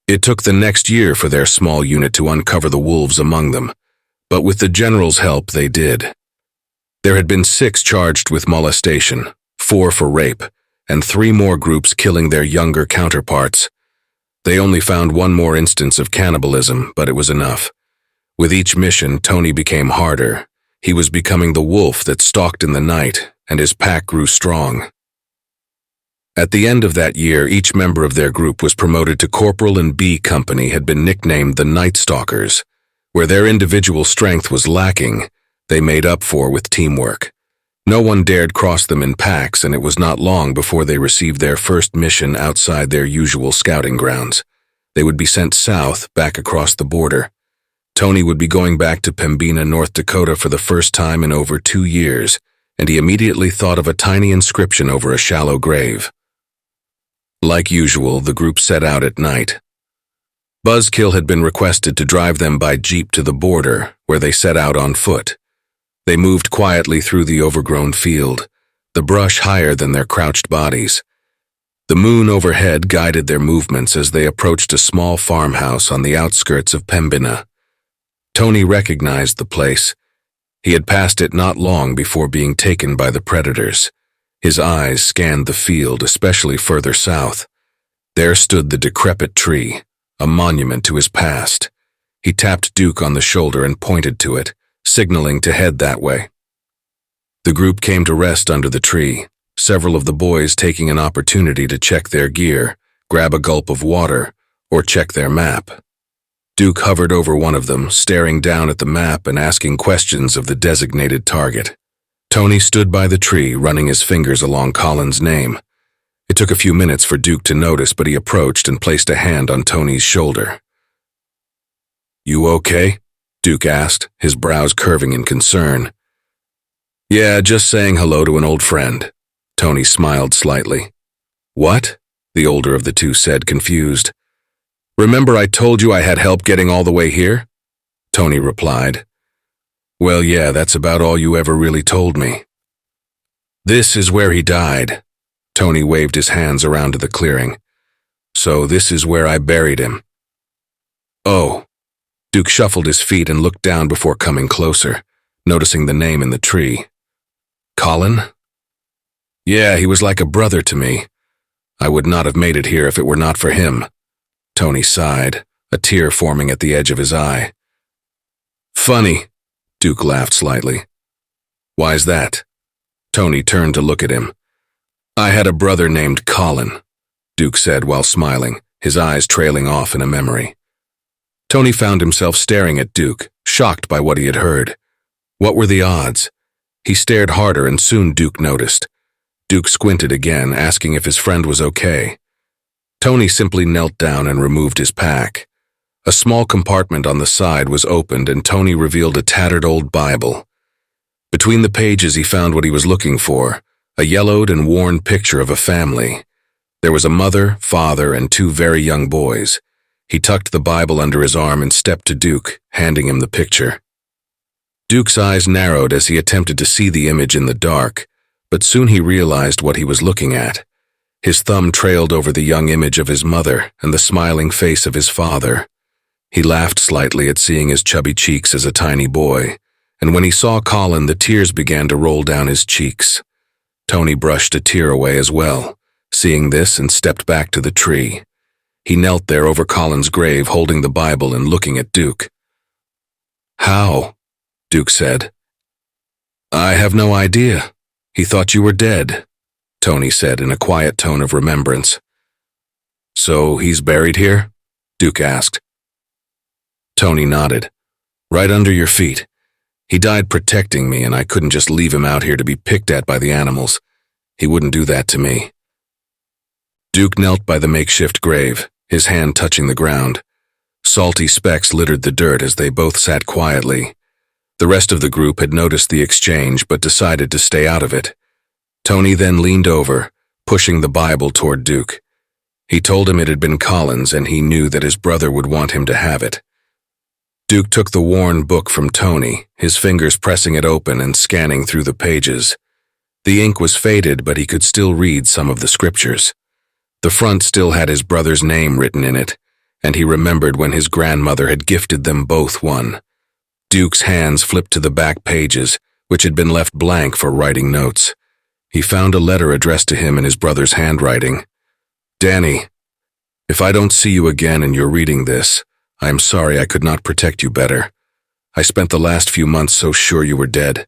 [SPEAKER 1] It took the next year for their small unit to uncover the wolves among them, but with the general's help they did. There had been 6 charged with molestation, 4 for rape, and 3 more groups killing their younger counterparts. They only found 1 more instance of cannibalism, but it was enough. With each mission, Tony became harder. He was becoming the wolf that stalked in the night, and his pack grew strong. At the end of that year, each member of their group was promoted to corporal, and B Company had been nicknamed the Night Stalkers. Where their individual strength was lacking, they made up for with teamwork. No one dared cross them in packs, and it was not long before they received their first mission outside their usual scouting grounds. They would be sent south, back across the border. Tony would be going back to Pembina, North Dakota for the first time in over 2 years, and he immediately thought of a tiny inscription over a shallow grave. Like usual, the group set out at night. Buzzkill had been requested to drive them by jeep to the border, where they set out on foot. They moved quietly through the overgrown field, the brush higher than their crouched bodies. The moon overhead guided their movements as they approached a small farmhouse on the outskirts of Pembina. Tony recognized the place. He had passed it not long before being taken by the predators. His eyes scanned the field, especially further south. There stood the decrepit tree, a monument to his past. He tapped Duke on the shoulder and pointed to it, signaling to head that way. The group came to rest under the tree, several of the boys taking an opportunity to check their gear, grab a gulp of water, or check their map. Duke hovered over one of them, staring down at the map and asking questions of the designated target. Tony stood by the tree, running his fingers along Colin's name. It took a few minutes for Duke to notice, but he approached and placed a hand on Tony's shoulder. "You okay?" Duke asked, his brows curving in concern. "Yeah, just saying hello to an old friend." Tony smiled slightly. "What?" the older of the two said, confused. "Remember I told you I had help getting all the way here?" Tony replied. "Well, yeah, that's about all you ever really told me." "This is where he died." Tony waved his hands around to the clearing. "So this is where I buried him." "Oh." Duke shuffled his feet and looked down before coming closer, noticing the name in the tree. "Colin?" "Yeah, he was like a brother to me. I would not have made it here if it were not for him." Tony sighed, a tear forming at the edge of his eye. "Funny." Duke laughed slightly. "Why's that?" Tony turned to look at him. "I had a brother named Colin," Duke said while smiling, his eyes trailing off in a memory. Tony found himself staring at Duke, shocked by what he had heard. What were the odds? He stared harder and soon Duke noticed. Duke squinted again, asking if his friend was okay. Tony simply knelt down and removed his pack. A small compartment on the side was opened and Tony revealed a tattered old Bible. Between the pages he found what he was looking for, a yellowed and worn picture of a family. There was a mother, father, and 2 very young boys. He tucked the Bible under his arm and stepped to Duke, handing him the picture. Duke's eyes narrowed as he attempted to see the image in the dark, but soon he realized what he was looking at. His thumb trailed over the young image of his mother and the smiling face of his father. He laughed slightly at seeing his chubby cheeks as a tiny boy, and when he saw Colin, the tears began to roll down his cheeks. Tony brushed a tear away as well, seeing this, and stepped back to the tree. He knelt there over Colin's grave, holding the Bible and looking at Duke. "How?" Duke said. "I have no idea. He thought you were dead," Tony said in a quiet tone of remembrance. "So he's buried here?" Duke asked. Tony nodded. "Right under your feet. He died protecting me, and I couldn't just leave him out here to be picked at by the animals. He wouldn't do that to me." Duke knelt by the makeshift grave, his hand touching the ground. Salty specks littered the dirt as they both sat quietly. The rest of the group had noticed the exchange but decided to stay out of it. Tony then leaned over, pushing the Bible toward Duke. He told him it had been Colin's and he knew that his brother would want him to have it. Duke took the worn book from Tony, his fingers pressing it open and scanning through the pages. The ink was faded, but he could still read some of the scriptures. The front still had his brother's name written in it, and he remembered when his grandmother had gifted them both one. Duke's hands flipped to the back pages, which had been left blank for writing notes. He found a letter addressed to him in his brother's handwriting. "Danny, if I don't see you again and you're reading this, I am sorry I could not protect you better. I spent the last few months so sure you were dead.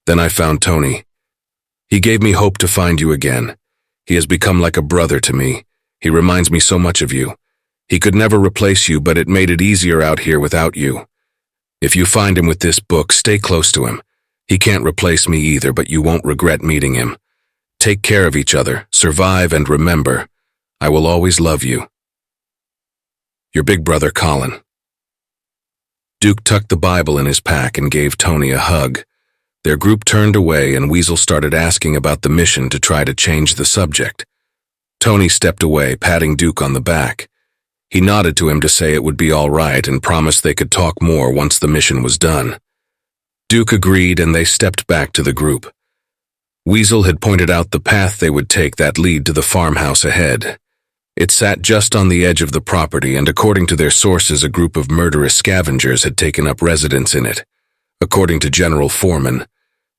[SPEAKER 1] Then I found Tony. He gave me hope to find you again. He has become like a brother to me. He reminds me so much of you. He could never replace you, but it made it easier out here without you. If you find him with this book, stay close to him. He can't replace me either, but you won't regret meeting him. Take care of each other, survive, and remember, I will always love you. Your big brother, Colin." Duke tucked the Bible in his pack and gave Tony a hug. Their group turned away and Weasel started asking about the mission to try to change the subject. Tony stepped away, patting Duke on the back. He nodded to him to say it would be all right and promised they could talk more once the mission was done. Duke agreed and they stepped back to the group. Weasel had pointed out the path they would take that lead to the farmhouse ahead. It sat just on the edge of the property, and according to their sources, a group of murderous scavengers had taken up residence in it. According to General Foreman,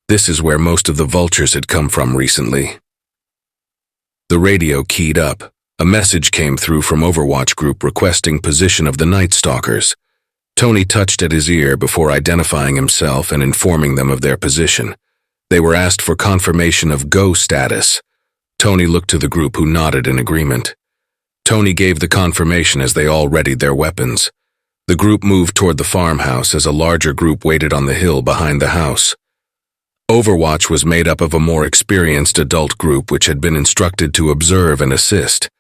[SPEAKER 1] this is where most of the vultures had come from recently. The radio keyed up. A message came through from Overwatch Group requesting position of the Night Stalkers. Tony touched at his ear before identifying himself and informing them of their position. They were asked for confirmation of go status. Tony looked to the group, who nodded in agreement. Tony gave the confirmation as they all readied their weapons. The group moved toward the farmhouse as a larger group waited on the hill behind the house. Overwatch was made up of a more experienced adult group which had been instructed to observe and assist.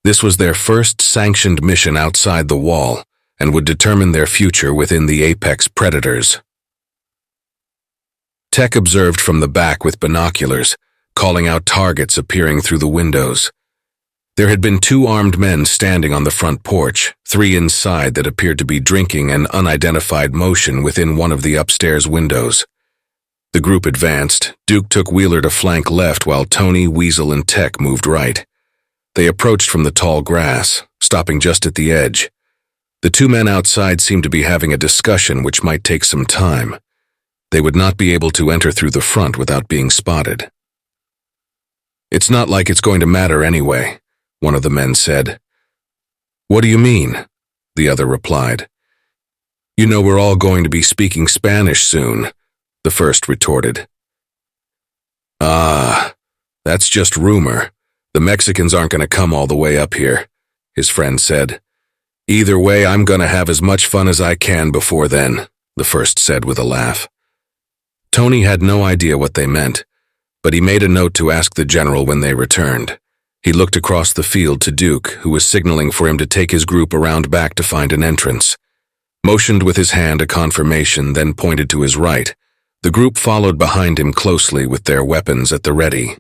[SPEAKER 1] This was their first sanctioned mission outside the wall and would determine their future within the apex predators. Tech observed from the back with binoculars, calling out targets appearing through the windows. There had been 2 armed men standing on the front porch, 3 inside that appeared to be drinking an unidentified motion within one of the upstairs windows. The group advanced. Duke took Wheeler to flank left while Tony, Weasel, and Tech moved right. They approached from the tall grass, stopping just at the edge. The 2 men outside seemed to be having a discussion which might take some time. They would not be able to enter through the front without being spotted. "It's not like it's going to matter anyway," one of the men said. "What do you mean?" the other replied. "You know we're all going to be speaking Spanish soon," the first retorted. "Ah, that's just rumor. The Mexicans aren't going to come all the way up here," his friend said. "Either way, I'm going to have as much fun as I can before then," the first said with a laugh. Tony had no idea what they meant, but he made a note to ask the general when they returned. He looked across the field to Duke, who was signaling for him to take his group around back to find an entrance. Motioned with his hand a confirmation, then pointed to his right. The group followed behind him closely with their weapons at the ready.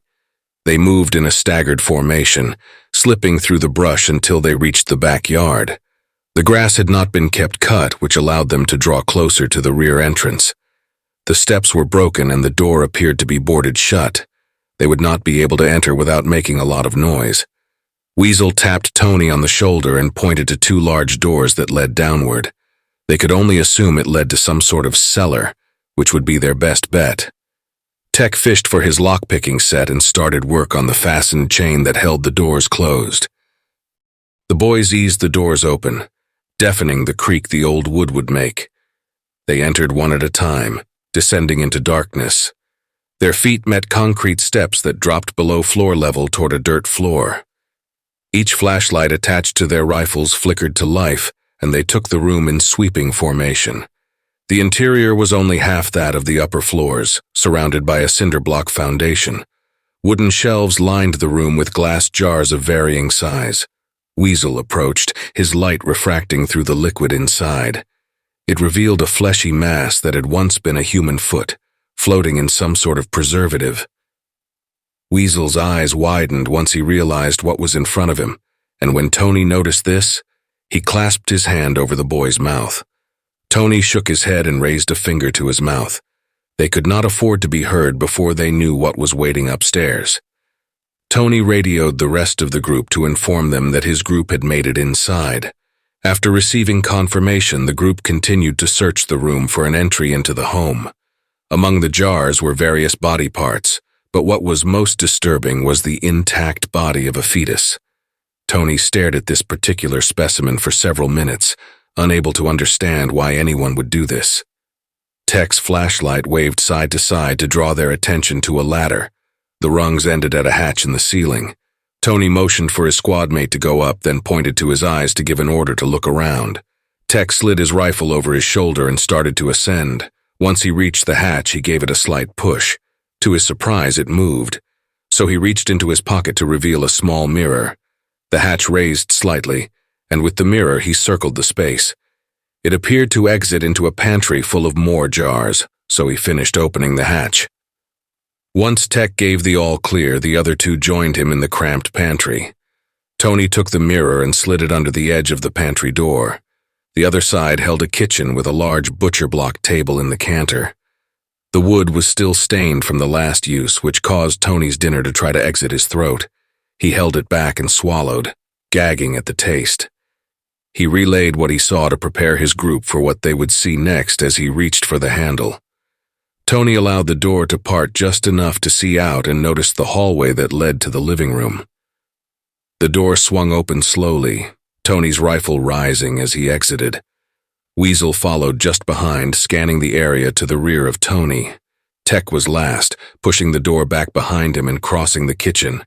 [SPEAKER 1] They moved in a staggered formation, slipping through the brush until they reached the backyard. The grass had not been kept cut, which allowed them to draw closer to the rear entrance. The steps were broken and the door appeared to be boarded shut. They would not be able to enter without making a lot of noise. Weasel tapped Tony on the shoulder and pointed to 2 large doors that led downward. They could only assume it led to some sort of cellar, which would be their best bet. Tech fished for his lockpicking set and started work on the fastened chain that held the doors closed. The boys eased the doors open, deafening the creak the old wood would make. They entered one at a time, descending into darkness. Their feet met concrete steps that dropped below floor level toward a dirt floor. Each flashlight attached to their rifles flickered to life, and they took the room in sweeping formation. The interior was only half that of the upper floors, surrounded by a cinder block foundation. Wooden shelves lined the room with glass jars of varying size. Weasel approached, his light refracting through the liquid inside. It revealed a fleshy mass that had once been a human foot, floating in some sort of preservative. Weasel's eyes widened once he realized what was in front of him, and when Tony noticed this, he clasped his hand over the boy's mouth. Tony shook his head and raised a finger to his mouth. They could not afford to be heard before they knew what was waiting upstairs. Tony radioed the rest of the group to inform them that his group had made it inside. After receiving confirmation, the group continued to search the room for an entry into the home. Among the jars were various body parts, But what was most disturbing was the intact body of a fetus. Tony stared at this particular specimen for several minutes, unable to understand why anyone would do this. Tech's flashlight waved side to side to draw their attention to a ladder. The rungs ended at a hatch in the ceiling. Tony motioned for his squad mate to go up, then pointed to his eyes to give an order to look around. Tech slid his rifle over his shoulder and started to ascend. Once he reached the hatch, he gave it a slight push. To his surprise, it moved. So he reached into his pocket to reveal a small mirror. The hatch raised slightly, and with the mirror he circled the space. It appeared to exit into a pantry full of more jars, so he finished opening the hatch. Once Tech gave the all clear, the other two joined him in the cramped pantry. Tony took the mirror and slid it under the edge of the pantry door. The other side held a kitchen with a large butcher block table in the canter. The wood was still stained from the last use, which caused Tony's dinner to try to exit his throat. He held it back and swallowed, gagging at the taste. He relayed what he saw to prepare his group for what they would see next as he reached for the handle. Tony allowed the door to part just enough to see out and noticed the hallway that led to the living room. The door swung open slowly, Tony's rifle rising as he exited. Weasel followed just behind, scanning the area to the rear of Tony. Tech was last, pushing the door back behind him and crossing the kitchen.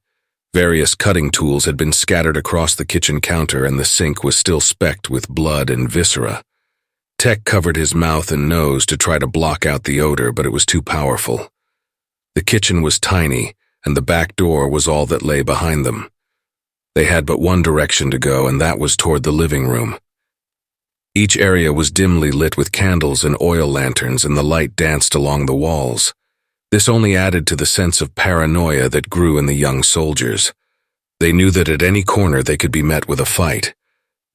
[SPEAKER 1] Various cutting tools had been scattered across the kitchen counter and the sink was still specked with blood and viscera. Tech covered his mouth and nose to try to block out the odor, but it was too powerful. The kitchen was tiny, and the back door was all that lay behind them. They had but one direction to go, and that was toward the living room. Each area was dimly lit with candles and oil lanterns, and the light danced along the walls. This only added to the sense of paranoia that grew in the young soldiers. They knew that at any corner they could be met with a fight.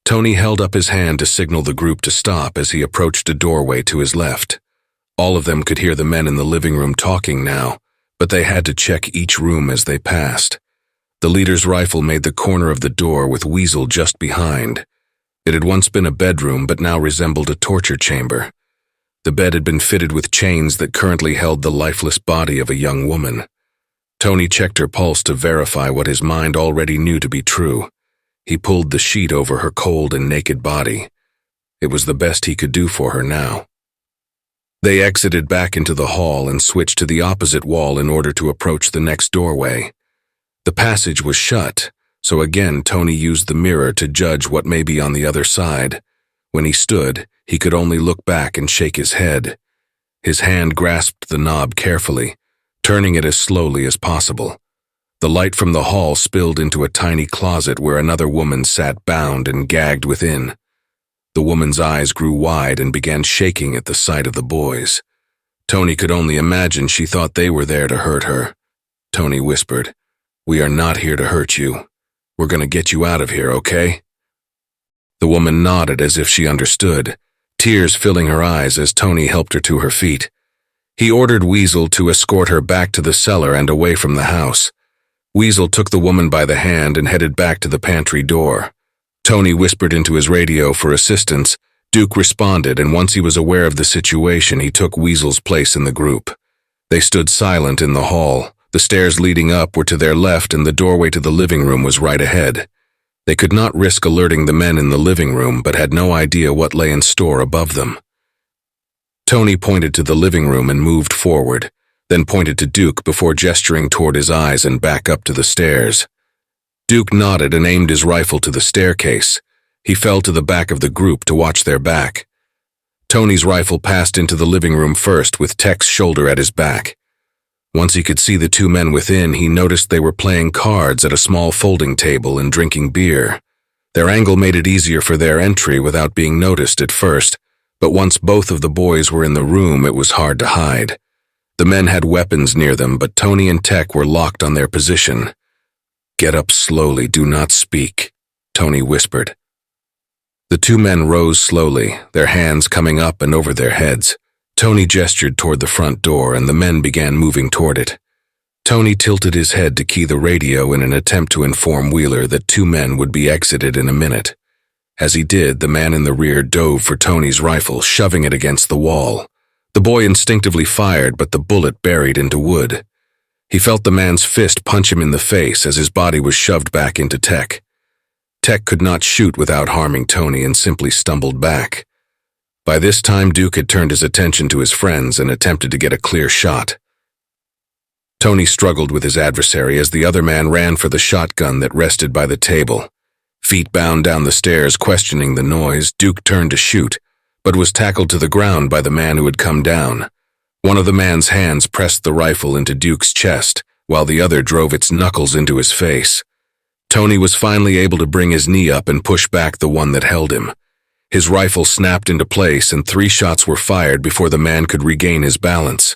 [SPEAKER 1] Tony held up his hand to signal the group to stop as he approached a doorway to his left. All of them could hear the men in the living room talking now, but they had to check each room as they passed. The leader's rifle made the corner of the door with Weasel just behind. It had once been a bedroom but now resembled a torture chamber. The bed had been fitted with chains that currently held the lifeless body of a young woman. Tony checked her pulse to verify what his mind already knew to be true. He pulled the sheet over her cold and naked body. It was the best he could do for her now. They exited back into the hall and switched to the opposite wall in order to approach the next doorway. The passage was shut, so again Tony used the mirror to judge what may be on the other side. When he stood, he could only look back and shake his head. His hand grasped the knob carefully, turning it as slowly as possible. The light from the hall spilled into a tiny closet where another woman sat bound and gagged within. The woman's eyes grew wide and began shaking at the sight of the boys. Tony could only imagine she thought they were there to hurt her. Tony whispered, "We are not here to hurt you. We're going to get you out of here, okay?" The woman nodded as if she understood, tears filling her eyes as Tony helped her to her feet. He ordered Weasel to escort her back to the cellar and away from the house. Weasel took the woman by the hand and headed back to the pantry door. Tony whispered into his radio for assistance. Duke responded, and once he was aware of the situation, he took Weasel's place in the group. They stood silent in the hall. The stairs leading up were to their left, and the doorway to the living room was right ahead. They could not risk alerting the men in the living room, but had no idea what lay in store above them. Tony pointed to the living room and moved forward, then pointed to Duke before gesturing toward his eyes and back up to the stairs. Duke nodded and aimed his rifle to the staircase. He fell to the back of the group to watch their back. Tony's rifle passed into the living room first, with Tech's shoulder at his back. Once he could see the two men within, he noticed they were playing cards at a small folding table and drinking beer. Their angle made it easier for their entry without being noticed at first, but once both of the boys were in the room, it was hard to hide. The men had weapons near them, but Tony and Tech were locked on their position. "Get up slowly, do not speak," Tony whispered. The two men rose slowly, their hands coming up and over their heads. Tony gestured toward the front door, and the men began moving toward it. Tony tilted his head to key the radio in an attempt to inform Wheeler that two men would be exited in a minute. As he did, the man in the rear dove for Tony's rifle, shoving it against the wall. The boy instinctively fired, but the bullet buried into wood. He felt the man's fist punch him in the face as his body was shoved back into Tech. Tech could not shoot without harming Tony and simply stumbled back. By this time, Duke had turned his attention to his friends and attempted to get a clear shot. Tony struggled with his adversary as the other man ran for the shotgun that rested by the table. Feet bound down the stairs, questioning the noise, Duke turned to shoot, but was tackled to the ground by the man who had come down. One of the man's hands pressed the rifle into Duke's chest, while the other drove its knuckles into his face. Tony was finally able to bring his knee up and push back the one that held him. His rifle snapped into place and 3 shots were fired before the man could regain his balance.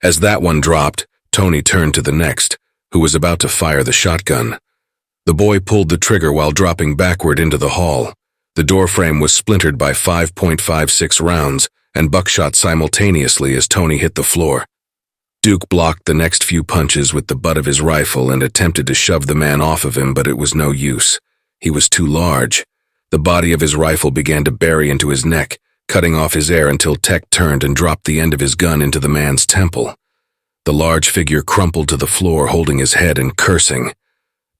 [SPEAKER 1] As that one dropped, Tony turned to the next, who was about to fire the shotgun. The boy pulled the trigger while dropping backward into the hall. The doorframe was splintered by 5.56 rounds and buckshot simultaneously as Tony hit the floor. Duke blocked the next few punches with the butt of his rifle and attempted to shove the man off of him, but it was no use. He was too large. The body of his rifle began to bury into his neck, cutting off his air until Tech turned and dropped the end of his gun into the man's temple. The large figure crumpled to the floor, holding his head and cursing.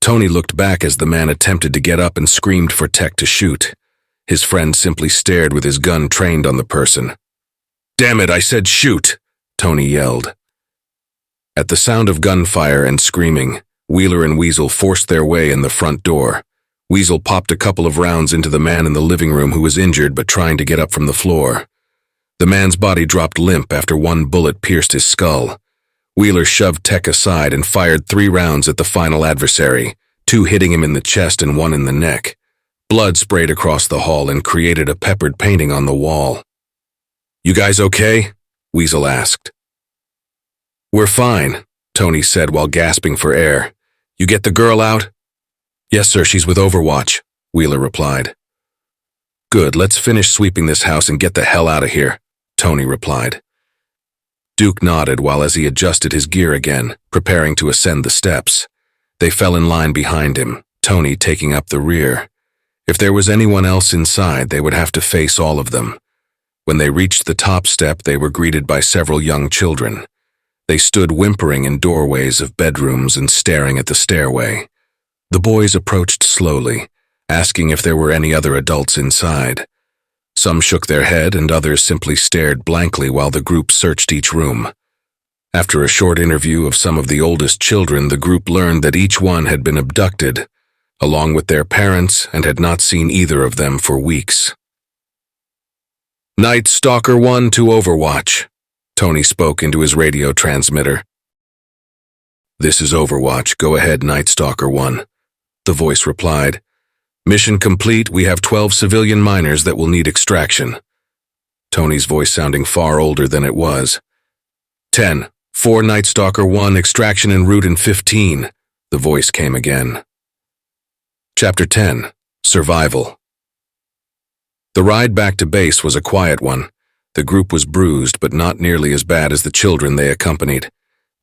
[SPEAKER 1] Tony looked back as the man attempted to get up and screamed for Tech to shoot. His friend simply stared with his gun trained on the person. "Damn it, I said shoot!" Tony yelled. At the sound of gunfire and screaming, Wheeler and Weasel forced their way in the front door. Weasel popped a couple of rounds into the man in the living room who was injured but trying to get up from the floor. The man's body dropped limp after one bullet pierced his skull. Wheeler shoved Tech aside and fired 3 rounds at the final adversary, 2 hitting him in the chest and 1 in the neck. Blood sprayed across the hall and created a peppered painting on the wall. "You guys okay?" Weasel asked. "We're fine," Tony said while gasping for air. "You get the girl out?" "Yes, sir, she's with Overwatch," Wheeler replied. "Good, let's finish sweeping this house and get the hell out of here," Tony replied. Duke nodded while as he adjusted his gear again, preparing to ascend the steps. They fell in line behind him, Tony taking up the rear. If there was anyone else inside, they would have to face all of them. When they reached the top step, they were greeted by several young children. They stood whimpering in doorways of bedrooms and staring at the stairway. The boys approached slowly, asking if there were any other adults inside. Some shook their head and others simply stared blankly while the group searched each room. After a short interview of some of the oldest children, the group learned that each one had been abducted, along with their parents, and had not seen either of them for weeks. "Night Stalker 1 to Overwatch," Tony spoke into his radio transmitter. "This is Overwatch. Go ahead, Night Stalker 1. The voice replied. "Mission complete. We have 12 civilian miners that will need extraction." Tony's voice sounding far older than it was. 10. 4 Night Stalker 1, extraction en route in 15. The voice came again. Chapter 10. Survival. The ride back to base was a quiet one. The group was bruised, but not nearly as bad as the children they accompanied.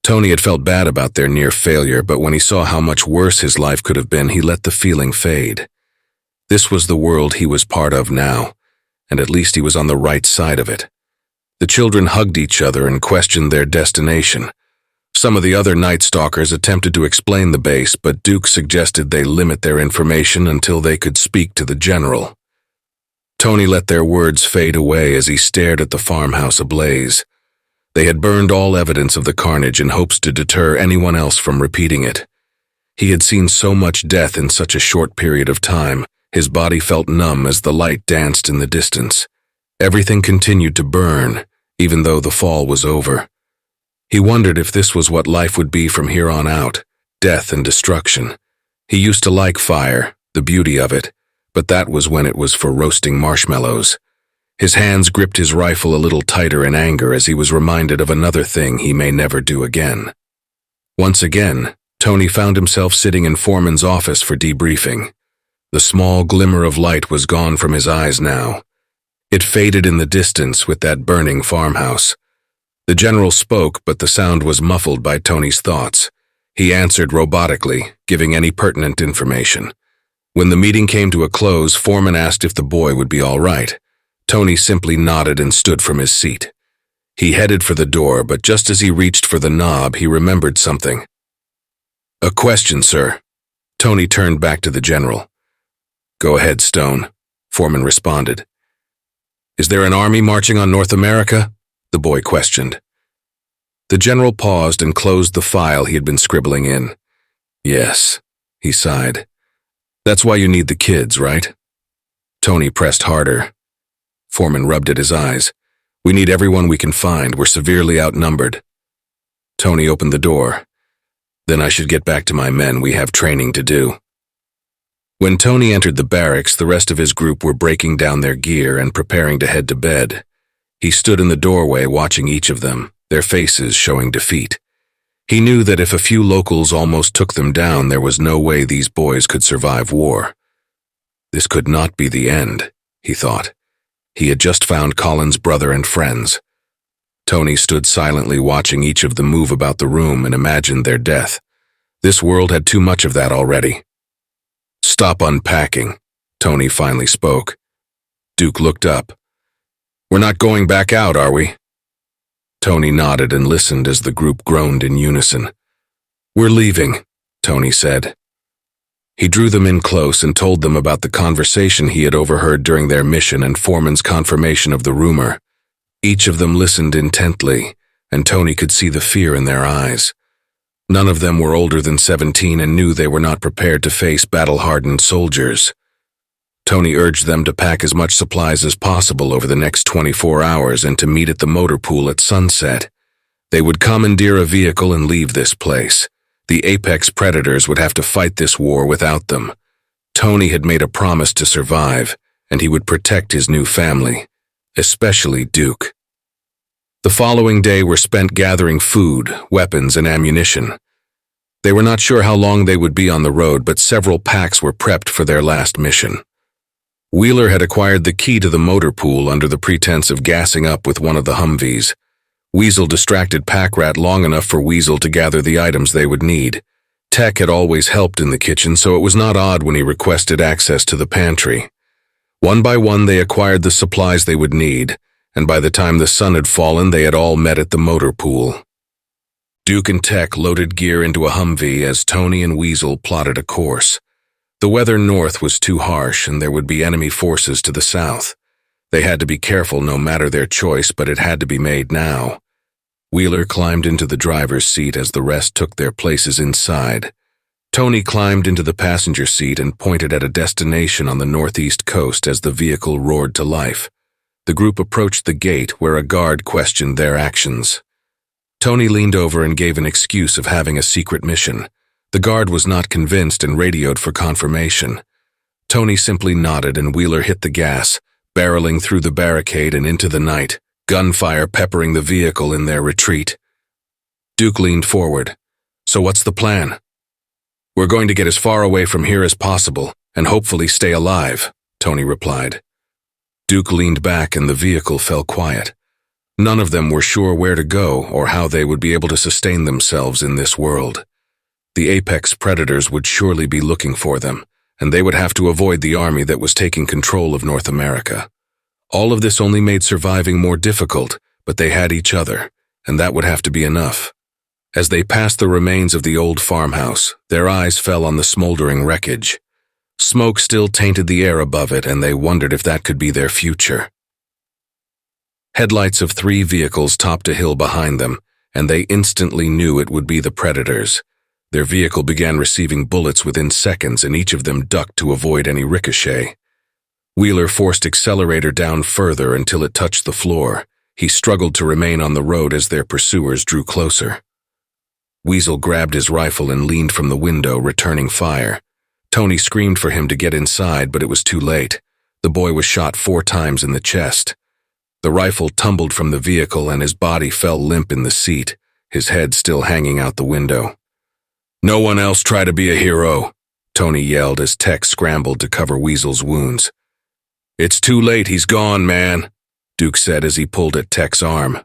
[SPEAKER 1] Tony had felt bad about their near failure, but when he saw how much worse his life could have been, he let the feeling fade. This was the world he was part of now, and at least he was on the right side of it. The children hugged each other and questioned their destination. Some of the other Night Stalkers attempted to explain the base, but Duke suggested they limit their information until they could speak to the general. Tony let their words fade away as he stared at the farmhouse ablaze. They had burned all evidence of the carnage in hopes to deter anyone else from repeating it. He had seen so much death in such a short period of time, his body felt numb as the light danced in the distance. Everything continued to burn, even though the fall was over. He wondered if this was what life would be from here on out, death and destruction. He used to like fire, the beauty of it, but that was when it was for roasting marshmallows. His hands gripped his rifle a little tighter in anger as he was reminded of another thing he may never do again. Once again, Tony found himself sitting in Foreman's office for debriefing. The small glimmer of light was gone from his eyes now. It faded in the distance with that burning farmhouse. The general spoke, but the sound was muffled by Tony's thoughts. He answered robotically, giving any pertinent information. When the meeting came to a close, Foreman asked if the boy would be all right. Tony simply nodded and stood from his seat. He headed for the door, but just as he reached for the knob, he remembered something. "A question, sir." Tony turned back to the general. "Go ahead, Stone," Foreman responded. "Is there an army marching on North America?" the boy questioned. The general paused and closed the file he had been scribbling in. "Yes," he sighed. "That's why you need the kids, right?" Tony pressed harder. Foreman rubbed at his eyes. "We need everyone we can find. We're severely outnumbered." Tony opened the door. "Then I should get back to my men. We have training to do." When Tony entered the barracks, the rest of his group were breaking down their gear and preparing to head to bed. He stood in the doorway watching each of them, their faces showing defeat. He knew that if a few locals almost took them down, there was no way these boys could survive war. This could not be the end, he thought. He had just found Colin's brother and friends. Tony stood silently watching each of them move about the room and imagined their death. This world had too much of that already. "Stop unpacking," Tony finally spoke. Duke looked up. "We're not going back out, are we?" Tony nodded and listened as the group groaned in unison. "We're leaving," Tony said. He drew them in close and told them about the conversation he had overheard during their mission and Foreman's confirmation of the rumor. Each of them listened intently, and Tony could see the fear in their eyes. None of them were older than 17 and knew they were not prepared to face battle-hardened soldiers. Tony urged them to pack as much supplies as possible over the next 24 hours and to meet at the motor pool at sunset. They would commandeer a vehicle and leave this place. The apex predators would have to fight this war without them. Tony had made a promise to survive, and he would protect his new family, especially Duke. The following day were spent gathering food, weapons, and ammunition. They were not sure how long they would be on the road, but several packs were prepped for their last mission. Wheeler had acquired the key to the motor pool under the pretense of gassing up with one of the Humvees. Weasel distracted Packrat long enough for Weasel to gather the items they would need. Tech had always helped in the kitchen, so it was not odd when he requested access to the pantry. One by one they acquired the supplies they would need, and by the time the sun had fallen they had all met at the motor pool. Duke and Tech loaded gear into a Humvee as Tony and Weasel plotted a course. The weather north was too harsh and there would be enemy forces to the south. They had to be careful no matter their choice, but it had to be made now. Wheeler climbed into the driver's seat as the rest took their places inside. Tony climbed into the passenger seat and pointed at a destination on the northeast coast as the vehicle roared to life. The group approached the gate where a guard questioned their actions. Tony leaned over and gave an excuse of having a secret mission. The guard was not convinced and radioed for confirmation. Tony simply nodded and Wheeler hit the gas, barreling through the barricade and into the night, gunfire peppering the vehicle in their retreat. Duke leaned forward. "So what's the plan?" "We're going to get as far away from here as possible and hopefully stay alive," Tony replied. Duke leaned back and the vehicle fell quiet. None of them were sure where to go or how they would be able to sustain themselves in this world. The apex predators would surely be looking for them, and they would have to avoid the army that was taking control of North America. All of this only made surviving more difficult, but they had each other, and that would have to be enough. As they passed the remains of the old farmhouse, their eyes fell on the smoldering wreckage. Smoke still tainted the air above it, and they wondered if that could be their future. Headlights of 3 vehicles topped a hill behind them, and they instantly knew it would be the predators. Their vehicle began receiving bullets within seconds, and each of them ducked to avoid any ricochet. Wheeler forced accelerator down further until it touched the floor. He struggled to remain on the road as their pursuers drew closer. Weasel grabbed his rifle and leaned from the window, returning fire. Tony screamed for him to get inside, but it was too late. The boy was shot 4 times in the chest. The rifle tumbled from the vehicle and his body fell limp in the seat, his head still hanging out the window. "No one else try to be a hero," Tony yelled as Tech scrambled to cover Weasel's wounds. "It's too late, he's gone, man," Duke said as he pulled at Tech's arm.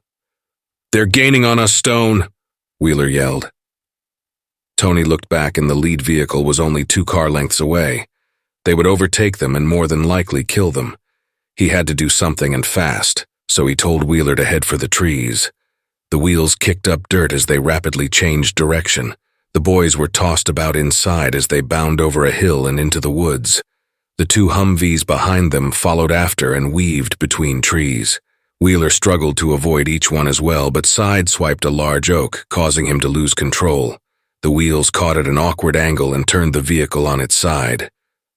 [SPEAKER 1] "They're gaining on us, Stone," Wheeler yelled. Tony looked back and the lead vehicle was only 2 car lengths away. They would overtake them and more than likely kill them. He had to do something and fast, so he told Wheeler to head for the trees. The wheels kicked up dirt as they rapidly changed direction. The boys were tossed about inside as they bound over a hill and into the woods. The two Humvees behind them followed after and weaved between trees. Wheeler struggled to avoid each one as well, but sideswiped a large oak, causing him to lose control. The wheels caught at an awkward angle and turned the vehicle on its side.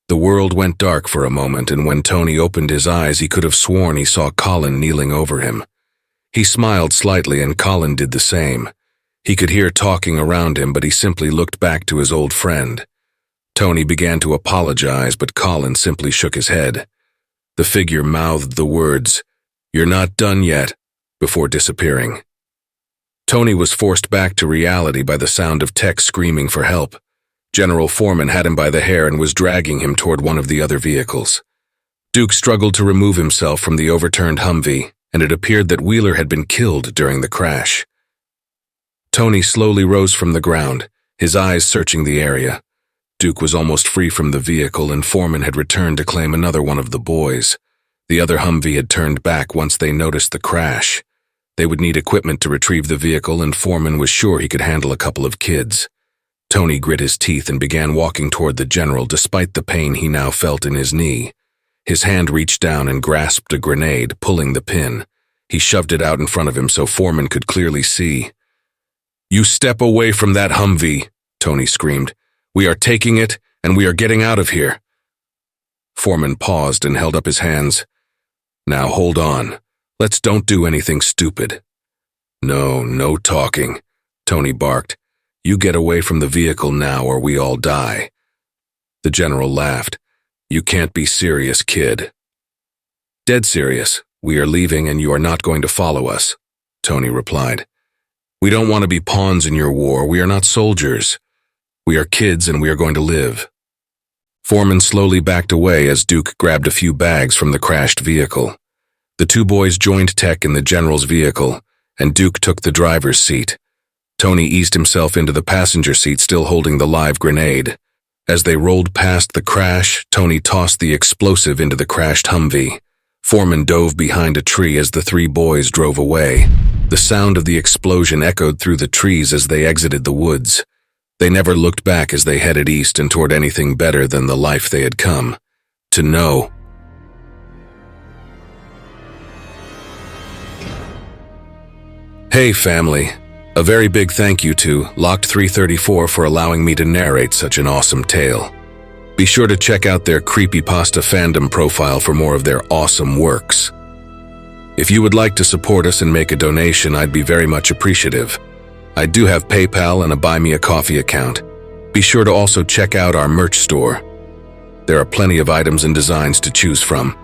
[SPEAKER 1] The world went dark for a moment, and when Tony opened his eyes, he could have sworn he saw Colin kneeling over him. He smiled slightly, and Colin did the same. He could hear talking around him, but he simply looked back to his old friend. Tony began to apologize, but Colin simply shook his head. The figure mouthed the words, "You're not done yet," before disappearing. Tony was forced back to reality by the sound of Tex screaming for help. General Foreman had him by the hair and was dragging him toward one of the other vehicles. Duke struggled to remove himself from the overturned Humvee, and it appeared that Wheeler had been killed during the crash. Tony slowly rose from the ground, his eyes searching the area. Duke was almost free from the vehicle, and Foreman had returned to claim another one of the boys. The other Humvee had turned back once they noticed the crash. They would need equipment to retrieve the vehicle, and Foreman was sure he could handle a couple of kids. Tony grit his teeth and began walking toward the general despite the pain he now felt in his knee. His hand reached down and grasped a grenade, pulling the pin. He shoved it out in front of him so Foreman could clearly see. "You step away from that Humvee," Tony screamed. "We are taking it, and we are getting out of here." Foreman paused and held up his hands. "Now hold on. Let's don't do anything stupid." No talking," Tony barked. "You get away from the vehicle now or we all die." The general laughed. "You can't be serious, kid." "Dead serious. We are leaving and you are not going to follow us," Tony replied. "We don't want to be pawns in your war. We are not soldiers. We are kids and we are going to live." Foreman slowly backed away as Duke grabbed a few bags from the crashed vehicle. The two boys joined Tech in the general's vehicle, and Duke took the driver's seat. Tony eased himself into the passenger seat, still holding the live grenade. As they rolled past the crash, Tony tossed the explosive into the crashed Humvee. Foreman dove behind a tree as the three boys drove away. The sound of the explosion echoed through the trees as they exited the woods. They never looked back as they headed east and toward anything better than the life they had come to know. Hey family, a very big thank you to Locked 334 for allowing me to narrate such an awesome tale. Be sure to check out their Creepypasta fandom profile for more of their awesome works. If you would like to support us and make a donation, I'd be very much appreciative. I do have PayPal and a Buy Me a Coffee account. Be sure to also check out our merch store. There are plenty of items and designs to choose from.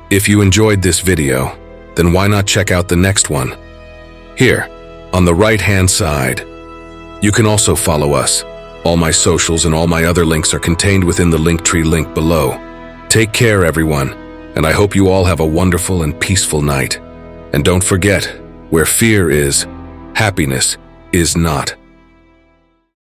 [SPEAKER 1] If you enjoyed this video, then why not check out the next one? Here, on the right-hand side. You can also follow us. All my socials and all my other links are contained within the Linktree link below. Take care, everyone, and I hope you all have a wonderful and peaceful night. And don't forget, where fear is, happiness is not.